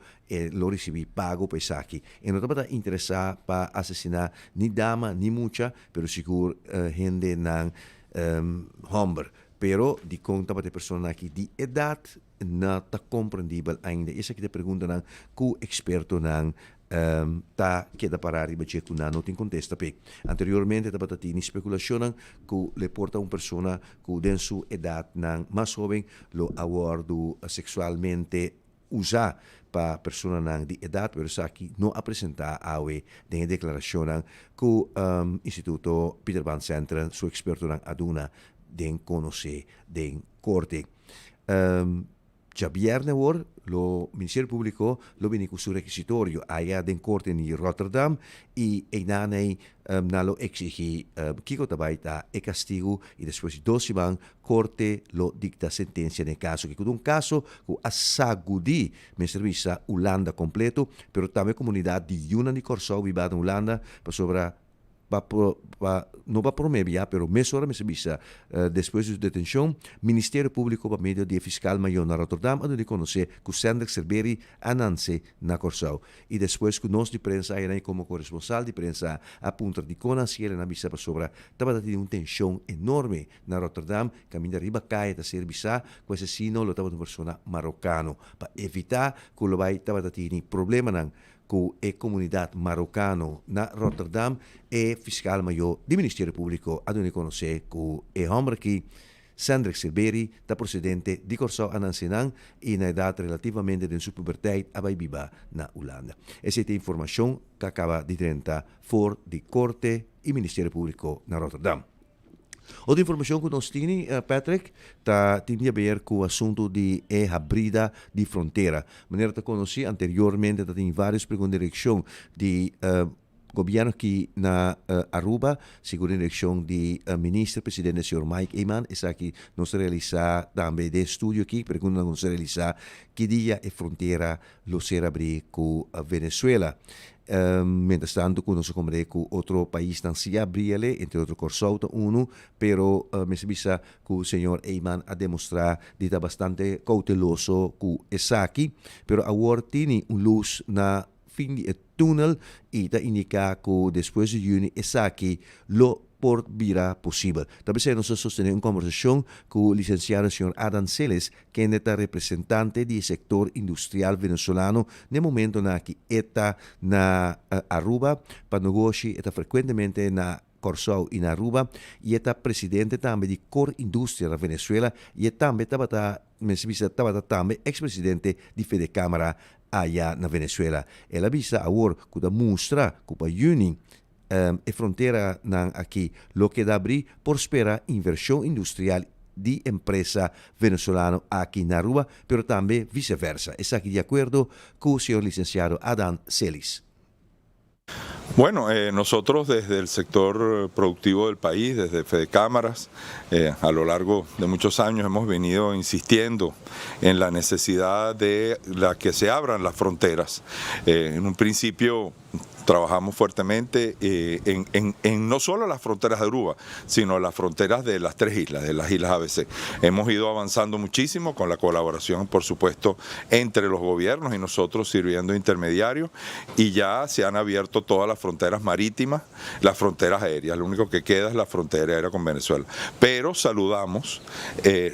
lo recebi pago per saki e non estava interessata para assassinar ni dama ni mucha pero sicuro gente nan homber pero di conta para persona que di edad não está compreendível ainda essa que te pergunta nan ku experto nan ta che da parare invece che non ti contesta pe anteriormente da batatini speculazione che le porta una persona che den su età nan más joven lo abordo sexualmente usa pa persona nan di età per sa chi no a presentare awe den declarazione che istituto Peter Ban Centrum su esperto nan aduna den conosce den corte già viernes war lo Ministério Público lo veni con su requisitorio allá den corte in Rotterdam e nanei na lo exigi kiko tabaita e castigo e después 12 ban corte lo dicta sentencia nel caso che un caso che assagudi me servisa Holanda completo però també comunidad di Yuna di Corsau vivada in Holanda per sopra no va promedio, pero mesora me visa después de su detención, Ministerio Público por medio de Fiscal Mayor na Rotterdam, donde conoce que Sandra Cerberi ananse na Corsau. Y después que nos de prensa, era como corresponsal de prensa, a punto de conocer na visa sobre, estaba teniendo una tensión enorme na Rotterdam, camino arriba cae a ser visa, con ese sino lo estaba una persona marocano, para evitar que lo vaya estaba teniendo problema con la comunidad marocano na Rotterdam e fiscal mayor del Ministerio Público a donde conoce que el hombre que Sandra Cerberi, da procedente di Corsau Anansenang y na edad relativamente de su pubertad a viva na Holanda. Esa es información que acaba de 30 for de Corte y Ministerio Público na Rotterdam. Otra información que nos tiene, Patrick, tiene que ver con el asunto de abrida de frontera. De manera que conocí anteriormente, tiene varios preguntas de dirección de gobierno aquí na Aruba, según la dirección de ministro presidente, señor Mike Eman, es aquí nos realiza también de estudio aquí, pregunta nos realiza qué día es frontera lo será abrir con Venezuela. Mientras tanto, conosco como que otro país tan si abrile, entre otros Corsau uno, pero me visa que el señor Eyman ha demostrado que está bastante cauteloso que es aquí, pero ahora tiene una luz na fin del túnel y está indica que después de junio es aquí lo por vira posible. También nos sostener una conversación con el licenciado señor Adam Celes, que es el representante del sector industrial venezolano en el momento en que está en Aruba, para negociar, está frecuentemente en Corsau y en Aruba, y está presidente también de Cor Industria de Venezuela, y también estaba también expresidente de Fede Cámara allá en Venezuela. Él avisa ahora que demuestra que para junio e frontera aquí lo que da abrir prospera inversión industrial de empresa venezolana aquí en Aruba, pero también viceversa. Es aquí de acuerdo con el señor licenciado Adam Celis. Bueno, nosotros desde el sector productivo del país, desde Fede Cámaras, a lo largo de muchos años hemos venido insistiendo en la necesidad de que se abran las fronteras. En un principio trabajamos fuertemente en no solo las fronteras de Aruba, sino las fronteras de las tres islas, de las islas ABC. Hemos ido avanzando muchísimo con la colaboración, por supuesto, entre los gobiernos y nosotros sirviendo de intermediarios, y ya se han abierto todas las fronteras marítimas, las fronteras aéreas. Lo único que queda es la frontera aérea con Venezuela. Pero saludamos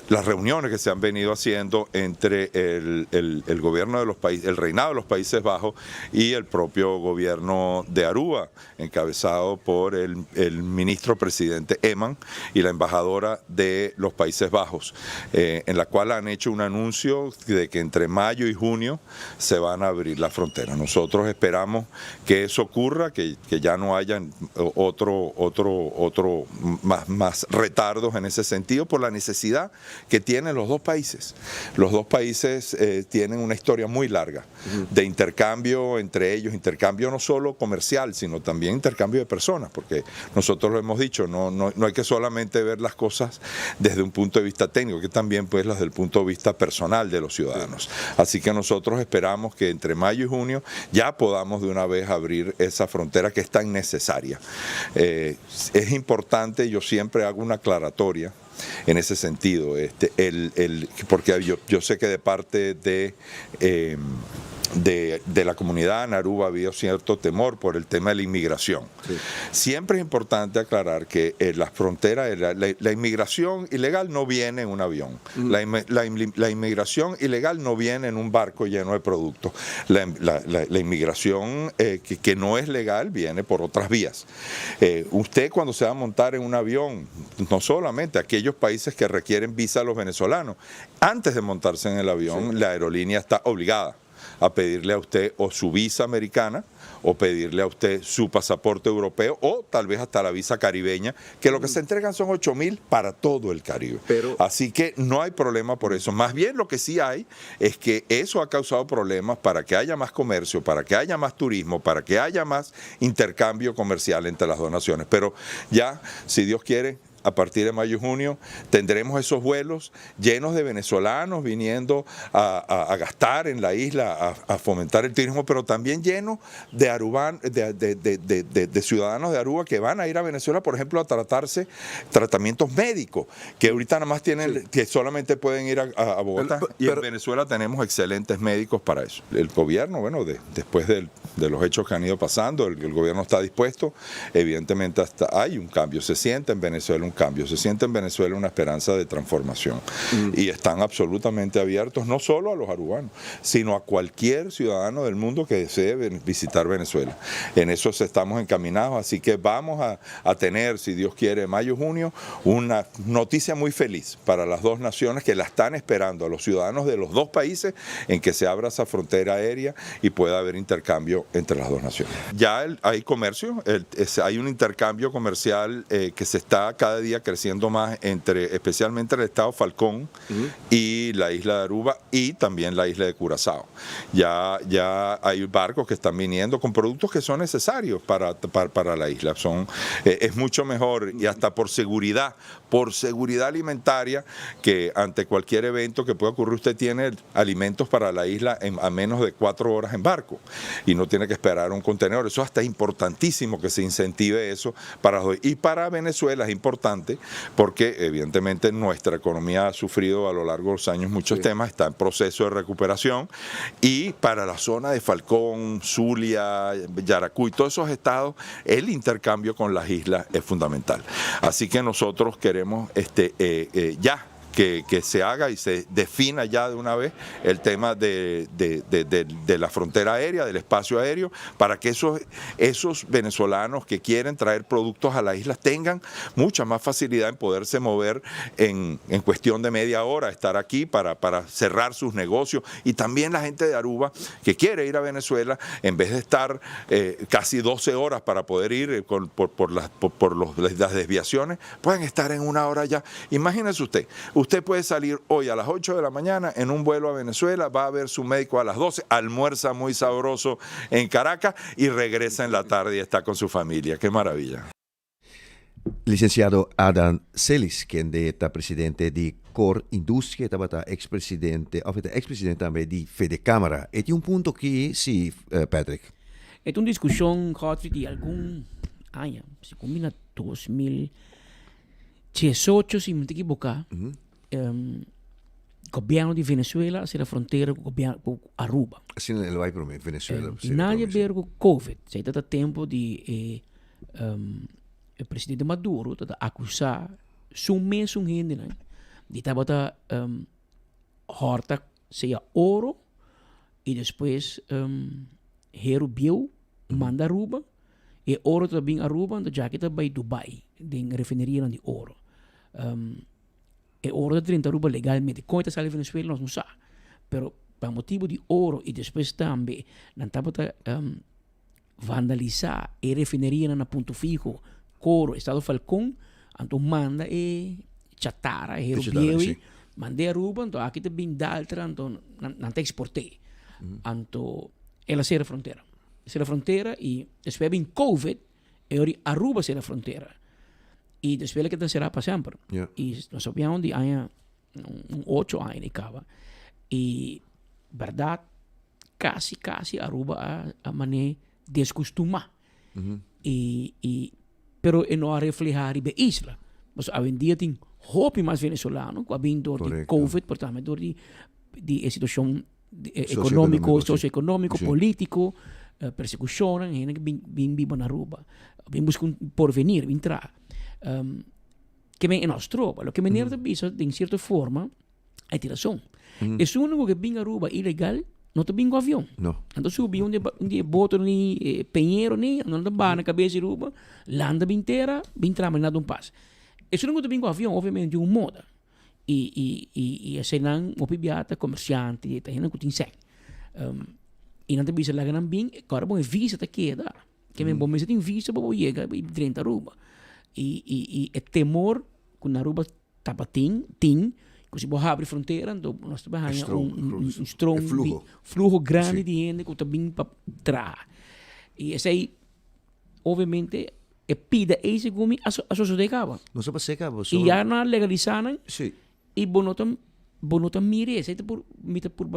las reuniones que se han venido haciendo entre el gobierno de los países, el reinado de los Países Bajos y el propio gobierno de Aruba, encabezado por el ministro presidente Eman y la embajadora de los Países Bajos, en la cual han hecho un anuncio de que entre mayo y junio se van a abrir las fronteras. Nosotros esperamos que eso ocurra, que ya no haya más retardos en ese sentido, por la necesidad que tienen los dos países. Los dos países tienen una historia muy larga de intercambio entre ellos, intercambio no solo comercial, sino también intercambio de personas, porque nosotros lo hemos dicho, no hay que solamente ver las cosas desde un punto de vista técnico, que también pues desde el punto de vista personal de los ciudadanos. Así que nosotros esperamos que entre mayo y junio ya podamos de una vez abrir esa frontera que es tan necesaria. Es importante, yo siempre hago una aclaratoria en ese sentido, porque yo sé que de parte de la comunidad en Aruba ha habido cierto temor por el tema de la inmigración. Sí. Siempre es importante aclarar que las fronteras, la inmigración ilegal no viene en un avión. La inmigración ilegal no viene en un barco lleno de productos. La inmigración que no es legal viene por otras vías. Usted cuando se va a montar en un avión, no solamente aquellos países que requieren visa a los venezolanos, antes de montarse en el avión, sí, la aerolínea está obligada a pedirle a usted o su visa americana o pedirle a usted su pasaporte europeo o tal vez hasta la visa caribeña, que lo que se entregan son 8.000 para todo el Caribe. Así que no hay problema por eso. Más bien lo que sí hay es que eso ha causado problemas para que haya más comercio, para que haya más turismo, para que haya más intercambio comercial entre las dos naciones. Pero ya, si Dios quiere, a partir de mayo y junio, tendremos esos vuelos llenos de venezolanos viniendo a gastar en la isla, a fomentar el turismo, pero también llenos de de ciudadanos de Aruba que van a ir a Venezuela, por ejemplo, a tratarse tratamientos médicos, que ahorita nada más tienen, que solamente pueden ir a Bogotá. Y en Venezuela tenemos excelentes médicos para eso. El gobierno, bueno, después de los hechos que han ido pasando, el gobierno está dispuesto, evidentemente hay un cambio, se siente en Venezuela un cambio, se siente en Venezuela una esperanza de transformación y están absolutamente abiertos no solo a los arubanos, sino a cualquier ciudadano del mundo que desee visitar Venezuela. En eso estamos encaminados, así que vamos a tener, si Dios quiere, mayo, junio, una noticia muy feliz para las dos naciones que la están esperando, a los ciudadanos de los dos países, en que se abra esa frontera aérea y pueda haber intercambio entre las dos naciones. Ya hay comercio, hay un intercambio comercial que se está cada día creciendo más especialmente el estado Falcón y la isla de Aruba y también la isla de Curazao. Ya hay barcos que están viniendo con productos que son necesarios para la isla. Es mucho mejor y hasta por seguridad alimentaria, que ante cualquier evento que pueda ocurrir usted tiene alimentos para la isla a menos de 4 horas en barco y no tiene que esperar un contenedor. Eso hasta es importantísimo que se incentive eso y para Venezuela es importante porque evidentemente nuestra economía ha sufrido a lo largo de los años muchos temas, está en proceso de recuperación, y para la zona de Falcón, Zulia, Yaracuy, todos esos estados, el intercambio con las islas es fundamental. Así que nosotros queremos ya que se haga y se defina ya de una vez el tema de la frontera aérea, del espacio aéreo, para que esos venezolanos que quieren traer productos a la isla tengan mucha más facilidad en poderse mover en cuestión de media hora, estar aquí para cerrar sus negocios, y también la gente de Aruba que quiere ir a Venezuela, en vez de estar casi 12 horas para poder ir por las desviaciones, pueden estar en 1 hora ya. Imagínese usted puede salir hoy a las 8 de la mañana en un vuelo a Venezuela, va a ver su médico a las 12, almuerza muy sabroso en Caracas y regresa en la tarde y está con su familia. ¡Qué maravilla! Licenciado Adam Celis, quien está presidente de Cor Industria, estaba ex-presidente también de Fedecámara. ¿Es un punto que sí, Patrick? Es una discusión, Godfrey, de algún año, se combina 2018, si no me equivoco, gobierno de Venezuela hacia la frontera con Aruba. Así en el país, Venezuela. Nadie ver con COVID. Se trata tempo de el presidente Maduro acusar su mes un gente de tabata horta sea oro y después Hero Bill manda Aruba e oro também Aruba da jaqueta by Dubai de refineria de oro. E oro da 30 Aruba legalmente. Quanto sale Venezuela nós não sabe. Pero por motivo de oro e depois também não tabata vandalizar e refineria na ponto fijo Coro, Estado Falcón, então manda e chatara, Hero Bill mandei Aruba, então aqui também dá altra, então não te exportei. Então ela será a fronteira. Será a fronteira e depois vem COVID, e Aruba será a fronteira. E depois que será para sempre. E nós sabemos de há 8 anos de cava. E verdade, quase Aruba a maneira descostumar. Pero não a reflejar a isla. Mas hoje em dia tem hope mais venezolano, com a vindo de COVID, portanto, door de situação econômico, socioeconômico, político, persecução, e que vem na Aruba. Vem buscar porvenir, vem entrar. Que vem em nós tropa. Lo que me nerd bisa, de certa forma, é tiração. É o único que vem a Aruba ilegal, não te vem com avião. Então subi dia boto ni Pinheiro ni, não te na cabeça de Aruba, landa inteira, vem trama nada pass. É o único que vem com avião, obviamente, de moda. E assim não, o pibiata comerciante, e tá indo com tinseng. E não te bisa lá ganham bem, agora bom visa tá queda. Que me bom, mas tem visa para chegar e 30 Aruba. E temor com Aruba tapatin, se você abre fronteira, então nós temos um fluxo grande de gente que está vindo para trás. E esse aí, obviamente, pida esse gumi a so de cabo. Não se passa cabo. E já na legalizaram Sim. e bonotam mire, sei por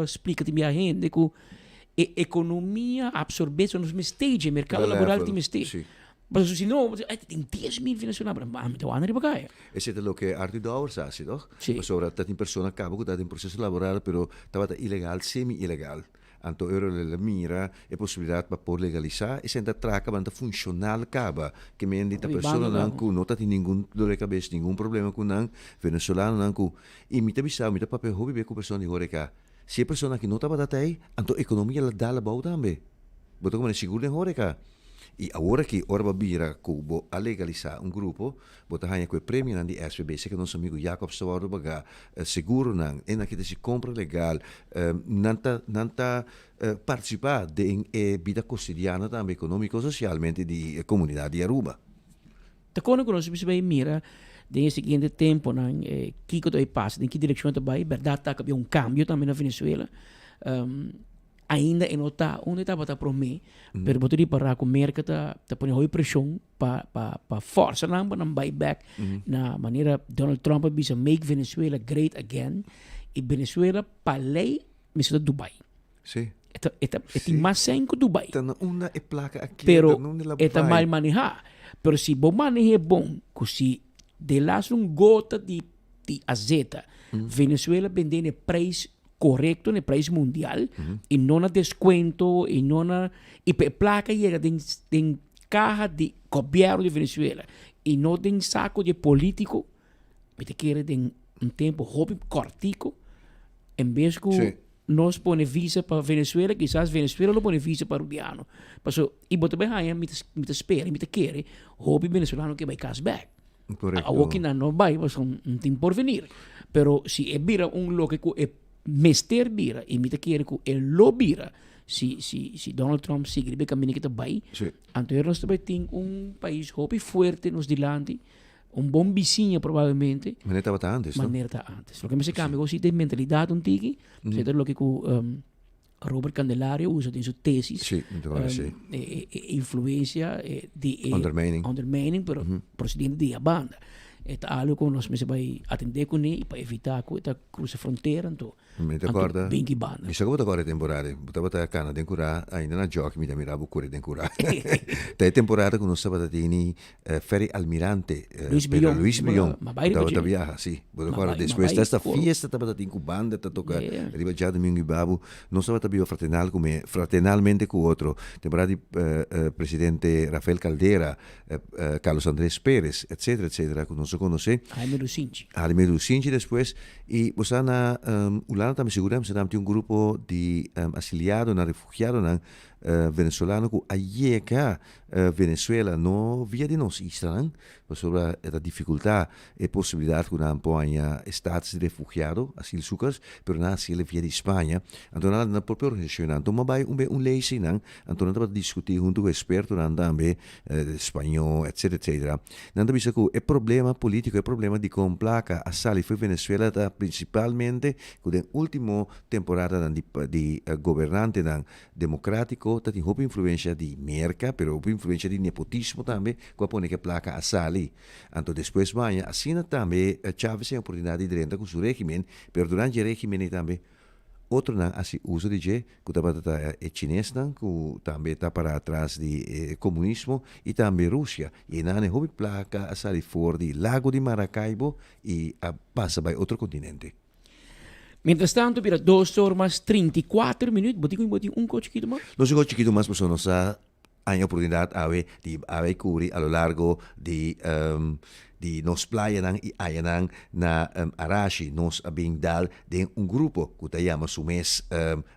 explicar te minha gente que a economia absorve nos stage, mercado laboral tem stage. Sim. Mas se não, tem 10.000 venezuelanos, mas então anda para cá. Esse é o que Arthur Dauer sabe, não? Sim. Sobre que tem pessoa cabo que está em processo laboral, pero estava ilegal, semi-ilegal. Então, ele mira a possibilidade para poder legalizar e senta traca para funcionar caba. Que me indica a pessoa não tem nenhum dor de cabeça, nenhum problema com não venezuelano não com e me bisa, me papel hobby be com pessoa de horeca. Se a pessoa que não estava daí, então a economia ela dá la bau também. Botou como seguro em horeca. E agora que Orba Bira cubo a legalizar um grupo, bota hanya com prêmio na de SBC que nosso amigo Jacob Stawaro baga seguro não, e naquele se compra legal, nanta participar de vida cotidiana também econômico socialmente de comunidade de Aruba. Te quando nós vai mira de seguinte tempo na que que passa, em que direção vai, verdade tá que um cambio também na Venezuela. Ainda em nota onde estava para mim, pero botar para com merca tá põe hoi pressão para força não buyback na maneira Donald Trump bisa make Venezuela great again e Venezuela para lei mistura Dubai. Sim. Eta mais sem que Dubai. Tá uma placa aqui, pero eta mal manejar. Pero se bom manejar bom, que se de las gota de azeite, Venezuela vendendo preço correto no preço mundial e não na desconto e não na e placa chega em caja de governo de Venezuela e não tem saco de político me te quer tem tempo hobby cortico em vez que nós põe visa para Venezuela quizás Venezuela não põe visa para Rubiano passo e bota bem aí me te espera me te quer hobby venezuelano que vai cashback a walking não vai mas tem por venir pero se é vira loco é Mester bira e me te quer que lo bira se Donald Trump sigue o caminho que está bem então nós também tem país hobby forte nos dilante bom vizinho provavelmente maneira estava antes o que me se cambia se tem mentalidade tiki é lo que Robert Candelario usa em sua tesis influência de undermining pero procedente de a banda é algo que nós vai atender com ele para evitar que esta cruza fronteira então me recorda bem que banda mi sa ko agora temporada botava ta cana den cura ainda na giochi mi da miravo cure den cura te temporada con stava tini Ferry Almirante Luis Millón tava viaja sì botava agora después desta fiesta tava tin cu banda ta toca arriva già domingo babu non stava ta bio fraternalmente cu otro temporada di presidente Rafael Caldera Carlos Andrés Pérez etcétera con nos conoce Jaime Lucinchi después y bosana ulana também seguramos que tem grupo de asiliado na refugiado na venezuelano que ayeka Venezuela no via de nós Israel sobre a dificuldade e possibilidade que não põe status de refugiado asil sucas pero na asil via de Espanha então na própria organização então vai lei sim então não para discutir junto com experto também espanhol etc não bisa que é problema político é problema de complaca a sali foi Venezuela principalmente com a última temporada de governante democrático tem houve influência de merca pero houve influência de nepotismo também com a que placa a sali então depois vai assim também Chávez tem a oportunidade de renda com seu regime pero durante o regime também outro não assim uso de que é chinês não que também está para atrás de comunismo e também Rússia e não é houve placa a sali fora de Lago de Maracaibo e passa para outro continente. Mientras tanto, para 2 horas 34 minutos, botico chiquito más. No sé chiquito más, pues nos ha oportunidad de cubrir a lo largo de nos playa y ayanang na Arashi nos abingdal de un grupo que se llama su mes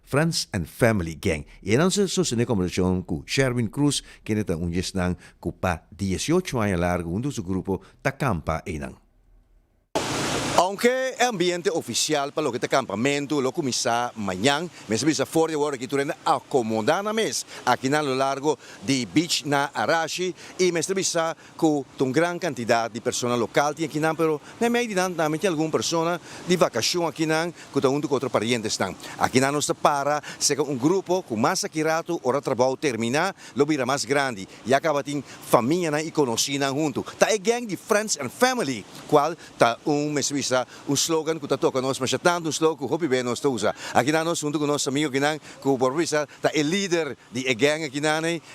Friends and Family Gang. Y entonces sostiene conversación con Sherwin Cruz, que es un yesnang que pa 18 años largo, un de su grupo Tacampa enang. Aunque el ambiente oficial para lo que está campamento lo comienza mañana, me se for de ahora que tú eres acomodada mes aquí a lo largo de beach na Arashi y me se con una gran cantidad de personas locales aquí pero me medidan también alguna persona de vacación aquí que junto con otros parientes están. Aquí no se para, se un grupo con más akirato, hora trabajo termina, lo vira más grande y acaba tin familia y conocidas juntos. Ta a gang de friends and family, cual ta me se un slogan que toca nós, mas tanto um slogan que o bem nós usa. Aqui nós junto com nosso amigo que o Borbisa, tá é líder de gang aqui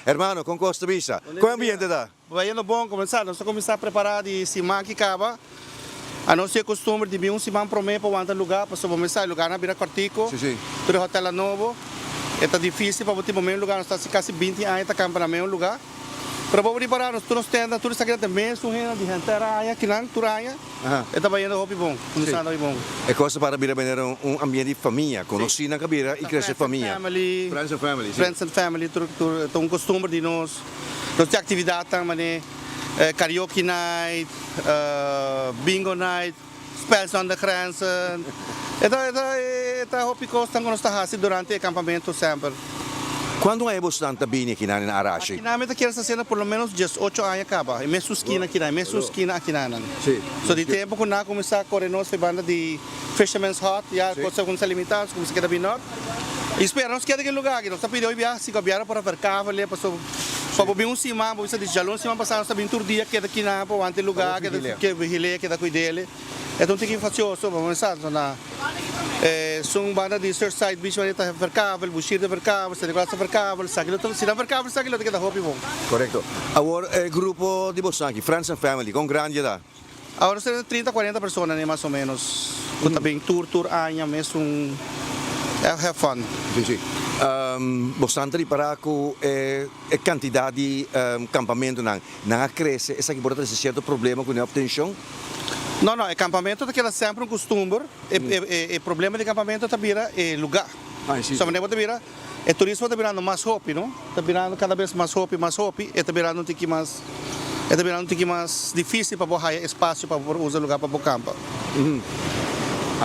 hermano, com Costa Visa. Como ambiente tá? Vai indo bom começar, nós começar a preparar de cima que acaba. A nossa costume de vir um cima para mim para o outro lugar, para começar lugar na Vila Cortico. Sim. Tudo hotel novo. É difícil para botar momento lugar, nós está quase 20 anos tá campando mesmo lugar. Para preparar nós todos tenda, tudo isso aqui também, sujeira de gente aí aqui não, turaia. É também indo hobby bom, começando aí bom. É coisa para vir a ambiente de família, conhecer na cabira e crescer família. Friends and family. Friends and family, tudo um costume de nós. Nós temos atividade também, karaoke night, bingo night, spells on the grenzen. É hobby coisa que nós está durante o acampamento sempre. Quando é bastante bem aqui na Arashi? Aqui na meta quer ser por lo menos 18 anos acaba. E mesmo esquina aqui, mesmo esquina aqui na. Sim. So de tempo quando começar a correr nós foi banda de Fisherman's Hut, já coisa com limitados, como se queda bem not. E esperamos que aquele lugar aqui, nós está pedindo viajar, se viajar para vercar, ali para vir um cima, para você de jalão cima passar nós bem turdia que aqui na para ante lugar que vigile que da cuidele. Então tem que fazer isso, vamos pensar na são banda de Surfside Beach, mas está vercável, bushir de vercável, se negócio vercável, se não vercável, sabe que dá hobby bom. Correto. Agora grupo de Bosanqui, Friends and Family, com grande idade. Agora são 30, 40 pessoas, né, mais ou menos. Também tour, año, mesmo have fun. Sim. Bastante para com a quantidade de campamento não cresce, essa aqui pode ter certo problema com a obtenção. Não, o acampamento é sempre um costume. O problema de acampamento é lugar. Só que o turismo está virando mais hobby, não? Está virando cada vez mais hobby, e está virando um pouquinho mais difícil para ter espaço para usar lugar para campo.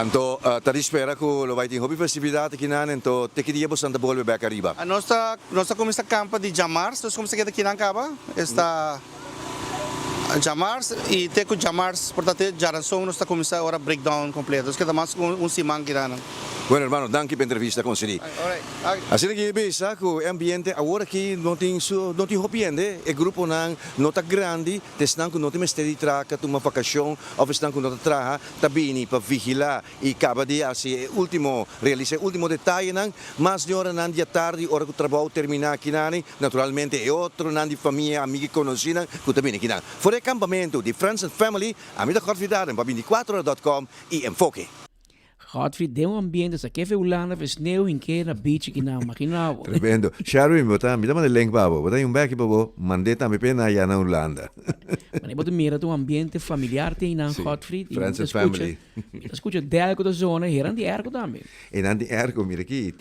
Então, está espera que lo vai ter hobby festividade aqui na, então tem que ir bastante volver back arriba. A nossa começa campo de Jamars, nós começamos aqui na Caba, está Jamars e tem com Jamars, portanto, já nós está começando agora breakdown completo, nós queda mais simang que na. Bueno, hermano, danke pela entrevista com você. Assim que pensa que o ambiente agora aqui não tem hobby, o grupo não está grande, estão que não tem mais de traca, uma vacação, ou estão que não traga, está bem para vigilar e acaba de assim, realizar o último detalhe, mas de hora de tarde, hora que o trabalho terminar aqui, naturalmente é outro, de família, amigos conhecidos, que também aqui. Fora o acampamento de Friends and Family, a minha convidada para 24horas.com e Enfoque. Godfrey, de um ambiente, essa que é Holanda, fez neu em que na beach que não, imagina. Tremendo. Sharwin, botar, me dá uma link babo, botar um back babo, mandei também pena aí na Holanda. Mas você mira um ambiente familiar tem na Godfrey, Friends and Family. Escuta delgo da zona, eram de ergo também. E nan de ergo, mira aqui,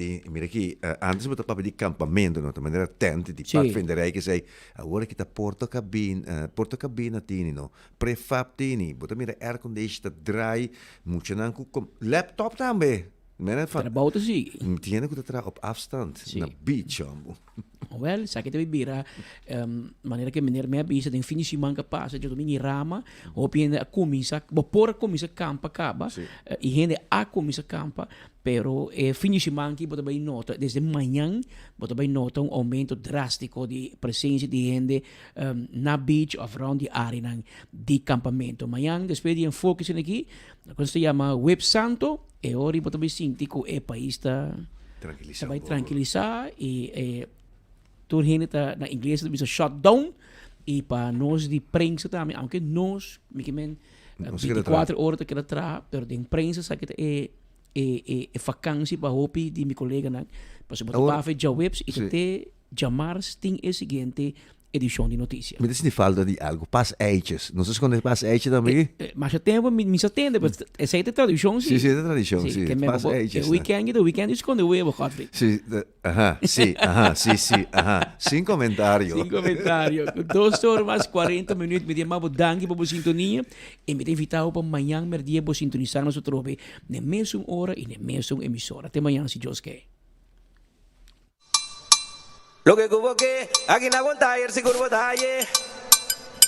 antes botar para de campamento, não, de maneira tente de pathfinderei que sei, agora que tá porta-cabina tini, no, prefab tini, botar mira air conditioner dry, muito não com laptop também. Trabalho sim. Tiene que trabalhar op afstand, na beach, Well, sa kita bibira maneira que meneer me bisa den finish manga passa de domini rama ou piende a comisa por comisa campa acaba e rende a comisa campa pero finish mangi bota bem nota desde manhã bota bem nota aumento drástico de presença de gente na beach of around the area de campamento manhã depois de enfoque aqui quando se chama Web Santo e ora bota bem sintico e país está tranquilizar e tur hen está na inglês também shutdown e para nós de prensa também aunque nós miquemen 24 horas que ela tra pero de prensa sabe que vacância para hopi de meu colega na para se botar para já webs e até Jamars tem o seguinte edición de noticias. Me dice falta de algo, pas-eitjes. No sé si con el pas-eitje también. Mas eu tenho, me atende, mas essa aí é tradição, sim. Sí, é tradição, sí. Que Pas-eitjes. o weekend is quando eu vou, Godfrey. Sí, ajá. Sin comentario. Sem comentário. 2 horas mais 40 minutos, me diamo danke para a sintonia e me invitar para amanhã, merdia, para sintonizar nosso trobe na mesma hora e na mesma emissora. Até amanhã, se Deus quer. Lo que cubo que aquí en la Bontayer si curvo talle.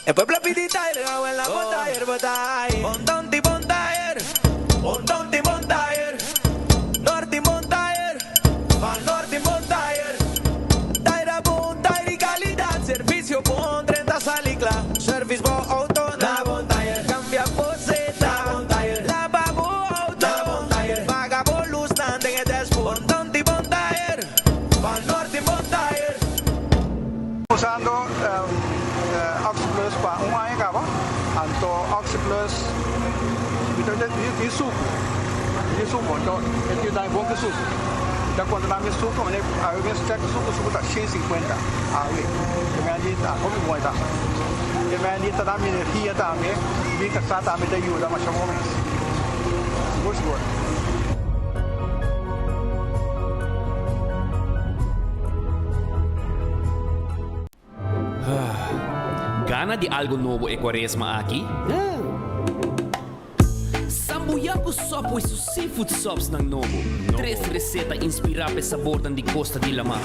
El pueblo pitita y le hago en la Bontayer, Bontayer. Bontonti Bontayer, Bontonti Bontayer. Norte Bontayer, Van Norte Bontayer. Taira Bontayer y calidad, servicio con 30 salicla. Service bo auto na Bontayer. Cambia poseta, Bontayer. La babu auto, na Bontayer. Paga por luz, nande en el despo. Bontonti Bontayer, Van Norte Bontayer. Usando Oxyplus para um ano acaba, então Oxyplus de suco, então ele dá bom que suco. Então quando dá mais suco, mas a vez que suco está 150 a vez, que me alita como bom está, que me alita dá energia também, e que está também te ajuda mais ou menos. Gosto. Gana de algo novo e Quaresma aqui? Sambuyaco sopo e seafood sops ng Novo. 3 reseta inspirada sa sabor de Costa de la Mar.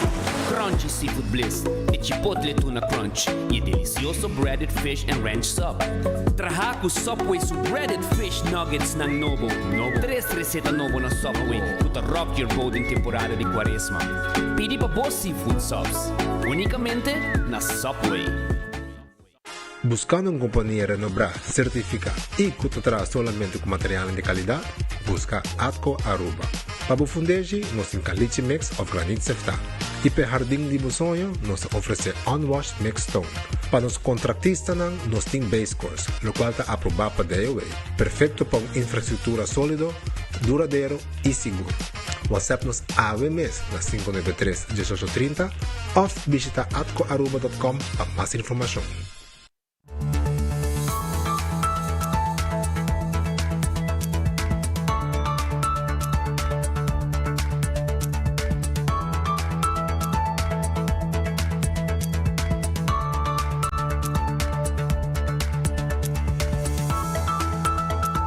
Crunchy seafood bliss, e chipotle tuna crunch, e delicioso breaded fish and ranch sub. Trahaku Subway su breaded fish nuggets ng Novo. 3 reseta novo na Subway, to rock your boat in temporada de Quaresma. Pidi pa boss seafood subs, unicamente na Subway. Buscando uma companhia renombrada, certificada e que te traz solamente com material de qualidade, busca Atco Aruba. Para o fundejo, nós temos caliche mix of granite sefta. E para o jardim de sonho, nós oferecemos unwashed mix stone. Para os contratistas, nós temos base course, o qual está aprovado para DOA. Perfeito para uma infraestrutura sólida, duradouro e seguro. WhatsApp-nos AWMS na 593-1830 ou visita atcoaruba.com para mais informação.